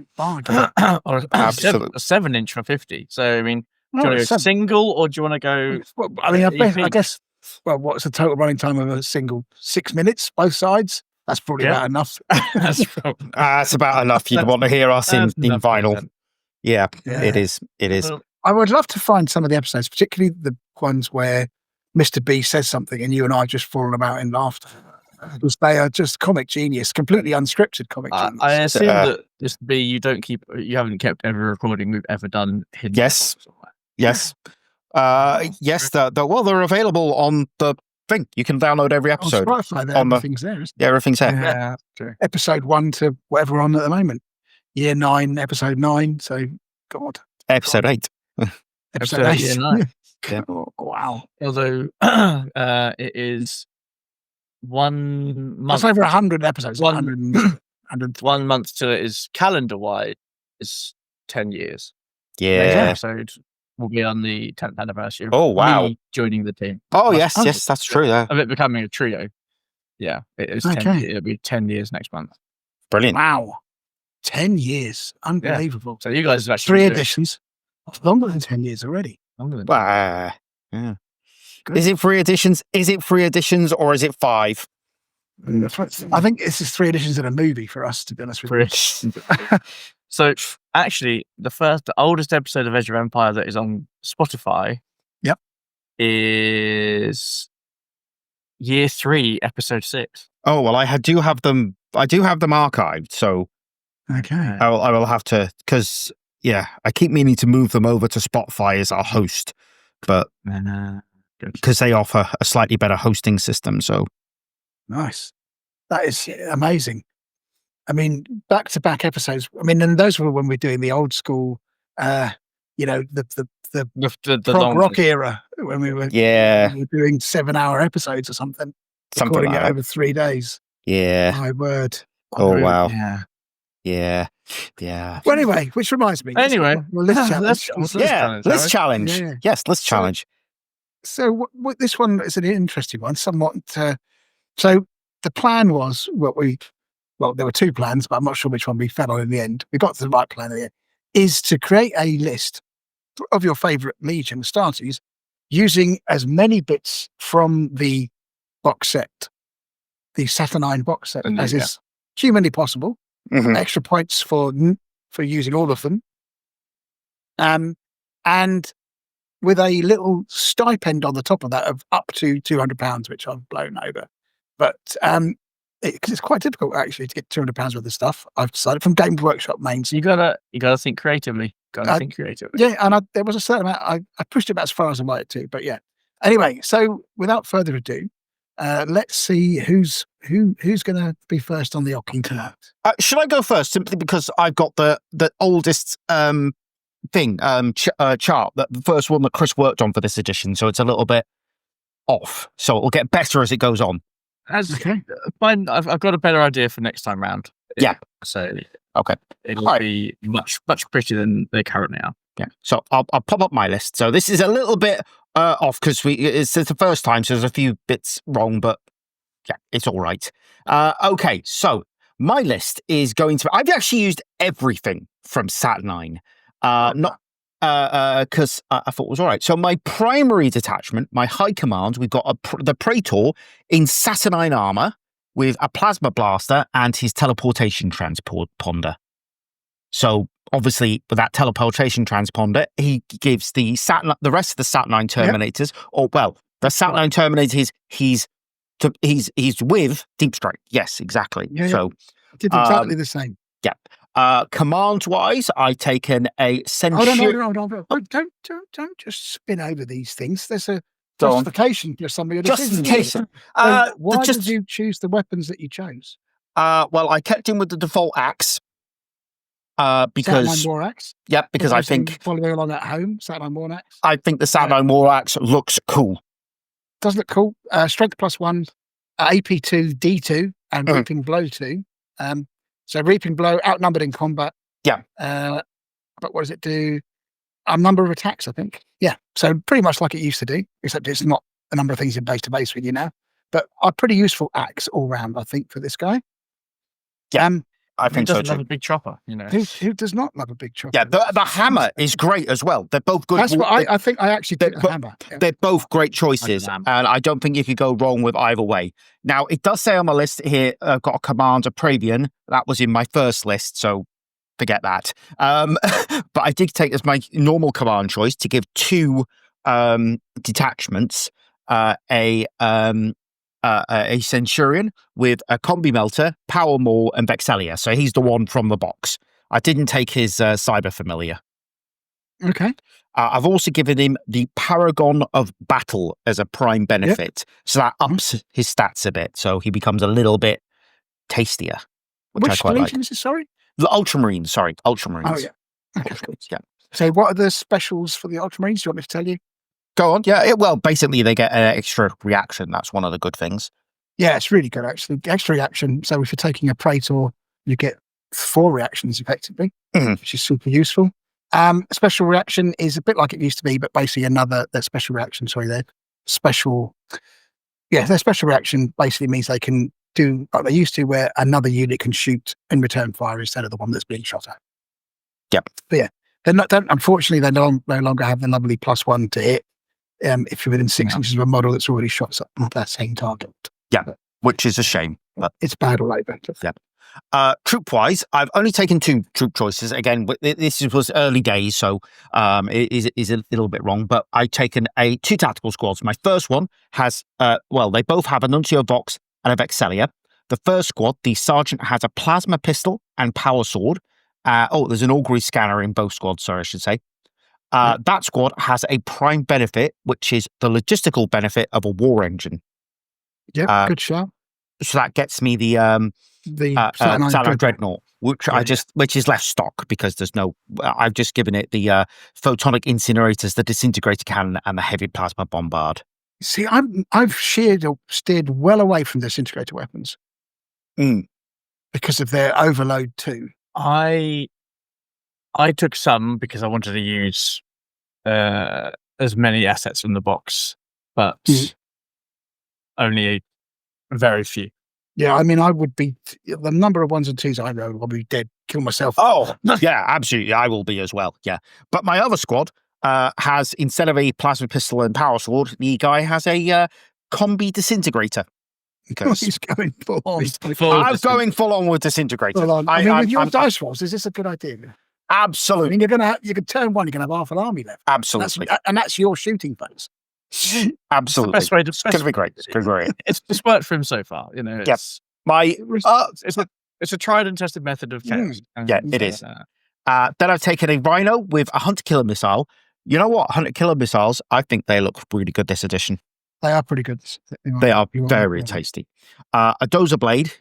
Or Absolutely. a 7-inch for 50. So I mean, do you want to go single or do you want to go? Well, I mean, I guess. Well, what's the total running time of a single? 6 minutes, both sides. That's probably about enough. That's about enough. You'd want to hear us in vinyl. Yeah, it is. It is. I would love to find some of the episodes, particularly the ones where Mr. B says something and you and I just fallen about in laughter. Because they are just comic genius, completely unscripted comic genius. I assume that Mr. B, you haven't kept every recording we've ever done hidden. Yes. Yes. Yes. Well, they're available on the thing. You can download every episode. On Spotify, everything's there, isn't it? Yeah, everything's there. Yeah, true. Episode 1 to whatever we're on at the moment. Year 9, episode 9. So, God. Episode 8. Episode 8. Year 9. Yeah. Oh, wow. Although it is 1 month. That's over 100 episodes. 100. 1 month till it is calendar-wide is 10 years. Yeah. Next episode will be on the 10th anniversary. Oh, wow. Me joining the team. Oh, yes, that's true. Yeah. Of it becoming a trio. Yeah, it is 10 years. It'll be 10 years next month. Brilliant. Wow. 10 years. Unbelievable. Yeah. So you guys have actually 3 editions. That's longer than 10 years already. Yeah. Is it 3 editions? Is it 3 editions or is it 5? I think this is 3 editions of a movie for us, to be honest with you. So actually, the oldest episode of Age of Empire that is on Spotify is year 3, episode 6. Oh, well, I do have them archived, so okay. I will have to, because I keep meaning to move them over to Spotify as our host, but because they offer a slightly better hosting system. So nice. That is amazing. I mean, back-to-back episodes. I mean, and those were when we're doing the old school, the prog rock era, when we were doing 7-hour episodes or something. Recording it over 3 days. Yeah. My word. Oh, wow. Yeah. Yeah. Well, anyway, which reminds me. Let's challenge. Let's challenge. Yeah. Yes, let's challenge. So what this one is an interesting one, somewhat. So the plan was there were 2 plans, but I'm not sure which one we fell on in the end. We got to the right plan in the end, is to create a list of your favourite Legion starters using as many bits from the box set, the Saturnine box set, as is humanly possible. Extra points for using all of them. And with a little stipend on the top of that of up to £200, which I've blown over. But because it's quite difficult actually to get £200 worth of stuff, I've decided from Games Workshop mains. You gotta think creatively. Think creatively. Yeah, and there was a certain amount. I pushed it about as far as I wanted to, but yeah. Anyway, so without further ado, let's see who's going to be first on the Ocking chart. Should I go first simply because I've got the oldest chart, the first one that Chris worked on for this edition, so it's a little bit off. So it'll get better as it goes on. Okay. Fine. I've got a better idea for next time round. Yeah. So okay, it'll be much prettier than they currently are. Yeah. So I'll pop up my list. So this is a little bit off because it's the first time, so there's a few bits wrong, but yeah, it's all right. Okay. So my list is going to. I've actually used everything from Saturnine. Not because I thought it was all right. So my primary detachment, my high command, we've got the Praetor in Saturnine armor with a plasma blaster and his teleportation transponder. So obviously with that teleportation transponder, he gives the rest of the Saturnine Terminators, the Saturnine Terminators he's with Deep Strike. Yes, exactly. Yeah, so I did exactly the same. Yeah. Command-wise, I've taken a Centurion. Hold on. Don't just spin over these things. There's a justification for some of your decisions. Justification. Why did you choose the weapons that you chose? Well, I kept in with the default axe. Because Saturnine War Axe? Yep, because I think following along at home, Saturnine War Axe. I think the Saturnine War Axe looks cool. Does look cool. Strength +1, AP2, D2, and Reaping Blow 2. So Reaping Blow, outnumbered in combat. Yeah. But what does it do? A number of attacks, I think. Yeah. So pretty much like it used to do, except it's not a number of things in base to base with you now. But a pretty useful axe all round, I think, for this guy. Yeah. I think so too. Who doesn't love a big chopper, you know? Who does not love a big chopper? Yeah, the hammer is great as well. They're both good. That's what I think. I actually took the hammer. Yeah. They're both great choices, and I don't think you could go wrong with either way. Now, it does say on my list here, I've got a command of Praevian. That was in my first list, so forget that. But I did take as my normal command choice to give two detachments a Centurion with a Combi Melter, Power Maul, and Vexelia. So he's the one from the box. I didn't take his Cyber Familiar. Okay. I've also given him the Paragon of Battle as a prime benefit. Yep. So that ups his stats a bit. So he becomes a little bit tastier. Which I quite like. Is it, sorry? The Ultramarines, sorry. Ultramarines. Oh, yeah. Okay, cool. Yeah. So what are the specials for the Ultramarines? Do you want me to tell you? Go on. Yeah. Well, basically, they get an extra reaction. That's one of the good things. Yeah, it's really good, actually. Extra reaction. So if you're taking a Praetor, you get 4 reactions, effectively, which is super useful. Special reaction is a bit like it used to be, but basically their special reaction basically means they can do what they used to, where another unit can shoot and return fire instead of the one that's being shot at. Yep. But yeah, unfortunately, they no longer have the lovely +1 to hit if you're within 6 inches of a model that's already shot that same target. Yeah, which is a shame. But it's bad all over. Yeah. Troop-wise, I've only taken 2 troop choices. Again, this was early days, so it is a little bit wrong. But I've taken 2 tactical squads. My first one has, they both have a Nuncio Vox and a Vexelia. The first squad, the Sergeant, has a Plasma Pistol and Power Sword. There's an Augury Scanner in both squads, sorry, I should say. That squad has a prime benefit, which is the logistical benefit of a war engine. Yeah, good shout. So that gets me the Saturnine Dreadnought, which is left stock because there's no. I've just given it the photonic incinerators, the disintegrator cannon, and the heavy plasma bombard. See, I've steered well away from disintegrator weapons because of their overload too. I took some because I wanted to use as many assets from the box, but only a very few. Yeah, I mean, I would be the number of 1s and 2s I roll, I'll be dead, kill myself. Oh, yeah, absolutely, I will be as well. Yeah, but my other squad, has, instead of a plasma pistol and power sword, the guy has a combi disintegrator. Because He's going full on. I'm going full on with disintegrator. Full on. I mean, with your dice rolls, is this a good idea? Absolutely. I mean, you could turn one, you're going to have half an army left. Absolutely. And that's your shooting phase. Absolutely. Best way to, it's going to be great. It's going to be great. It's worked for him so far. It's, it's a tried and tested method of chaos. Yeah, it is. Then I've taken a Rhino with a Hunter Killer missile. You know what? Hunter Killer missiles, I think they look really good this edition. They are pretty good. They are very tasty. A Dozer Blade,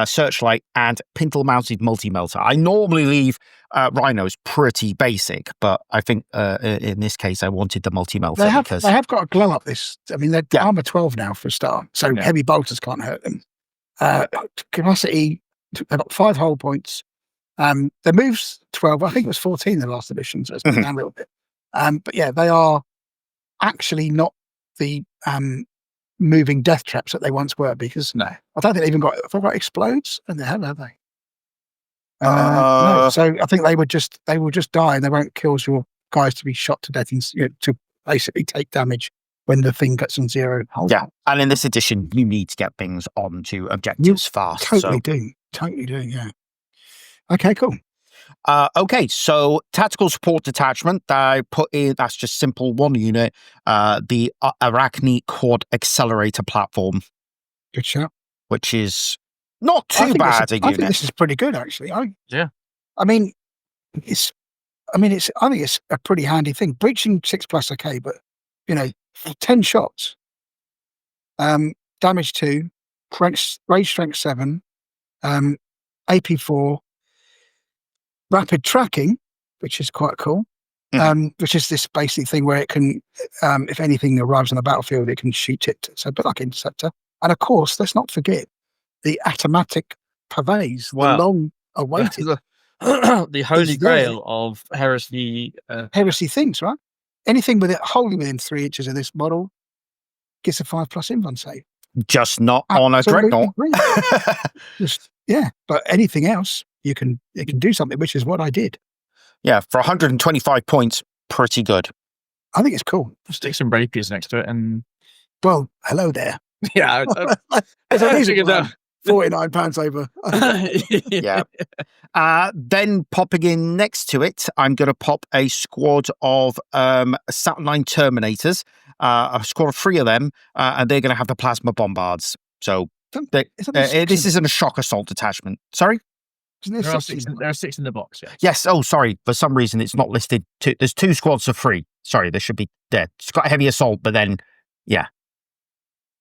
Searchlight, and pintle-mounted multi-melter. I normally leave Rhinos pretty basic, but I think in this case I wanted the multi-melter. They have got a glow up this. I mean, they're armor 12 now for a start, so heavy bolters can't hurt them. Capacity, they've got 5 hull points. Their moves 12. I think it was 14 in the last edition, so it's been down a little bit. But yeah, they are actually not the moving death traps that they once were, because I don't think they even got explodes, and they haven't, have they? No. So I think they will just die, and they won't cause your guys to be shot to death to basically take damage when the thing gets on 0. Yeah, and in this edition, you need to get things onto objectives fast. Totally do. Yeah. Okay, cool. Okay, so tactical support detachment. I put in, that's just simple 1 unit. The Arachne Quad Accelerator platform. Good shout. Which is not too bad a unit. I think this is pretty good, actually. I think it's a pretty handy thing. Breaching 6+, okay, but 10 shots. Damage 2, range strength 7, AP 4. Rapid tracking, which is quite cool, which is this basic thing where it can, if anything arrives on the battlefield, it can shoot it. So a bit like Interceptor. And of course, let's not forget the Atomatic Pavés, the long-awaited. The holy grail of heresy. Heresy things, right? Anything with it wholly within 3 inches of this model gets a 5+ invuln save. Just not on a Dreadnought. But anything else, it can do something, which is what I did. Yeah, for 125 points, pretty good. I think it's cool. Stick some rapiers next to it, and hello there. Yeah, there's a reason £49 over. Yeah. Then popping in next to it, I'm going to pop a squad of Saturnine Terminators, a squad of 3 of them, and they're going to have the plasma bombards. So this isn't a shock assault detachment. Sorry? There are 6 in the box, Yes. Oh, sorry. For some reason, it's not listed. There's 2 squads of 3. Sorry, there should be there. It's got heavy assault, but then,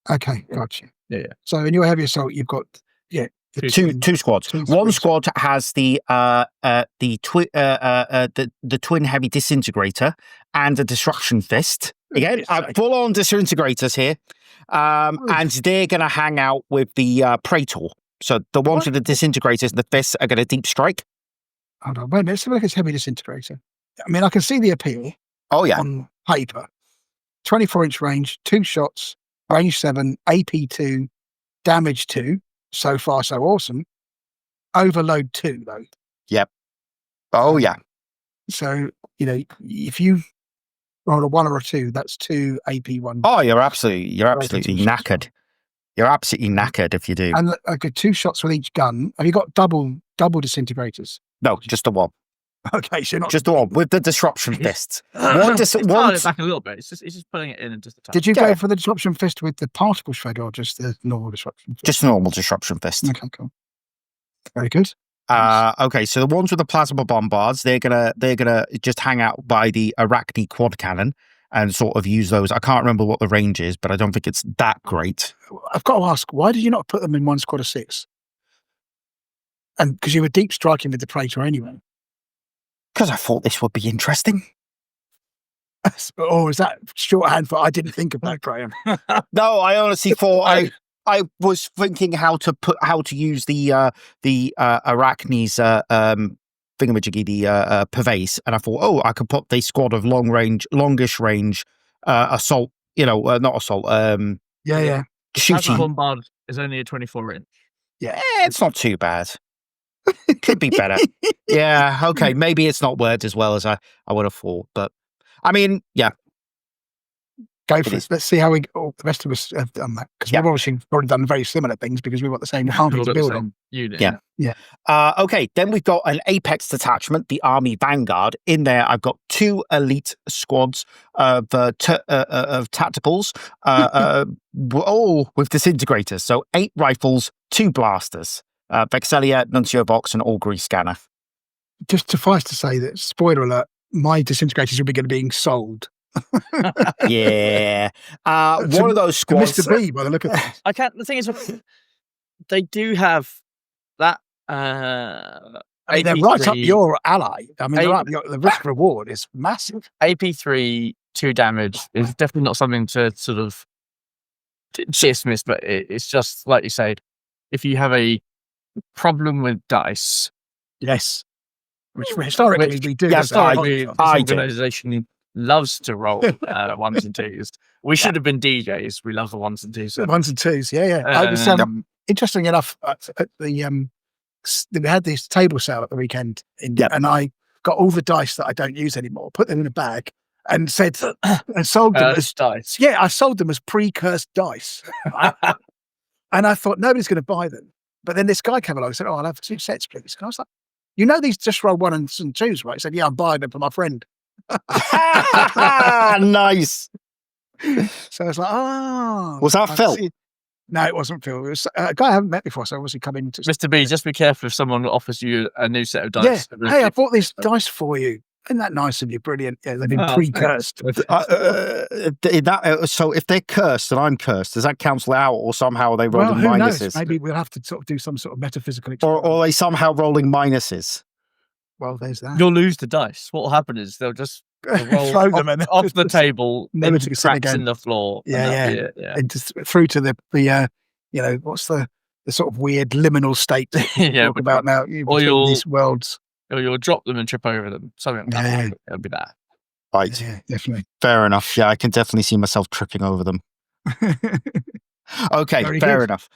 Okay, gotcha. Yeah. So in your heavy assault, you've got two squads. One squad has the twin heavy disintegrator and a disruption fist. Again, full on disintegrators here, and they're going to hang out with the Praetor. So the ones with the disintegrators and the fists are going to deep strike. Hold on, wait a minute. Let's have a look at this heavy disintegrator. I mean, I can see the appeal. Oh yeah, on paper. 24-inch range, 2 shots, range 7, AP 2, damage 2. So far, so awesome. Overload 2, though. Yep. Oh yeah. So if you roll a 1 or a 2, that's 2 AP 1. Oh, you're absolutely knackered. You're absolutely knackered if you do. And okay, 2 shots with each gun. Have you got double disintegrators? No, just the 1. Okay, so not just the 1 with the disruption fists. One it back a little bit. It's just putting it in and just a touch. Did you go for the disruption fist with the particle shred or just the normal disruption fist? Just normal disruption fist. Okay, cool. Very good. Okay, so the ones with the plasma bombards, they're gonna just hang out by the Arachne quad cannon and sort of use those. I can't remember what the range is, but I don't think it's that great. I've got to ask, why did you not put them in one squad of 6? And because you were deep striking with the Praetor anyway. Because I thought this would be interesting. Oh, is that shorthand for I didn't think of that, Graham? No, I honestly thought I was thinking how to use the Arachne's thingamajiggy, the Pavés, and I thought, I could put the squad of longish range assault, not assault. Shooting. Bombard is only a 24-inch. Yeah, it's not too bad. Could be better. Yeah, okay. Maybe it's not worked as well as I would have thought, but I mean, yeah. Go for it. Let's see how the rest of us have done that. Because we've obviously probably done very similar things because we've got the same army to build on. Unit. Yeah. Okay, then we've got an Apex detachment, the Army Vanguard. In there, I've got 2 elite squads of tacticals, all with disintegrators. So 8 rifles, 2 blasters, Vexelia, Nuncio Box, and Augury Scanner. Just suffice to say that, spoiler alert, my disintegrators will be going to be sold. Yeah. One of those squads. Mr. B, by the look of things. The thing is, they do have that. I mean, they're right up your ally. I mean, the risk reward is massive. AP3 2 damage is definitely not something to sort of dismiss, but it's just like you said, if you have a problem with dice, yes, which historically we do. Yes, historically, this organization loves to roll 1s and 2s. We should have been DJs. We love the 1s and 2s. 1s and 2s, yeah. I was, interesting enough, at the we had this table sale at the weekend, and I got all the dice that I don't use anymore, put them in a bag, and said and sold them as dice. Yeah, I sold them as pre-cursed dice, and I thought nobody's going to buy them. But then this guy came along and said, "Oh, I'll have 2 sets, please." And I was like, "You know, these just roll 1s and 2s, right?" He said, "Yeah, I'm buying them for my friend." Nice. So I was like, "Oh." Was that Phil? No, it wasn't Phil. It was a guy I haven't met before, so obviously come in to... Mr. B, just be careful if someone offers you a new set of dice. Yeah. Hey, I bought these dice for you. Isn't that nice of you? Brilliant. Yeah, they've been pre-cursed. So if they're cursed and I'm cursed, does that cancel out, or somehow are they rolling who minuses? Knows? Maybe we'll have to sort of do some sort of metaphysical or are they somehow rolling minuses? Well, there's that. You'll lose the dice. What will happen is they'll just roll throw them off the table, never into to see cracks again. in the floor. Yeah. And just through to the what's the sort of weird liminal state that you talk about now? Or these worlds. Or you'll drop them and trip over them. Something like that. It'll be that. Right. Yeah, definitely. Fair enough. Yeah, I can definitely see myself tripping over them. Okay, Very fair good. enough.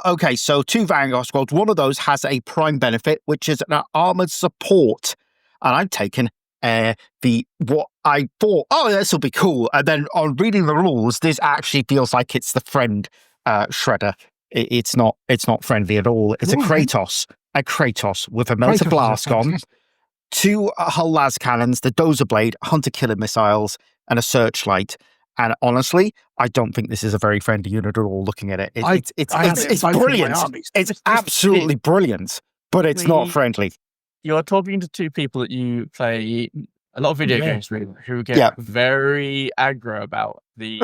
Okay, so 2 Vanguard squads. One of those has a prime benefit, which is an armored support. And I've taken what I thought, this will be cool. And then on reading the rules, this actually feels like it's the friend shredder. It's not friendly at all. It's a Kratos with a melter blast on, 2 hull las cannons, the dozer blade, hunter killer missiles, and a searchlight. And honestly, I don't think this is a very friendly unit at all. Looking at it, it's brilliant. It's absolutely brilliant, but it's not friendly. You are talking to 2 people that you play a lot of video games with, who get very aggro about the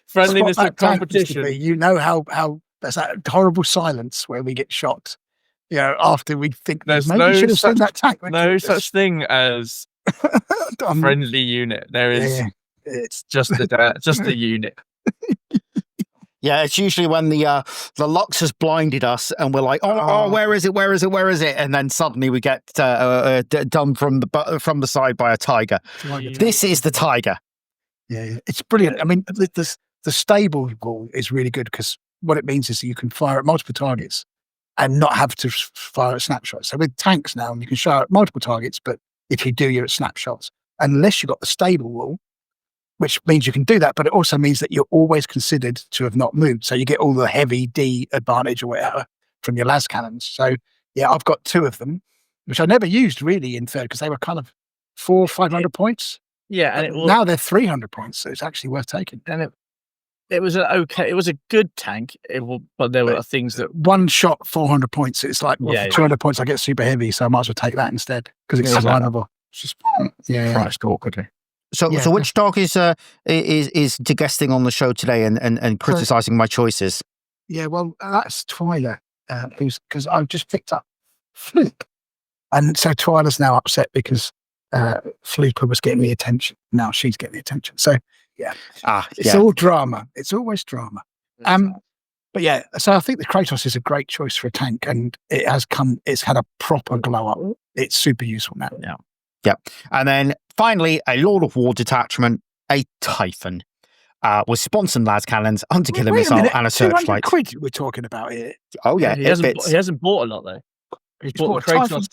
friendliness of competition. You know how there's that horrible silence where we get shot. After we think there's maybe you should have sent that tank. No such thing as a friendly unit. There is. It's just the unit. Yeah, it's usually when the Lux has blinded us and we're like, oh, where is it? And then suddenly we get done from the side by a tiger. This is the tiger. Yeah, it's brilliant. I mean, the stable rule is really good because what it means is that you can fire at multiple targets and not have to fire at snapshots. So with tanks now, you can fire at multiple targets, but if you do, you're at snapshots. Unless you've got the stable rule, which means you can do that, but it also means that you're always considered to have not moved. So you get all the heavy D advantage or whatever from your las cannons. So yeah, I've got 2 of them, which I never used really in third because they were kind of 400 or 500 points. Yeah, and now they're 300 points, so it's actually worth taking. And it was it was a good tank, but there were things that... One shot, 400 points. It's like, for 200 points, I get super heavy, so I might as well take that instead because it's survivable. It's just priced awkwardly. So which dog is guesting on the show today and criticising my choices? Yeah, well, that's Twyla, because I've just picked up Fluke. And so Twyla's now upset because Fluke was getting the attention. Now she's getting the attention. So, it's all drama. It's always drama. But yeah, so I think the Kratos is a great choice for a tank, and it's had a proper glow up. It's super useful now. Yeah. Yep. And then finally, a Lord of War detachment, a Typhon, with sponsored las cannons, hunter killer missile, and a searchlight. £200 we're talking about here. Oh yeah, he hasn't bought a lot though. He's bought the Kratos.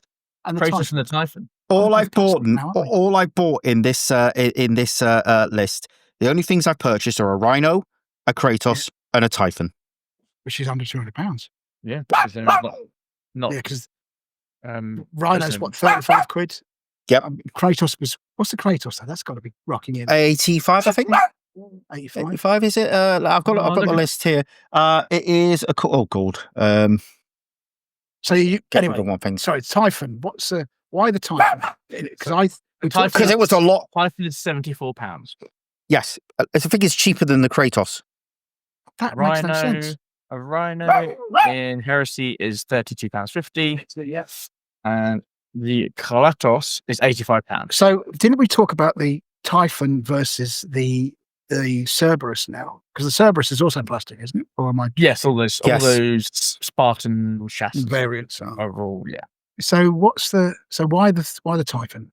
And the Kratos Typhon. and the Typhon. All I've bought, now, aren't they? all I've bought in this list, the only things I've purchased are a Rhino, a Kratos, and a Typhon. Which is under £200. Yeah, because they're not Yeah, because Rhinos Rhino's what, 35 quid? Yep. Kratos was, what's the Kratos though? That's got to be rocking in. 85, I think. 85. 85, is it? I've got the list here. It is a gold. So you Get rid anyway. of one thing. Sorry, Typhon. why the Typhon? Because Because it was a lot. Typhon is £74. Yes, I think it's cheaper than the Kratos. that makes no sense. A Rhino in Heresy is £32.50. Yes. And the Kratos is £85. So didn't we talk about the Typhon versus the Cerberus now? Because the Cerberus is also plastic, isn't it? Or am I Yes, all those Spartan chassis variants? overall, yeah. So why the Typhon?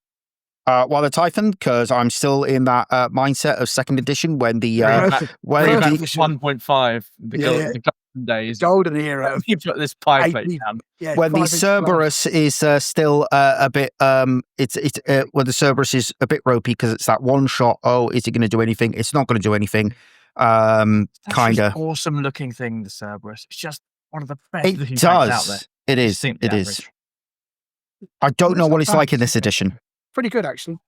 Why the Typhon? Because I'm still in that mindset of second edition when the Perfect. 1.5 the golden days. Golden era. You've got this pie plate down. Yeah, when the 5-inch Cerberus is still a bit when the Cerberus is a bit ropey because it's that one shot. Oh, is it going to do anything? It's not going to do anything. Kind of awesome looking thing. The Cerberus. It's just one of the best. It looking tanks out there. does. It is. It is. I don't know what it's like in this edition. pretty good actually,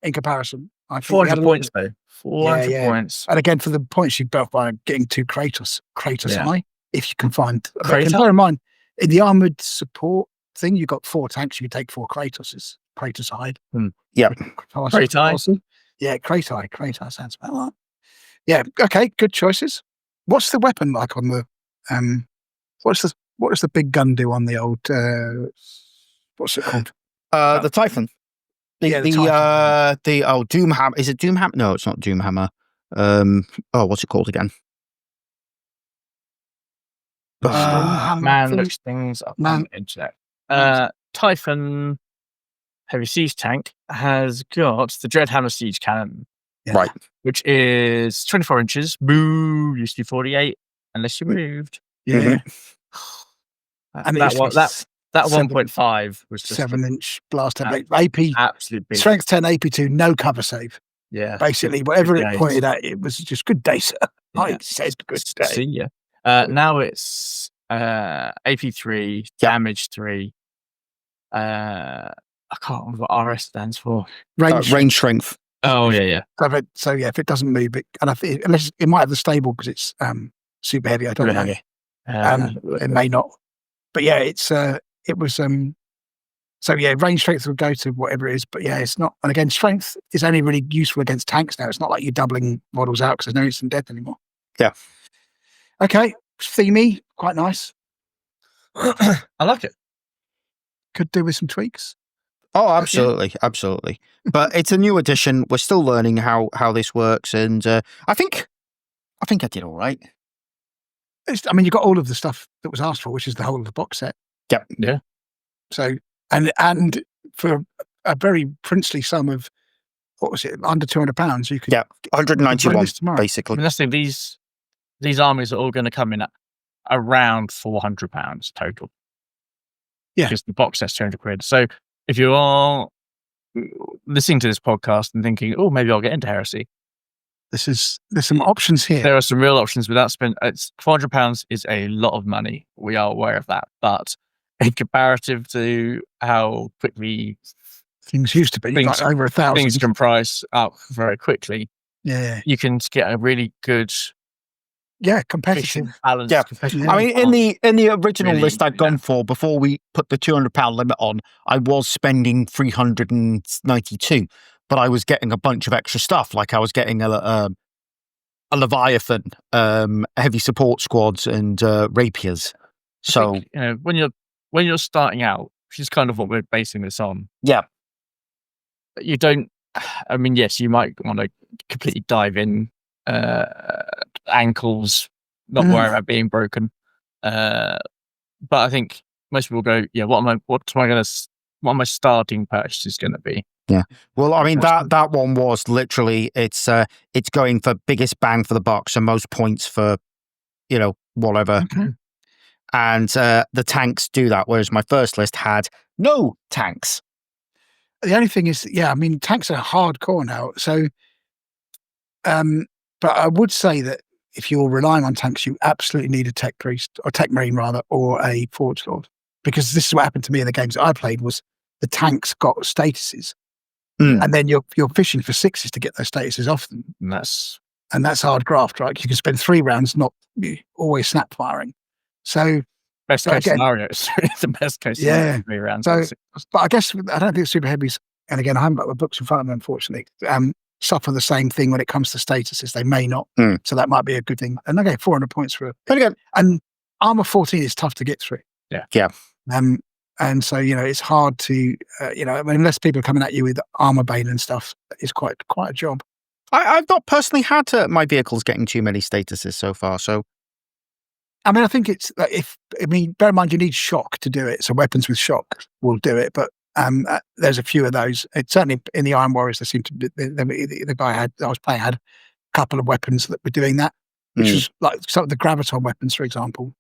in comparison. I think 400 points though. 400 points. And again, for the points you built by getting two Kratos high, if you can find. Kratos? Bear in mind, in the armoured support thing, you got 4 tanks, you could take 4 Kratoses. Kratos hide. Yeah. Kratos. Yeah, Kratos sounds about right. Yeah, okay, good choices. What's the weapon like on the what does the big gun do on the old what's it called? The Typhon. Doomhammer. Is it Doomhammer? No, it's not Doomhammer. What's it called again? Man looks things up on the internet. Typhon Heavy Siege Tank has got the Dreadhammer Siege Cannon. Yeah. Right. Which is 24 inches. Boo, used to be 48, unless you moved. Yeah. And that 1.5 was just 7-inch blast AP. Absolute big. Strength 10, AP2, no cover save. Yeah. Basically, whatever it pointed at, it was just good day, sir. I said good day. See ya. Now it's AP3, damage 3. I can't remember what RS stands for. Range strength. Oh, yeah. So if it doesn't move, and I think unless it might have the stable because it's super heavy. I don't know. Heavy. It may not. But yeah, it was so yeah, range strength would go to whatever it is, but yeah, it's not. And again, strength is only really useful against tanks now. It's not like you're doubling models out because there's no instant death anymore. Yeah. Okay, themey, quite nice. I like it. Could do with some tweaks. Oh, absolutely. But it's a new edition. We're still learning how this works, and I think I did all right. You got all of the stuff that was asked for, which is the whole of the box set. Yep. Yeah. So and for a very princely sum of what was it, under £200, you could 191 basically. I mean, that's the thing, these armies are all going to come in at around £400 total. Yeah, because the box set's £200. So if you are listening to this podcast and thinking, oh, maybe I'll get into Heresy, there's some options here. There are some real options without spending. It's £400 is a lot of money. We are aware of that, but in comparative to how quickly things used to be, like over 1,000, things can price up very quickly. Yeah, you can get a really good, competitive balance. Yeah, competitive. I mean, in the original list I'd gone for before we put the £200 limit on, I was spending 392. But I was getting a bunch of extra stuff, like I was getting a Leviathan, heavy support squads, and rapiers. So I think, when you're starting out, which is kind of what we're basing this on. Yeah, you don't. I mean, yes, you might want to completely dive in, ankles, not worry about being broken. But I think most people go, yeah. What my starting purchase is going to be? Yeah. Well, I mean, that one was literally, it's going for biggest bang for the buck, so most points for, whatever. Okay. And the tanks do that, whereas my first list had no tanks. The only thing is, I mean, tanks are hardcore now. So, but I would say that if you're relying on tanks, you absolutely need a tech priest or tech marine rather, or a forge lord, because this is what happened to me in the games that I played. Was the tanks got statuses, and then you're fishing for sixes to get those statuses off them, and that's hard graft, right? You can spend 3 rounds not always snap firing. So best case scenario, it's the best case scenario. 3 rounds. So, but I guess I don't think super heavies, and again, I haven't got the books in front of me, unfortunately. Suffer the same thing when it comes to statuses. They may not, so that might be a good thing. And okay, 400 points for and armor 14 is tough to get through. Yeah. And so it's hard to unless people are coming at you with armor bane and stuff, it's quite a job. I've not personally had my vehicles getting too many statuses so far. So, I mean, I think it's bear in mind you need shock to do it. So weapons with shock will do it, but there's a few of those. It's certainly in the Iron Warriors. There seemed to be the guy I was playing had a couple of weapons that were doing that, which was like some of the graviton weapons, for example.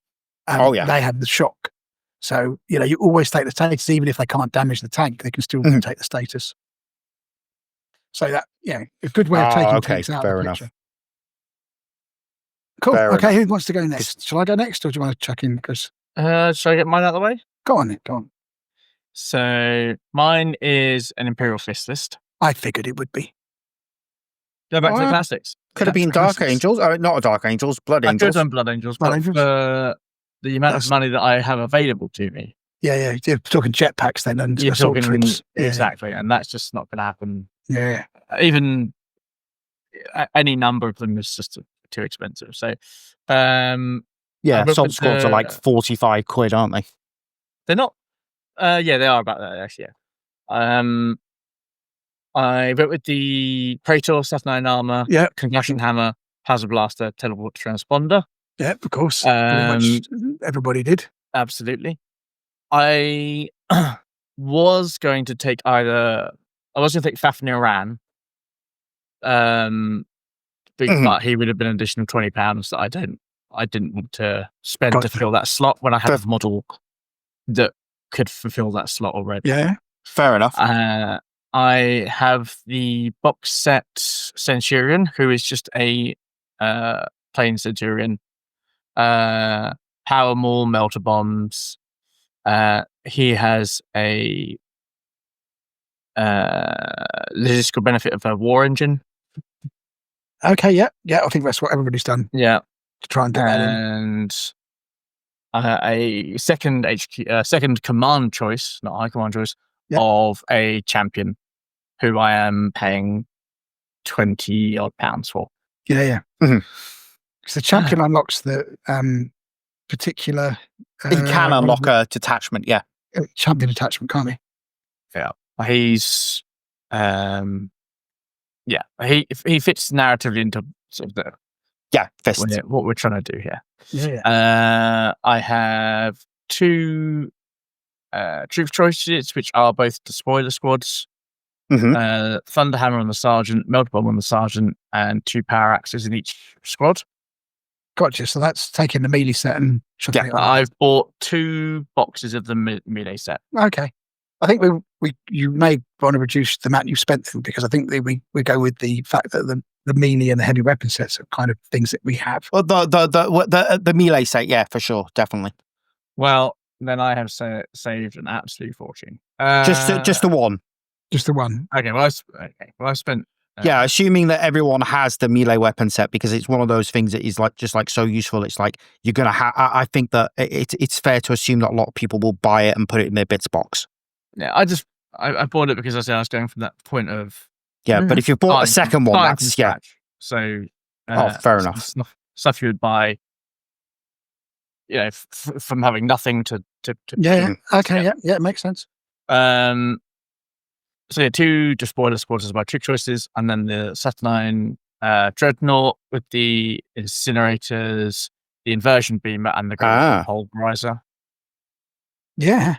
They had the shock. So you always take the status, even if they can't damage the tank, they can still take the status. So that a good way of taking tanks out of the picture. Cool. Okay, who wants to go next? Shall I go next, or do you want to chuck in, Chris? Shall I get mine out of the way? Go on then. Go on. So mine is an Imperial Fist list. I figured it would be. Go back to the classics. Could have been Dark Angels. Not a Dark Angels, Blood Angels. I could have done Blood Angels, but for the amount of money that I have available to me. Yeah. You're talking jetpacks then, and you're assault talking troops. Exactly, and that's just not going to happen. Yeah. Even any number of them is just too expensive. So, assault squads are like 45 quid, aren't they? They're not. They are about that actually. Yeah. I went with the Praetor, Saturnine armor, concussion hammer, Plasma blaster, teleport transponder. Yeah, of course. Pretty much everybody did. Absolutely. I was going to take Fafnir Ran. But he would have been an additional £20 that I didn't want to spend to fill that slot when I had a model that could fulfill that slot already. Yeah, fair enough. I have the box set Centurion, who is just a plain Centurion. Power Maul, Melter Bombs. He has a logistical benefit of a war engine. Okay, yeah. I think that's what everybody's done. Yeah, to try and get that in. And a second command choice, not high command choice, of a champion who I am paying £20 odd for. Yeah. Because the champion unlocks the particular. He can unlock a detachment, champion detachment, can't he? Yeah, he's he fits narratively into sort of the fists. What we're trying to do here. Yeah. I have 2 troop choices, which are both the spoiler squads. Thunderhammer on the sergeant, Melter Bomb on the sergeant, and 2 power axes in each squad. Gotcha. So that's taking the melee set and I've bought 2 boxes of the melee set. Okay. I think you may want to reduce the amount you spent them, because I think we go with the fact that the melee and the heavy weapon sets are kind of things that we have. Well, the melee set, for sure, definitely. Well, then I have saved an absolute fortune. Just the one. Just the one. Okay. Well, I spent. Assuming that everyone has the melee weapon set, because it's one of those things that is just so useful. It's like you're gonna have. I think that it's fair to assume that a lot of people will buy it and put it in their bits box. Yeah, I bought it because I was going from that point of. Yeah, but if you bought a second one, that's So. Fair enough. Stuff you would buy. From having nothing to. Yeah. Okay. Yeah. It makes sense. So 2 just spoiler squads as my trick choices, and then the Saturnine Dreadnought with the incinerators, the inversion beamer, and the pulverizer. Yeah.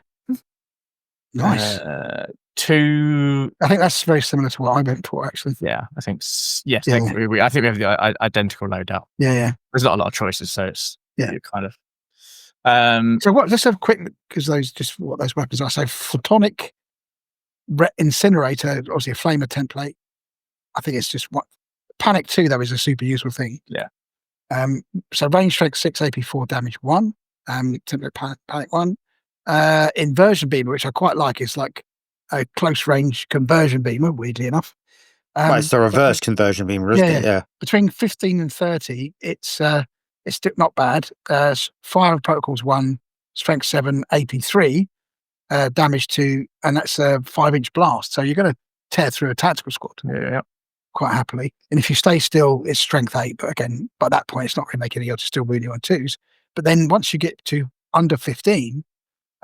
Nice. 2. I think that's very similar to what I went for, actually. Yeah, I think yes. I think we have the identical loadout. Yeah. There's not a lot of choices, so it's kind of. So what? Let's have a quick, because what those weapons are. So photonic incinerator, obviously a flamer template. I think it's just what Panic 2 though is a super useful thing. Yeah. So range strength 6, AP 4, damage 1. Template Panic 1. Inversion beamer, which I quite like, is like a close range conversion beamer. Weirdly enough, Well, it's the reverse conversion beamer, isn't it? Yeah. Between 15 and 30, it's still not bad. Fire Protocols 1, strength 7, AP 3, damage 2, and that's a 5-inch blast. So you're going to tear through a tactical squad quite happily. And if you stay still, it's strength 8. But again, by that point, it's not going to make any odds. It's still really on 2s. But then once you get to under 15,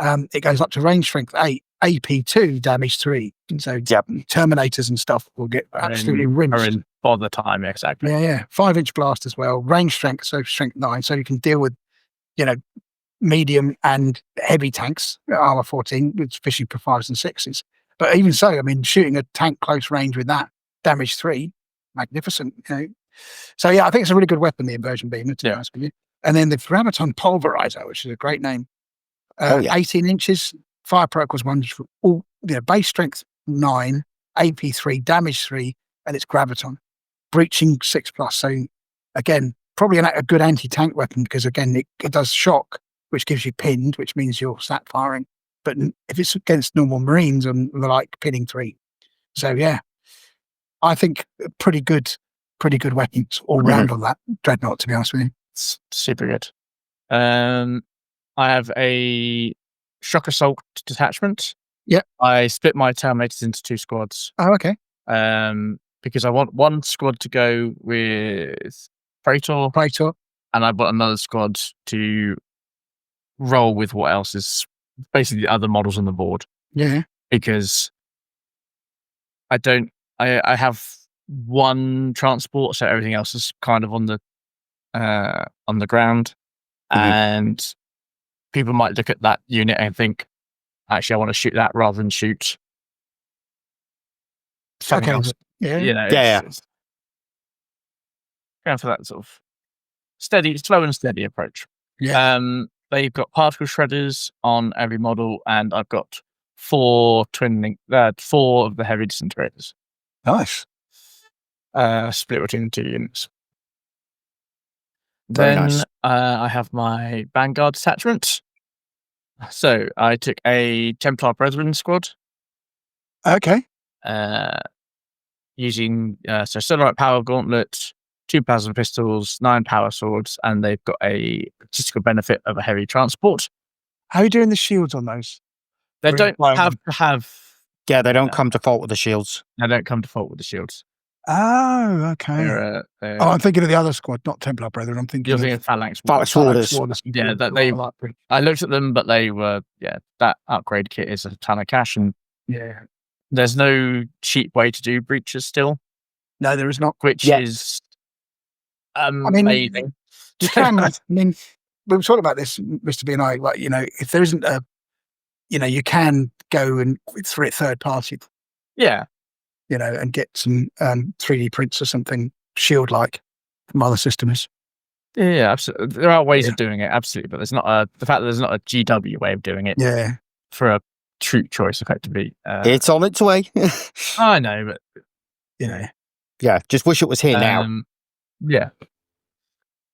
it goes up to range strength 8, AP 2, damage 3. And so Terminators and stuff will get absolutely rinsed. For the time, exactly. Yeah. 5-inch blast as well. Range strength, so strength 9. So you can deal with, medium and heavy tanks, armor 14, especially for 5s and 6s. But even so, I mean, shooting a tank close range with that, damage 3, magnificent. So I think it's a really good weapon, the inversion beamer, to be honest with you. And then the Graviton Pulverizer, which is a great name. 18 inches, fire protocols 1, all base strength 9, AP 3, damage 3, and it's Graviton. Breaching 6+. So again, probably a good anti-tank weapon, because again, it does shock, which gives you pinned, which means you're sat firing. But if it's against normal Marines and the like, pinning 3. So I think pretty good weapons all round on that Dreadnought, to be honest with you. It's super good. I have a Shock Assault detachment. Yep. I split my Terminators into 2 squads. Oh, okay. Because I want one squad to go with Praetor, and I want another squad to roll with what else is basically the other models on the board. Yeah. Because I have one transport, so everything else is kind of on the ground. And people might look at that unit and think, actually, I want to shoot that rather than shoot something else. It's going for that sort of slow and steady approach. They've got particle shredders on every model, and I've got 4 of the heavy disintegrators. Nice. Split between the 2 units. Very then nice. I have my Vanguard detachment. So I took a Templar Brethren squad. Okay. Using Solarite Power Gauntlet, 2 plasma pistols, 9 power swords, and they've got a statistical benefit of a heavy transport. How are you doing the shields on those? They don't have to have. Yeah, they don't come to fault with the shields. They don't come to fault with the shields. Oh, okay. I'm thinking of the other squad, not Templar Brethren. I'm thinking of Phalanx Warders. Yeah, I looked at them, but they were that upgrade kit is a ton of cash, and there's no cheap way to do breaches still. No, there is not. Which is amazing. You can. I mean, we were talking about this, Mr. B and I. Like, if there isn't you can go and through it third party. Yeah. And get some 3D prints or something shield-like from other systems. Yeah, absolutely. There are ways of doing it, absolutely, but there's not the fact that there's not a GW way of doing it. Yeah. For a troop choice, effectively. It's on its way. I know, but yeah, just wish it was here now. Yeah,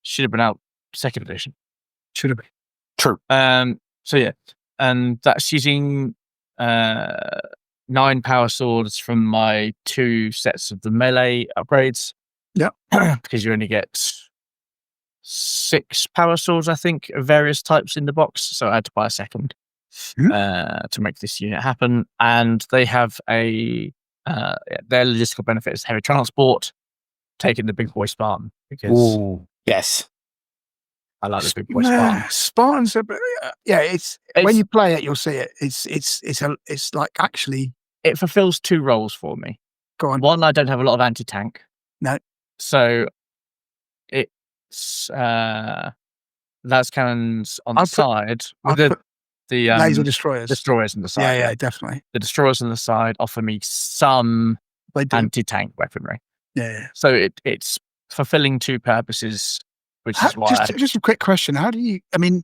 should have been out 2nd edition. Should have been. True. So yeah, and that's using 9 power swords from my 2 sets of the melee upgrades. Yeah. Because you only get 6 power swords, I think, of various types in the box. So I had to buy a second to make this unit happen. And they have their logistical benefit is heavy transport, taking the big boy Spartan. Because yes. I like the big boy Spartan. Spartans are, it's when you play it, you'll see it. It's like actually. It fulfills 2 roles for me. Go on. One, I don't have a lot of anti-tank. No. So it's las cannons on the side with the laser destroyers. Destroyers on the side. Yeah, definitely. The destroyers on the side offer me some anti-tank weaponry. Yeah. So it's fulfilling 2 purposes, which is why. Just a quick question: how do you? I mean,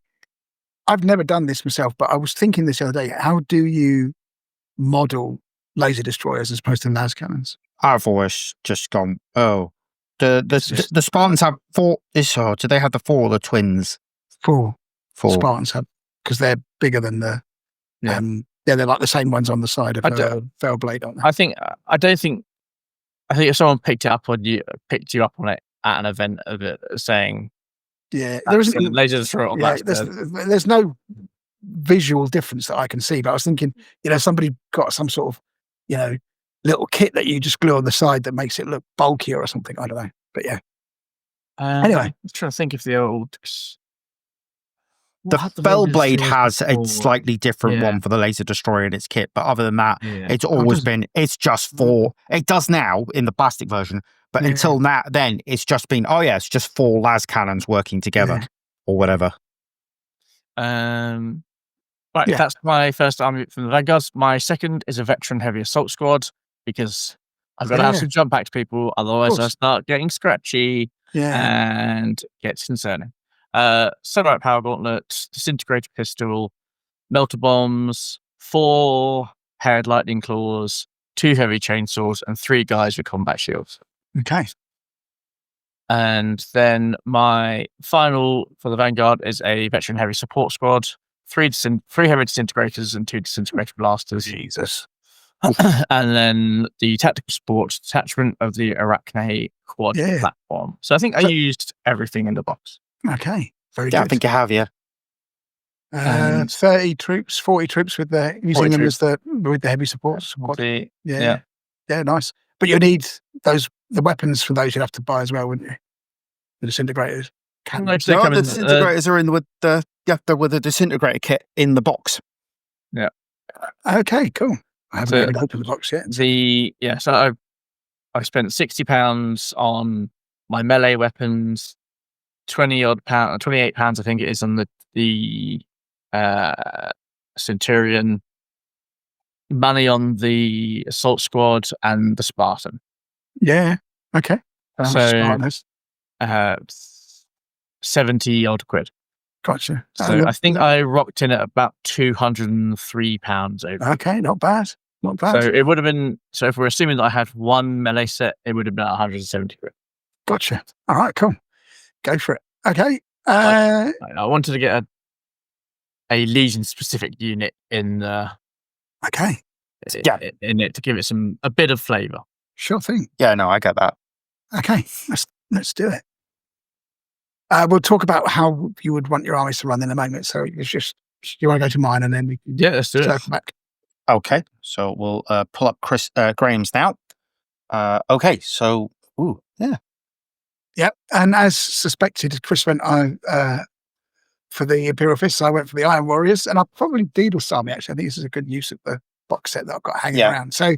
I've never done this myself, but I was thinking this the other day. How do you model laser destroyers as opposed to las cannons? I've always just gone, the just- Spartans have 4. Do they have the 4 or the twins? 4 4. Spartans have, because they're bigger than the. Yeah. They're like the same ones on the side of a fell blade, aren't they? I think if someone picked you up on it at an event of it saying, Yeah, there isn't laser destroyer on that. there's no visual difference that I can see, but I was thinking, somebody got some sort of, little kit that you just glue on the side that makes it look bulkier or something. I don't know, but yeah. Anyway, I'm trying to think if the old. The fell blade has a slightly different one for the laser destroyer in its kit, but other than that, it's always been. It's just for. It does now in the plastic version, but until now, then it's just been. Oh yeah, it's just 4 las cannons working together or whatever. Right, that's my first army from the Vanguards. My second is a veteran heavy assault squad because I've got to have some jump back to people, otherwise I start getting scratchy and gets concerning. Saturnine power gauntlet, disintegrator pistol, melter bombs, 4 haired lightning claws, 2 heavy chainsaws, and 3 guys with combat shields. Okay. And then my final for the Vanguard is a veteran heavy support squad, 3 heavy disintegrators and 2 disintegrator blasters. Jesus. And then the tactical support detachment of the Arachne quad platform. So I think I used everything in the box. Okay. Very Yeah, good. I think you have, 30 troops, 40 troops with using them as with the heavy support squad. Yeah, nice. But you need the weapons for those you'd have to buy as well, wouldn't you? The disintegrators. No, the disintegrators are in with the disintegrator kit in the box. Yeah. Okay, cool. I haven't really opened the box yet. So I spent £60 on my melee weapons, £28 I think it is on the Centurion, money on the assault squad and the Spartan. Yeah. Okay. So 70 odd quid. Gotcha. So I think I rocked in at about £203 over. Okay, not bad. Not bad. So it would have been. So if we're assuming that I had 1 melee set, it would have been 170 quid. Gotcha. All right, cool. Go for it. Okay. I wanted to get a Legion specific unit in. Okay. In it to give it a bit of flavour. Sure thing. Yeah, no, I get that. Okay, let's do it. We'll talk about how you would want your armies to run in a moment. So it's just you want to go to mine and then we can let's do circle back. Okay, so we'll pull up Graham's now. Okay, so Yep, and as suspected, Chris went for the Imperial Fists. I went for the Iron Warriors, and I'll probably Daedalus army. Actually, I think this is a good use of the box set that I've got hanging around. So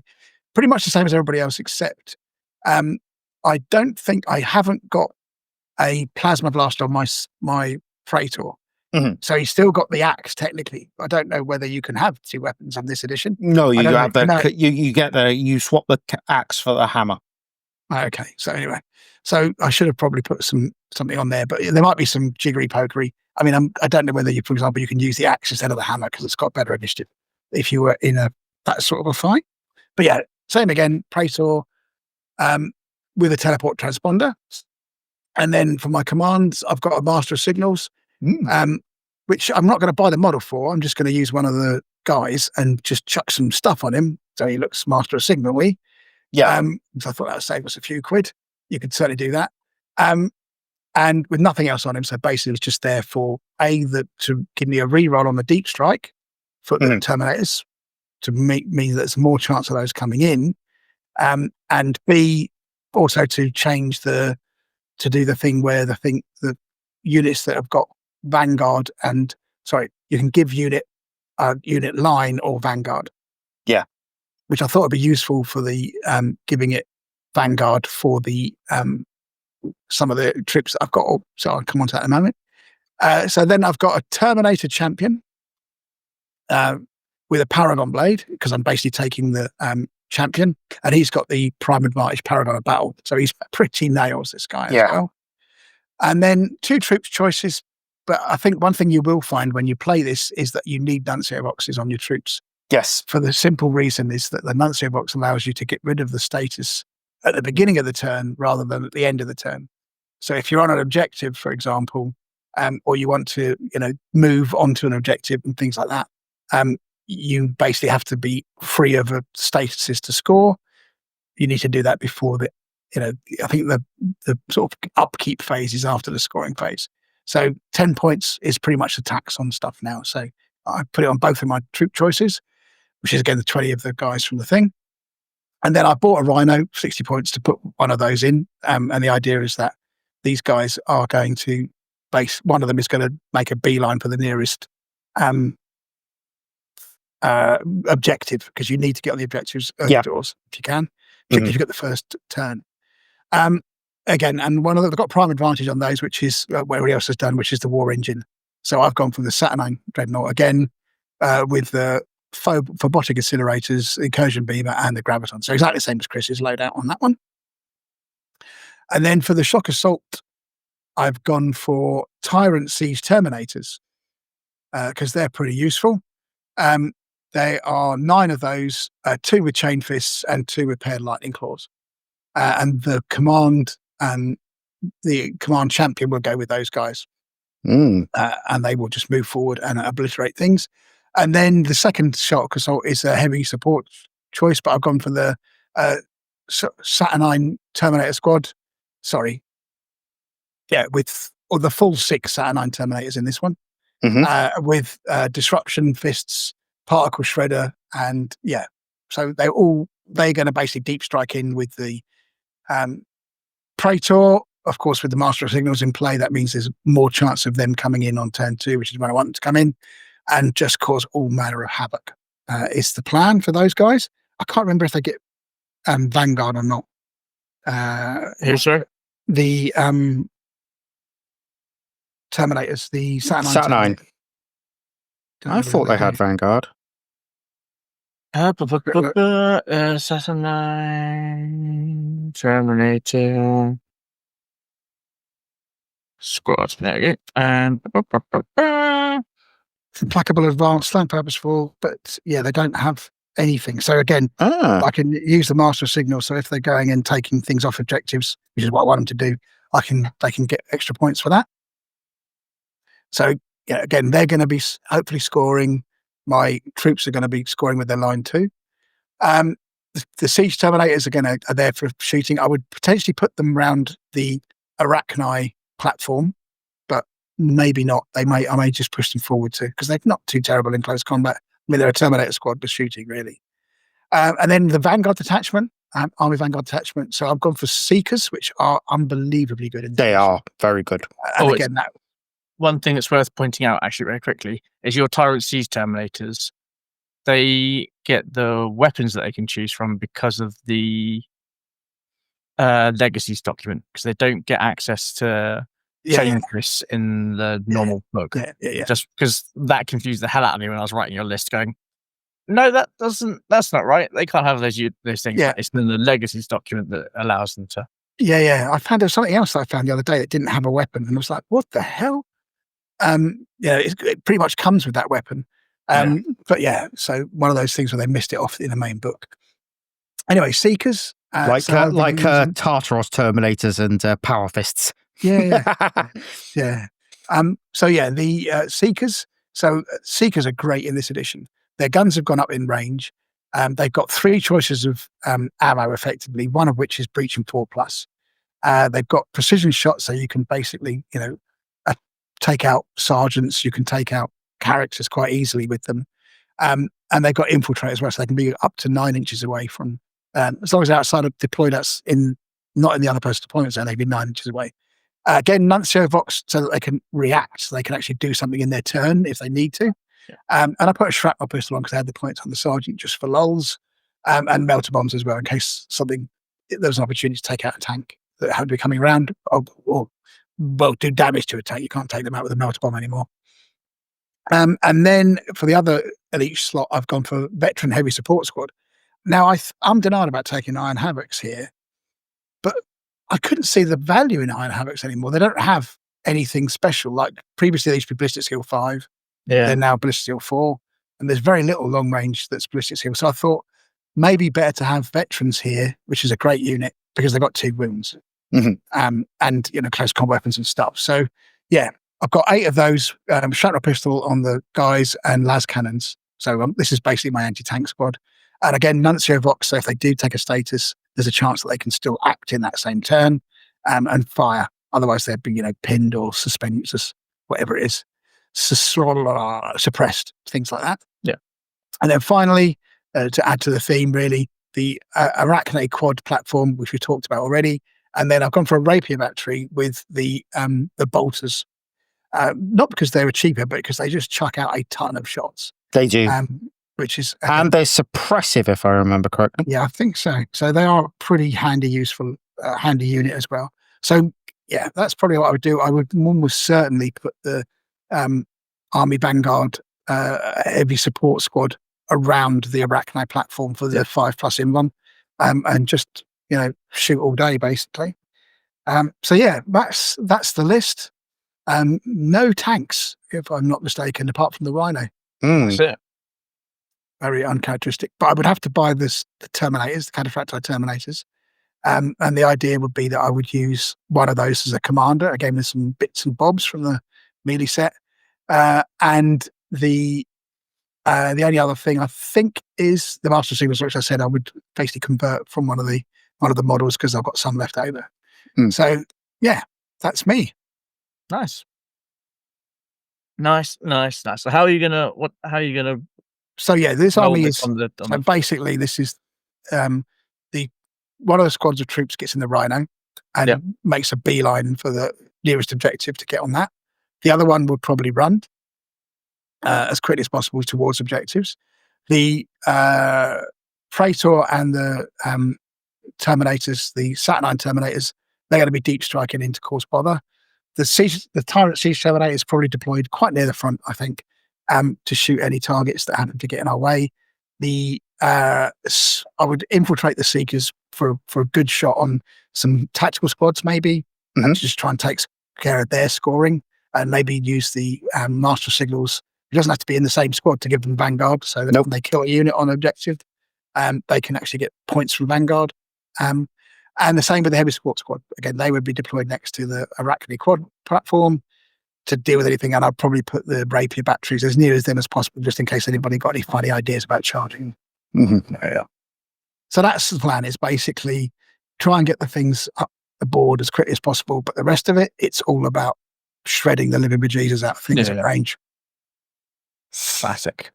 pretty much the same as everybody else, except I don't think I haven't got a plasma blast on my Praetor. Mm-hmm. So he's still got the axe technically. I don't know whether you can have 2 weapons in this edition. No, you have you swap the axe for the hammer. Okay, so anyway, I should have probably put something on there, but there might be some jiggery pokery. I mean, I don't know whether for example, you can use the axe instead of the hammer because it's got better initiative if you were in that sort of a fight. But yeah, same again, Praetor with a teleport transponder. And then for my commands, I've got a Master of Signals, which I'm not going to buy the model for. I'm just going to use one of the guys and just chuck some stuff on him so he looks Master of Signal-y. Yeah. So I thought that would save us a few quid. You could certainly do that. And with nothing else on him, so basically it's just there for to give me a reroll on the deep strike for the Terminators to make me there's more chance of those coming in, and B also to change to do the thing where the units that have got Vanguard you can give unit line or Vanguard. Yeah. Which I thought would be useful for the giving it Vanguard for the some of the trips that I've got. So I'll come on to that in a moment. So then I've got a Terminator champion with a Paragon blade because I'm basically taking the champion, and he's got the prime advantage Paragon of battle. So he's pretty nails, this guy as well. And then 2 troops choices But I think one thing you will find when you play this is that you need nuncio boxes on your troops. Yes. For the simple reason is that the nuncio box allows you to get rid of the status at the beginning of the turn rather than at the end of the turn. So if you're on an objective, for example, or you want to, move onto an objective and things like that, you basically have to be free of statuses to score. You need to do that before I think the sort of upkeep phase is after the scoring phase. So 10 points is pretty much the tax on stuff now. So I put it on both of my troop choices, which is again the 20 of the guys from the thing. And then I bought a Rhino, 60 points, to put one of those in. And the idea is that these guys are going to one of them is going to make a beeline for the nearest objective, because you need to get on the objectives early doors if you can, particularly if you get the first turn. Again, and they've got prime advantage on those, which is what everybody else has done, which is the war engine. So I've gone for the Saturnine Dreadnought again, with the phobotic accelerators, the incursion beamer, and the graviton. So exactly the same as Chris's loadout on that one. And then for the shock assault, I've gone for Tyrant Siege Terminators, because they're pretty useful. There are 9 of those, 2 with chain fists and 2 with paired lightning claws. And the command champion will go with those guys. And they will just move forward and obliterate things. And then the second shock assault is a heavy support choice, but I've gone for the Saturnine Terminator Squad. Sorry. Yeah, with the full 6 Saturnine Terminators in this one. With Disruption Fists, Particle Shredder, and so they're going to basically deep strike in with the Praetor. Of course, with the Master of Signals in play, that means there's more chance of them coming in on turn 2, which is when I want them to come in, and just cause all manner of havoc. Is the plan for those guys. I can't remember if they get Vanguard or not. Who's sorry? The Terminators, the Saturnine. I thought they had Vanguard. Saturnine Terminator Squad. There you go. And Implacable, advanced, land purposeful, but they don't have anything. So again, I can use the Master of Signals. So if they're going and taking things off objectives, which is what I want them to do, they can get extra points for that. So again, they're going to be hopefully scoring. My troops are going to be scoring with their line too. The siege terminators are there for shooting. I would potentially put them around the Arachni platform, but maybe not. I may just push them forward too, because they're not too terrible in close combat. I mean, they're a Terminator squad for shooting, really. And then the Vanguard Detachment, Army Vanguard Detachment. So I've gone for Seekers, which are unbelievably good. They are very good. And again, that one thing that's worth pointing out, actually, very quickly, is your Tyrant Siege Terminators. They get the weapons that they can choose from because of the legacies document, because they don't get access to chain fists in the normal book. Just because that confused the hell out of me when I was writing your list, going, no, that's not right. They can't have those things. Yeah. It's in the legacies document that allows them to. I found there was something else I found the other day that didn't have a weapon, and I was like, what the hell? It pretty much comes with that weapon. But so one of those things where they missed it off in the main book. Anyway, Seekers. Like Tartaros Terminators and Power Fists. The Seekers. So Seekers are great in this edition. Their guns have gone up in range. They've got 3 choices of ammo, effectively, one of which is Breach and 4+. They've got precision shots, so you can basically, take out sergeants. You can take out characters quite easily with them. And they've got infiltrate as well, so they can be up to 9 inches away from, as long as they're outside of deployed, that's not in the other person's deployment zone, they can be 9 inches away. Again, Nuncio Vox, so that they can react, so they can actually do something in their turn if they need to. And I put a shrapnel pistol on because I had the points on the sergeant just for lulz, and melter bombs as well, in case there was an opportunity to take out a tank that had to be coming around or do damage to a tank. You can't take them out with a melter bomb anymore. And then for the other elite slot, I've gone for Veteran Heavy Support Squad. Now, I'm denied about taking Iron Havocs here, but I couldn't see the value in Iron Havocs anymore. They don't have anything special. Like previously, they used to be ballistic skill 5. Yeah. They're now ballistic skill 4, and there's very little long range that's ballistic skill. So I thought maybe better to have veterans here, which is a great unit because they've got 2 wounds, and close combat weapons and stuff. So yeah, I've got 8 of those shrapnel pistol on the guys and las cannons. So this is basically my anti-tank squad. And again, Nuncio Vox. So if they do take a status, there's a chance that they can still act in that same turn and fire. Otherwise, they'd be pinned or suspended, whatever it is, suppressed, things like that. Yeah. And then finally, to add to the theme, really, the Arachne quad platform, which we talked about already. And then I've gone for a rapier battery with the bolters, not because they were cheaper, but because they just chuck out a ton of shots. They do. Which is and they're suppressive, if I remember correctly. Yeah, I think so. So they are a pretty handy unit as well. So yeah, that's probably what I would do. I would almost certainly put the Army Vanguard heavy support squad around the Arachne platform for the 5+ in one, and just shoot all day basically. So yeah, that's the list. No tanks, if I'm not mistaken, apart from the Rhino. That's it. Very uncharacteristic. But I would have to buy the Terminators, the Cataphractii Terminators. And the idea would be that I would use one of those as a commander, again with some bits and bobs from the melee set. And the only other thing I think is the Master Signals, which I said I would basically convert from one of the models because I've got some left over. So yeah, that's me. Nice. So how are you gonna? So yeah, this army is basically this is one of the squads of troops gets in the Rhino and makes a beeline for the nearest objective to get on that. The other one would probably run as quickly as possible towards objectives. The Praetor and the Terminators, the Saturnine Terminators, they're going to be deep striking in to cause bother. The Tyrant Siege Terminator is probably deployed quite near the front, I think, to shoot any targets that happen to get in our way. I would infiltrate the Seekers for a good shot on some tactical squads, maybe, and just try and take care of their scoring, and maybe use the Master Signals. It doesn't have to be in the same squad to give them Vanguard, so that when they kill a unit on objective, they can actually get points from Vanguard. And the same with the Heavy Support Squad. Again, they would be deployed next to the Arachne quad platform to deal with anything, and I'd probably put the rapier batteries as near as them as possible, just in case anybody got any funny ideas about charging. Yeah. So that's the plan, is basically try and get the things up the board as quickly as possible, but the rest of it, it's all about shredding the living bejesus out of things at range. Classic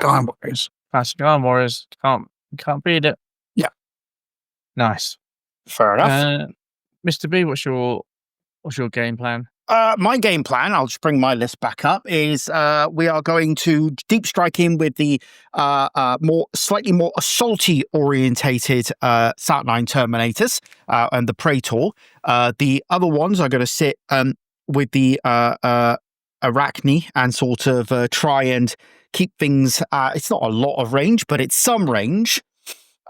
Iron Warriors. Classic Iron Warriors. Can't beat it. Yeah. Nice. Fair enough. Mr. B, what's your game plan? My game plan, I'll just bring my list back up, is we are going to deep strike in with the slightly more assaulty orientated Saturnine Terminators and the Praetor. The other ones are going to sit with the Arachne and sort of try and keep things. It's not a lot of range, but it's some range.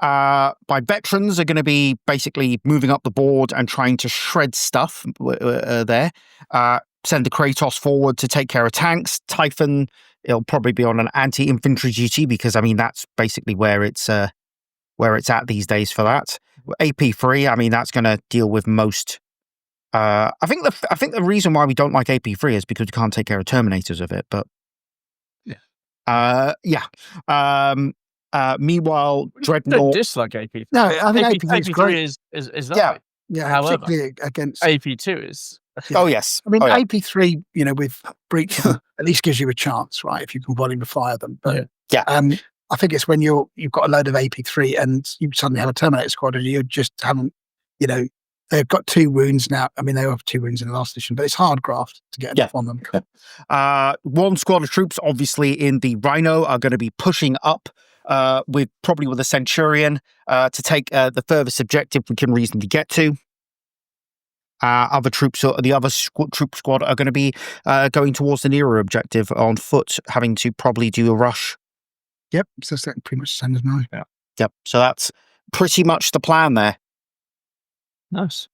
My veterans are going to be basically moving up the board and trying to shred stuff there. Send the Kratos forward to take care of tanks. Typhon, it'll probably be on an anti-infantry duty because, I mean, that's basically where it's at these days for that. AP3, I mean, that's going to deal with most. I think the reason why we don't like AP3 is because we can't take care of Terminators of it. But meanwhile, Dreadnought. Don't dislike AP3. No, I think AP3 is great. is lovely. Yeah. However, against AP2 is. Oh yes. I mean, AP3, with breach at least gives you a chance, right? If you can volume to fire them. But I think it's when you've got a load of AP3 and you suddenly have a Terminator squad and you just haven't, they've got 2 wounds now. I mean, they have 2 wounds in the last edition, but it's hard graft to get enough on them. One squad of troops, obviously, in the Rhino are going to be pushing up with a Centurion to take the furthest objective we can reasonably get to. Other troops, the other troop squad are going to be going towards the nearer objective on foot, having to probably do a rush. Yep, so that's pretty much the same as mine. Yeah. Yep. So that's pretty much the plan there. Nice.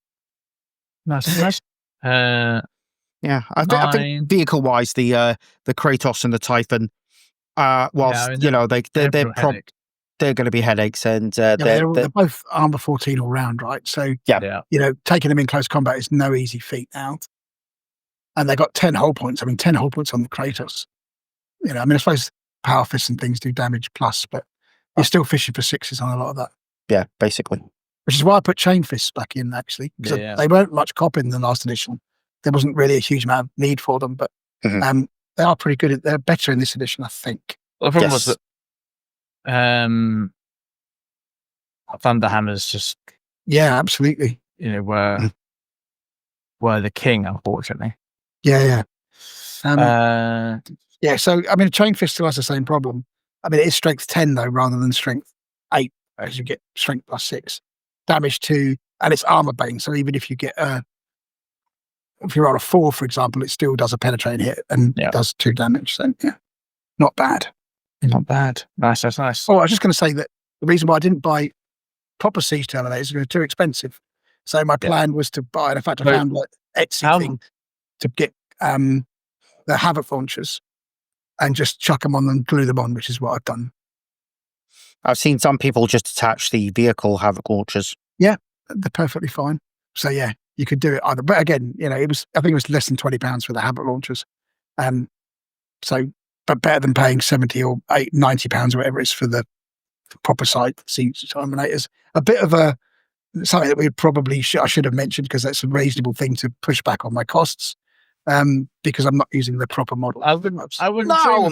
Yeah, I think vehicle-wise, the Kratos and the Typhon, whilst they're going to be headaches, and they're both armor 14 all round, right? So taking them in close combat is no easy feat now. And they got 10 hull points. I mean, 10 hull points on the Kratos. I suppose power fists and things do damage plus, but you're still fishing for 6s on a lot of that. Yeah, basically. Which is why I put chain fists back in, actually, because they weren't much cop in the last edition. There wasn't really a huge amount of need for them, but they are pretty good. They're better in this edition, I think. Well, the problem was that Thunderhammers just absolutely were the king, unfortunately. So I mean, a chain fist still has the same problem. I mean, it is strength 10 though, rather than strength 8, as you get strength plus 6, damage 2, and it's armor bane. So even if you get if you roll a 4, for example, it still does a penetrating hit and does 2 damage. So not bad. Not bad. Nice. That's nice. Oh, I was just going to say that the reason why I didn't buy proper siege terminators is they're too expensive. So my plan was to buy, and in fact, I found like Etsy thing to get the Havoc launchers and just chuck them on and glue them on, which is what I've done. I've seen some people just attach the vehicle Havoc launchers. Yeah, they're perfectly fine. So you could do it either. But again, I think it was less than £20 for the Havoc launchers. But better than paying £70 or £90 or whatever it is for the proper site siege terminators. A bit of something that we probably I should have mentioned, because that's a reasonable thing to push back on my costs. Because I'm not using the proper model. I wouldn't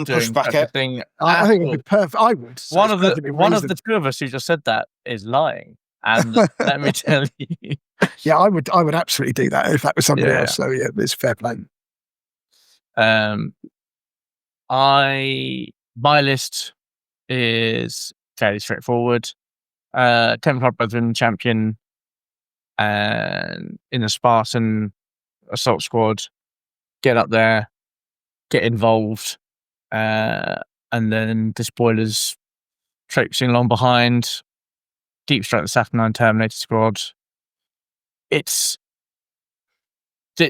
push back at thing. I think it'd be perfect. I would. So one of the two of us who just said that is lying, and let me tell you. Yeah, I would absolutely do that if that was somebody else. So it's fair play. My list is fairly straightforward. Templar Brethren champion, and in the Spartan assault squad. Get up there, get involved, and then the spoilers traipsing along behind. Deep strike the Saturnine Terminator squad.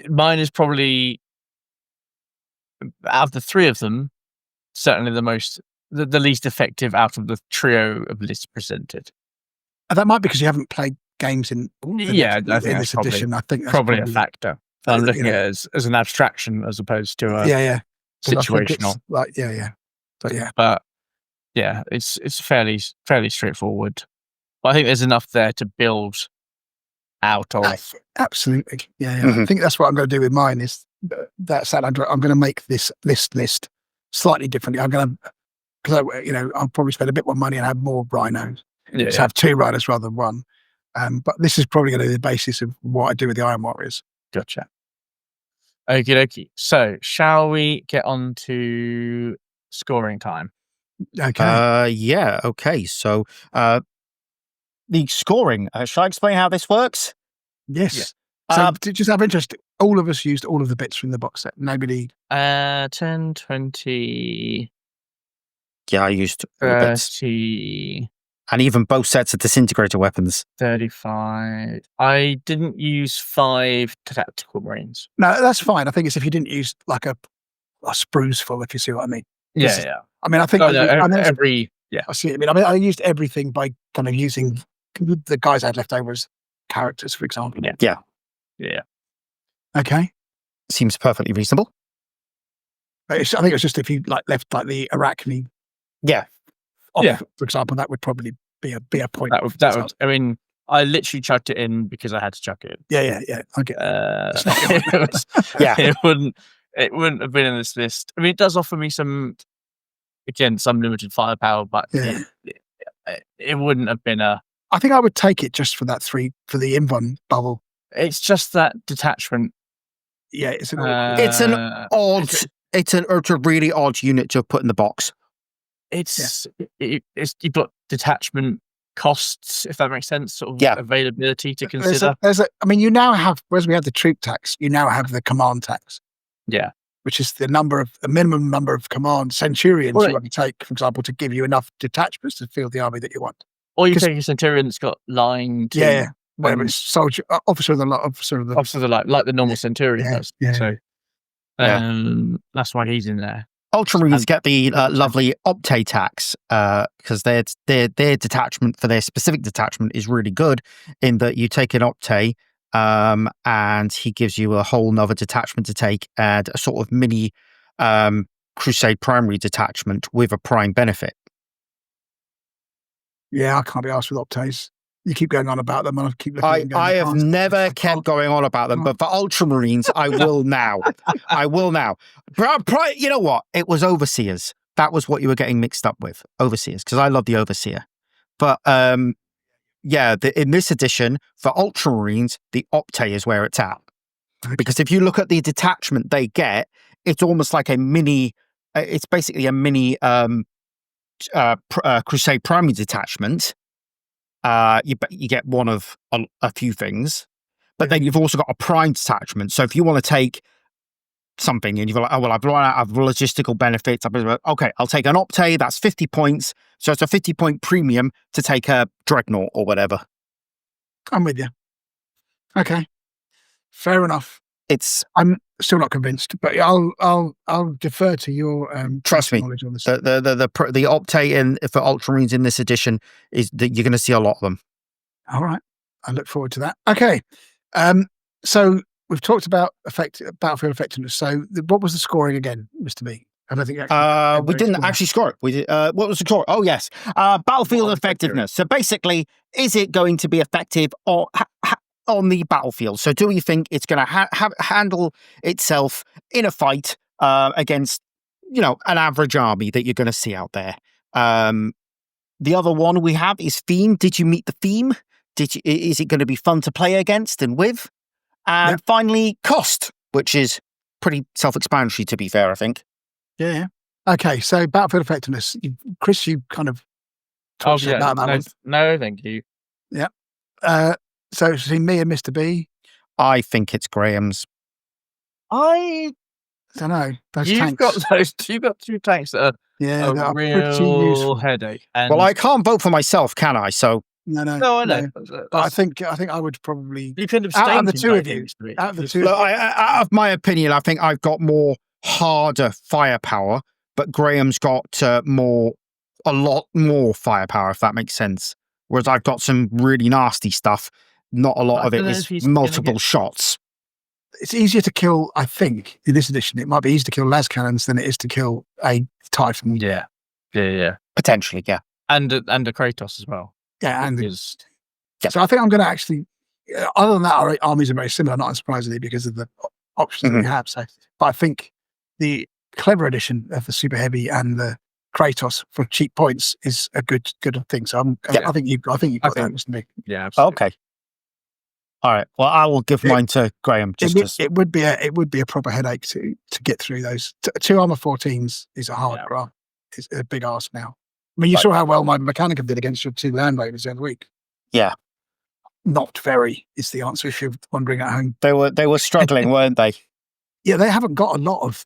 Mine is probably, out of the three of them, certainly the least effective out of the trio of lists presented. That might be because you haven't played games in this edition. I think that's probably a factor. I'm looking at it as an abstraction as opposed to a situational. But it's fairly straightforward. But I think there's enough there to build out of. Absolutely, I think that's what I'm going to do with mine. Is that I'm going to make this list slightly differently. I'm going to, because I'll probably spend a bit more money and have more rhinos. Have 2 rhinos rather than 1. But this is probably going to be the basis of what I do with the Iron Warriors. Gotcha. Okie dokie. So, shall we get on to scoring time? Okay. Okay. So, the scoring. Shall I explain how this works? Yes. So, to just have interest, all of us used all of the bits from the box set. Nobody. 10, 20. Yeah, I used 30. And even both sets of disintegrator weapons. 35. I didn't use 5 tactical marines. No, that's fine. I think it's if you didn't use like a spruce full, if you see what I mean. Yeah. I mean, I think every. I see. I mean, I used everything by kind of using the guys I had left over as characters, for example. Yeah. Okay. Seems perfectly reasonable. I think it's just if you left the Arachne. For example, that would probably be a point. That would. I mean, I literally chucked it in because I had to chuck it in. Yeah. I get it wouldn't have been in this list. I mean, it does offer me some limited firepower, but it wouldn't have been a. I think I would take it just for that 3 for the Invon bubble. It's just that detachment. Yeah, it's an a really odd unit to put in the box. You've got detachment costs, if that makes sense, sort of availability to consider. I mean, you now have, whereas we had the troop tax, you now have the command tax. Yeah. Which is the minimum number of command centurions you want to take, for example, to give you enough detachments to field the army that you want. Or you take a centurion that's got line to... Yeah. Whatever, it's soldier, officer of the line. Officer of the line, like the normal centurion does. Yeah. So, That's why he's in there. Ultramarines get the lovely Opte tax because their detachment for their specific detachment is really good in that you take an Opte and he gives you a whole nother detachment to take and a sort of mini Crusade primary detachment with a prime benefit. Yeah, I can't be asked with Optes. You keep going on about them, and I keep looking. At them going, I have never kept going on about them, but for Ultramarines, I will now. I will now. You know what? It was Overseers. That was what you were getting mixed up with. Overseers, because I love the Overseer. But yeah, in this edition, for Ultramarines, the Opte is where it's at. Okay. Because if you look at the detachment they get, it's almost like a mini. It's basically a mini Crusade primary detachment. You get one of a few things, but then you've also got a prime detachment. So if you want to take something and you're like, oh, well, I've run out of logistical benefits. Okay, I'll take an Opte. That's 50 points. So it's a 50-point premium to take a Dreadnought or whatever. I'm with you. Okay, fair enough. I'm still not convinced, but I'll defer to your trust me. knowledge on this. The Opte for Ultramarines in this edition is that you're going to see a lot of them. All right, I look forward to that. Okay, so we've talked about battlefield effectiveness. So what was the scoring again, Mr. B? I don't think we didn't actually score it. We did. What was the score? Oh yes, battlefield effectiveness. So basically, is it going to be effective or on the battlefield? So do you think it's going to handle itself in a fight against, an average army that you're going to see out there? The other one we have is theme. Did you meet the theme? Is it going to be fun to play against and with? And finally, cost, which is pretty self-explanatory, to be fair, I think. Yeah. Okay, so battlefield effectiveness. Chris, you kind of talked about that one. No, thank you. Yeah. So between me and Mr. B, I think it's Graham's. I don't know. You've got two tanks that are a real headache. And well, I can't vote for myself, can I? So no, I know. I think I would probably. You could out of the two of you. Out of my opinion, I think I've got more harder firepower, but Graham's got a lot more firepower, if that makes sense. Whereas I've got some really nasty stuff. Not a lot of it is multiple shots. It's easier to kill, I think, in this edition. It might be easier to kill las cannons than it is to kill a Titan. Yeah. Potentially, yeah. And a Kratos as well. Yeah, so I think I'm going to actually. Other than that, our armies are very similar, not unsurprisingly, because of the options that we have. So, but I think the clever edition of the Super Heavy and the Kratos for cheap points is a good thing. So I think you've got that, Mr. Nick. Yeah, absolutely. Okay. All right. Well, I will give mine to Graham. It would be a proper headache to get through those. 2 armor 14s is a hard graft. It's a big ask now. I mean, you saw how well my Mechanicum did against your 2 Land Rovers the other week. Yeah. Not very is the answer if you're wondering at home. They were struggling, weren't they? Yeah, they haven't got a lot of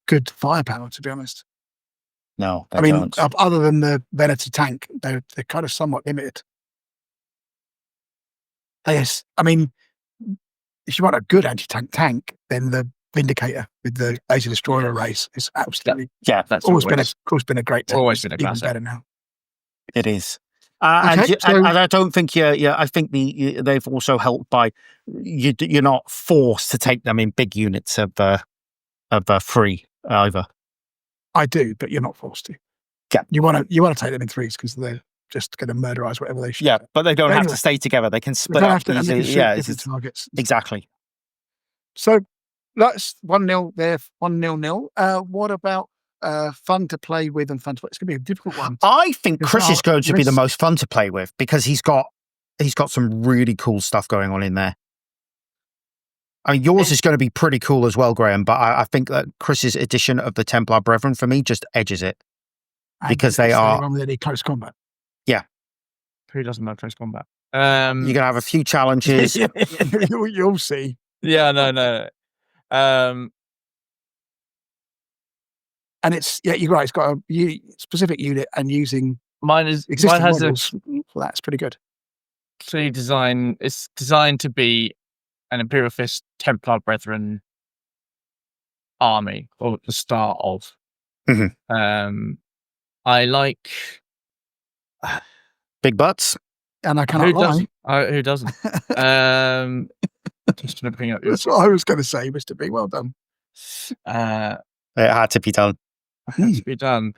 good firepower, to be honest. No, I mean, other than the Venator tank, they're kind of somewhat limited. Yes, I mean, if you want a good anti-tank tank, then the Vindicator with the Laser Destroyer race is absolutely that's always been a great tank. Always been a classic. Even better now. It is. And I don't think I think they've also helped by you're not forced to take them in big units of free either. I do, but you're not forced to. Yeah, you want to take them in 3s because they're just going to murderize whatever they shoot. Yeah, but they don't have to stay together. They can split up easily. Different targets. Exactly. So that's 1-0 there. 1-0. What about fun to play with and fun to play? It's going to be a difficult one. I think Chris is going to be the most fun to play with because he's got some really cool stuff going on in there. I mean, yours is going to be pretty cool as well, Graham, but I think that Chris's edition of the Templar Brethren, for me, just edges it. Because they are... close combat. Yeah. Who doesn't love close combat? You're going to have a few challenges. You'll see. Yeah, no. And it's, you're right, it's got a specific unit and using existing models. That's pretty good. It's designed to be an Imperial Fist Templar Brethren army or the start of. Mhm. I like Big butts. And I who cannot lie. doesn't. Who doesn't? Just trying to bring up your. That's what I was going to say, Mr. B. Well done. It It had to be done. has to be done.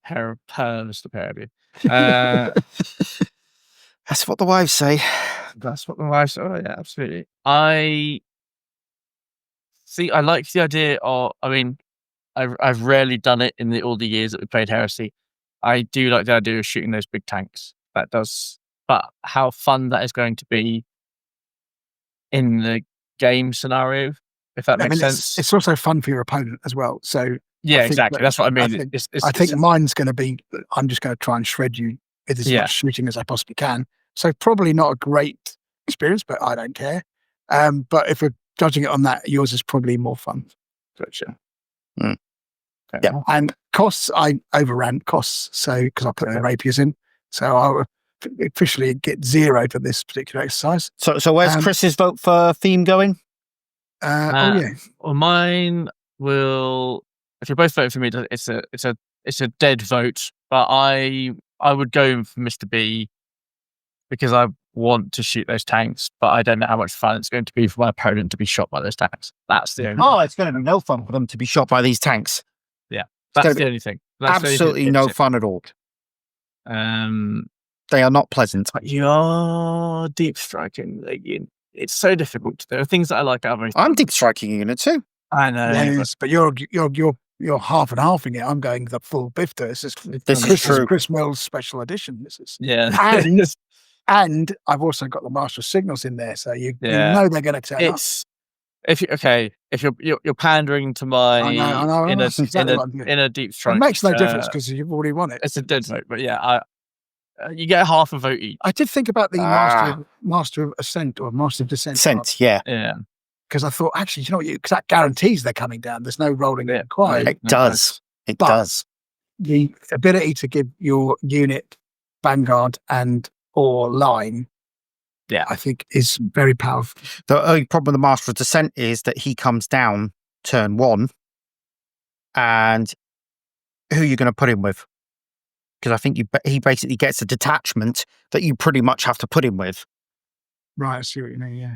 Pair of pearls, the pair of you. That's what the wives say. That's what the wife said. Oh yeah, absolutely. I like the idea of. I mean, I've rarely done it in all the years that we played Heresy. I do like the idea of shooting those big tanks. That does, but how fun that is going to be in the game scenario, if that makes sense. It's also fun for your opponent as well. So yeah, exactly. That's what I mean. I think mine's going to be. I'm just going to try and shred you with as Yeah. much shooting as I possibly can. So probably not a great experience, but I don't care. But if we're judging it on that, yours is probably more fun. Gotcha. Mm. Okay. Yeah, and costs, I overran costs, so because I put the rapiers in, so I officially get 0 for this particular exercise. So where's Chris's vote for theme going? Oh yeah, Well, mine will. If you're both voting for me, it's a dead vote. But I would go for Mr. B because I want to shoot those tanks, but I don't know how much fun it's going to be for my opponent to be shot by those tanks. That's the only. Oh, it's going to be no fun for them to be shot by these tanks. That's the only thing. That's Absolutely no fun at all. They are not pleasant. But you are deep striking. It's so difficult. There are things that I like. I'm deep striking you in it too. I know. yes, but you're half and halfing it. I'm going the full bifter. This is true. Chris Mills special edition. This is and I've also got the Master of Signals in there, so you know they're going to turn up. If you're pandering to my I know, in exactly a deep strike, it makes no difference because you've already won it. It's a dead vote, but yeah, you get half a vote each. I did think about the Master of Ascent or Master of Descent. Yeah. Because I thought, actually, you know what? Because that guarantees they're coming down. There's no rolling required. It does. It does. The ability to give your unit Vanguard or line, I think is very powerful. The only problem with the Master of Descent is that he comes down turn 1, and who are you going to put him with? Because I think he basically gets a detachment that you pretty much have to put him with. Right, I see what you mean. Yeah.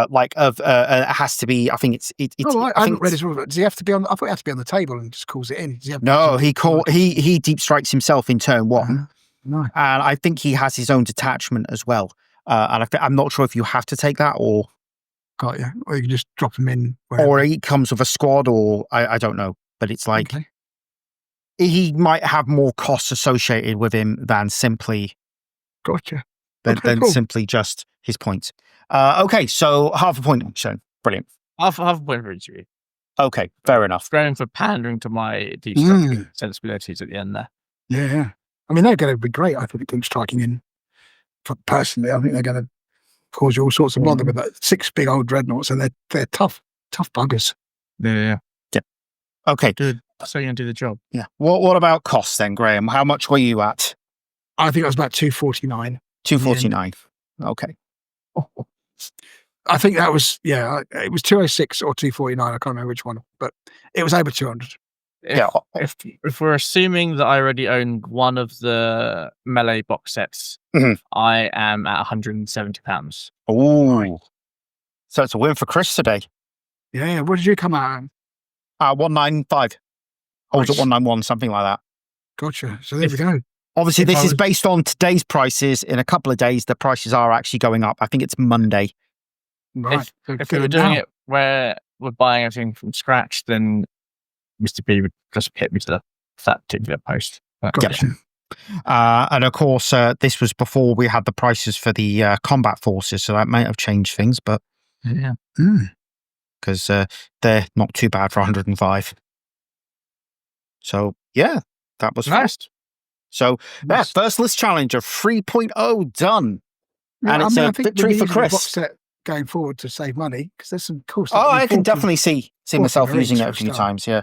It has to be. I think it's. I haven't read his rule. Does he have to be on? I thought he had to be on the table and just calls it in. No, he deep strikes himself in turn 1. No. And I think he has his own detachment as well. And I'm not sure if you have to take that or. Got you. Or you can just drop him in. Wherever. Or he comes with a squad, or I don't know. But it's like he might have more costs associated with him than simply. Gotcha. Than simply just his points. Okay, so half a point. So brilliant. Half a point for each of you. Okay, fair enough. Going for pandering to my deep striking sensibilities at the end there. Yeah. I mean, they're going to be great. I think deep striking in. Personally, I think they're going to cause you all sorts of bother with that 6 big old dreadnoughts, and they're tough buggers. Yeah. Okay. Good. So you're going to do the job. Yeah. What about costs then, Graham? How much were you at? I think it was about 249. 249. Okay. I think that was, it was 206 or 249. I can't remember which one, but it was over 200. If we're assuming that I already own one of the melee box sets, I am at £170. Oh, so it's a win for Chris today. Yeah. What did you come out at? 195. Or was it 191? Something like that. Gotcha. So there we go. Obviously, this is based on today's prices. In a couple of days, the prices are actually going up. I think it's Monday. Right. If we were doing it where we're buying everything from scratch, then Mr. B would just hit me to that particular post. Gotcha. And of course, this was before we had the prices for the combat forces, so that might have changed things, but because they're not too bad for 105. So yeah, that was nice. Fun. So first list challenger 3.0 done, and it's a victory for Chris. Box set going forward to save money because there's some cool stuff. Oh, I can definitely see myself using it a few times. Yeah,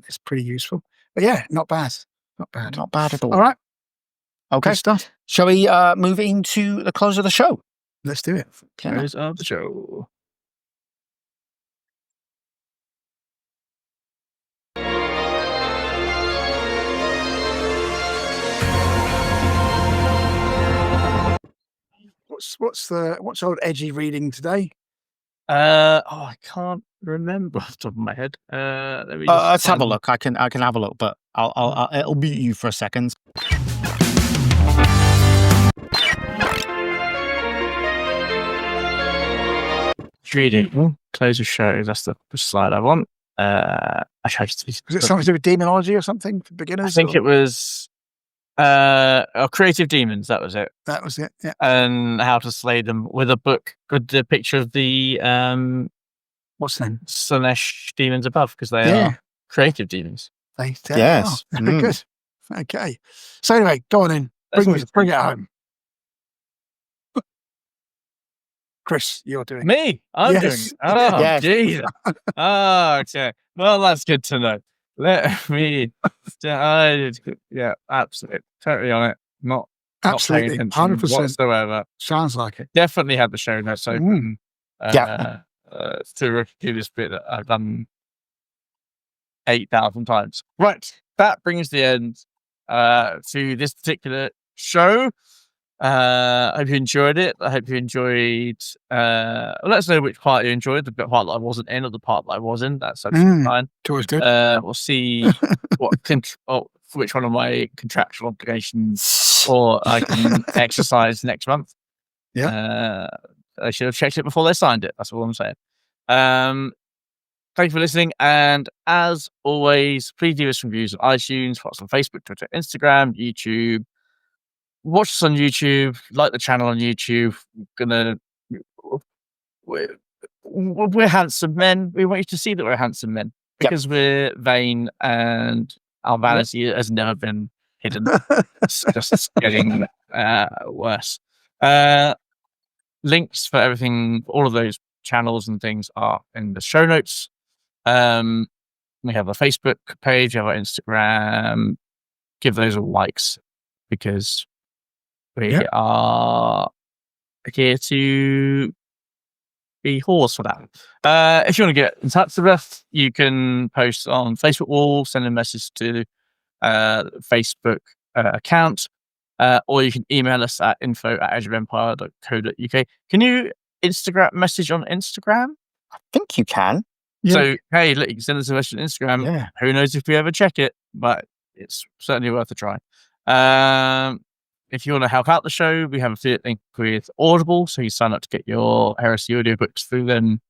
it's pretty useful. But yeah, not bad. Not bad at all. All right. Okay. Good stuff. Shall we move into the close of the show? Let's do it. Close of the show. What's old Edgy reading today? I can't remember off the top of my head. Let me Let's have a find- look. I can have a look, but I'll mute you for a second. Reading. Close of show. That's the slide I want. Actually, Was it something to do with demonology or something for I beginners? think it was Creative Demons. That was it. That was it. Yeah. And how to slay them with a book with the picture of the What's the name? Slanesh demons above, because they Yeah. are creative demons. Yes. Very good. Okay. So anyway, go on in. Bring it home. Chris, you're doing Me? I'm Yes. doing it. Oh, Yes. Jesus. Oh, okay. Well, that's good to know. Let me. Yeah, absolutely. Totally on it. Not paying absolutely attention 100%. whatsoever. Sounds like it. Definitely had the show notes open. Yeah. To review this bit that I've done 8,000 times. Right. That brings the end to this particular show. I hope you enjoyed it. I hope you enjoyed. Let us know which part you enjoyed, the bit part that I wasn't in or the part that I was in. That's absolutely fine. It's always good. We'll see which one of my contractual obligations or I can exercise next month. Yeah. I should have checked it before they signed it. That's all I'm saying. Thank you for listening. And as always, please leave us reviews on iTunes, follow us on Facebook, Twitter, Instagram, YouTube. Watch us on YouTube, like the channel on YouTube. We're handsome men. We want you to see that we're handsome men because we're vain and our vanity has never been hidden. It's just getting worse. Links for everything, all of those channels and things are in the show notes. We have a Facebook page, we have our Instagram. Give those all likes because we are here to be whores for that. If you want to get in touch with us, you can post on Facebook wall, send a message to Facebook account, or you can email us at info@edgeofempire.co.uk. Can you Instagram message on Instagram? I think you can. Yeah. So, hey, look, you can send us a message on Instagram. Yeah. Who knows if we ever check it, but it's certainly worth a try. If you want to help out the show, we have a affiliate link with Audible. So you sign up to get your Heresy audiobooks through them,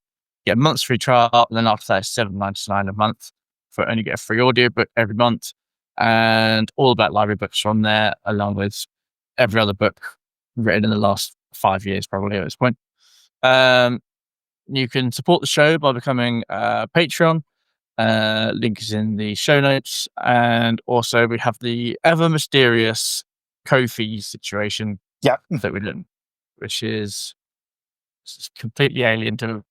get a month's free trial, and then after that, it's $7.99 a month for only get a free audiobook every month. And all about library books are on there, along with every other book written in the last 5 years, probably at this point. You can support the show by becoming a Patreon. Link is in the show notes. And also we have the ever mysterious Ko-fi situation that we did, which is completely alien to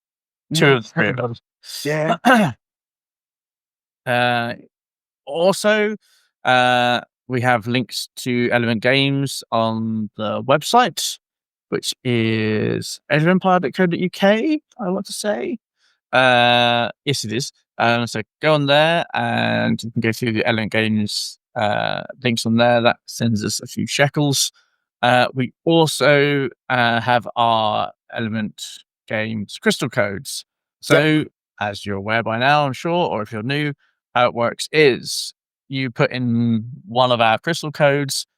two of the three of us. Yeah. Also, we have links to Element Games on the website, which is edgeofempire.co.uk, I want to say. Yes, it is. So go on there and you can go through the Element Games links on there. That sends us a few shekels. We also have our Element Games crystal codes. So as you're aware by now, I'm sure, or if you're new, how it works is you put in one of our crystal codes,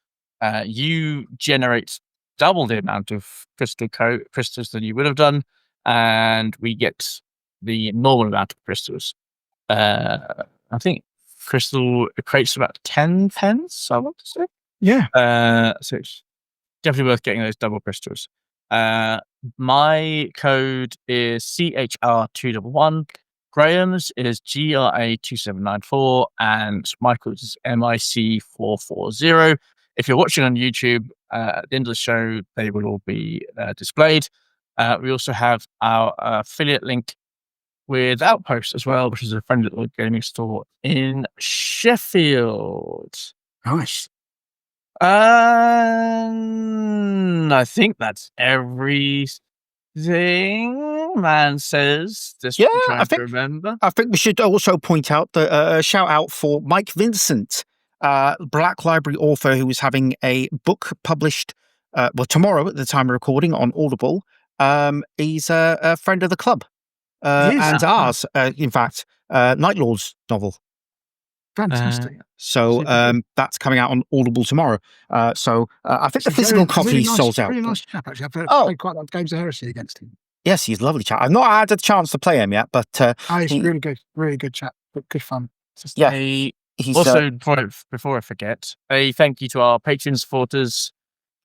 you generate double the amount of crystals than you would have done, and we get the normal amount of crystals. I think crystal equates to about 10 pence, I want to say. Yeah. So it's definitely worth getting those double crystals. My code is CHR211. Graham's is GRA2794, and Michael's is MIC440. If you're watching on YouTube, at the end of the show, they will all be displayed. We also have our affiliate link with Outpost as well, which is a friendly little gaming store in Sheffield. Nice. I think that's everything man says. Just trying to remember. I think we should also point out the shout out for Mike Vincent, Black Library author who is having a book published tomorrow at the time of recording on Audible. He's a friend of the club and ours. In fact, Night Lord's novel. Fantastic. So that's coming out on Audible tomorrow. So I think the physical copy sold out. Really nice chap, actually. I've played quite a lot of Games of Heresy against him. Yes, he's a lovely chap. I've not had a chance to play him yet, but he's really good chap. Good fun. He's also, before I forget, a thank you to our Patreon supporters,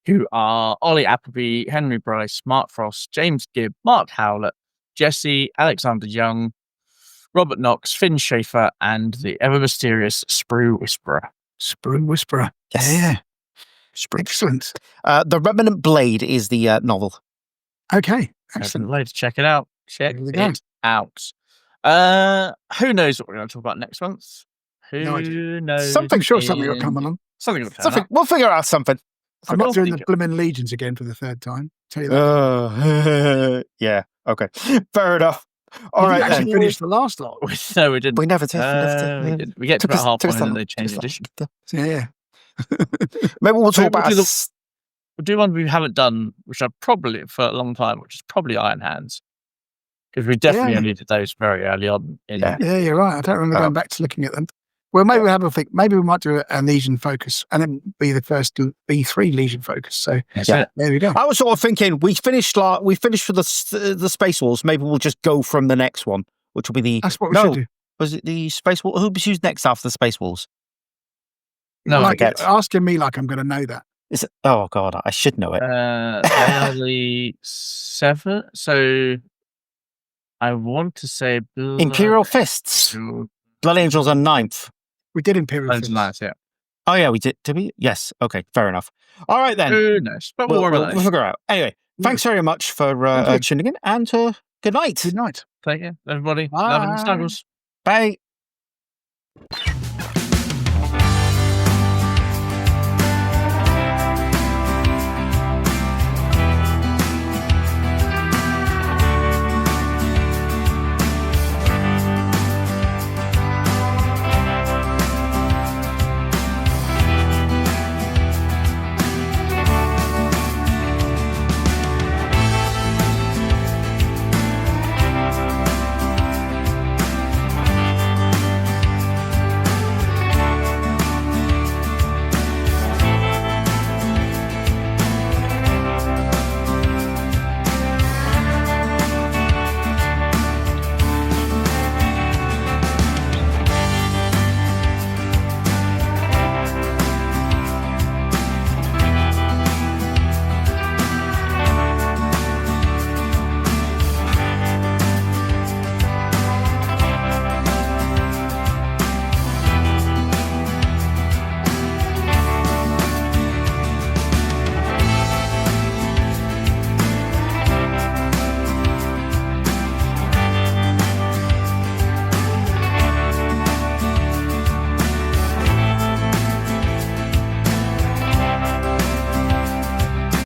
who are Ollie Appleby, Henry Bryce, Mark Frost, James Gibb, Mark Howlett, Jesse, Alexander Young, Robert Knox, Finn Schaefer, and the ever-mysterious Sprue Whisperer. Sprue Whisperer. Yes. Yeah. Excellent. The Remnant Blade is the novel. Okay. Excellent. Blade. Check it out. Check it out. Who knows what we're going to talk about next month? Who knows? Something will come along. Something will come up. We'll figure out something. I'm not doing the blooming Legions again for the third time. Tell you that. Yeah. Okay. Fair enough. All right. We actually finished the last lot. No, we didn't. We never did. We get to about half point and then they changed edition. Yeah. Maybe we'll talk about we'll do one we haven't done, which I've probably for a long time, which is probably Iron Hands. Because we definitely only did those very early on. Yeah, you're right. I don't remember going back to looking at them. Well, maybe we'll have a think. Maybe we might do a Legion focus and then be the first B3 Legion focus. So there we go. I was sort of thinking we finished for the Space Wars. Maybe we'll just go from the next one, which will be the. That's what we should do. Was it the Space Wars? Who's next after the Space Wars? No, asking me like I'm going to know that. Is it? Oh God, I should know it. They are the 7th. So I want to say Imperial Fists. Blood Angels are 9th. We did Imperial Fists. Yeah. Oh yeah, we did. Did we? Yes. Okay. Fair enough. All right then. Who knows? But we'll figure out. Anyway, thanks very much for tuning in, and good night. Good night. Take care, everybody. Bye. Love and snuggles. Bye.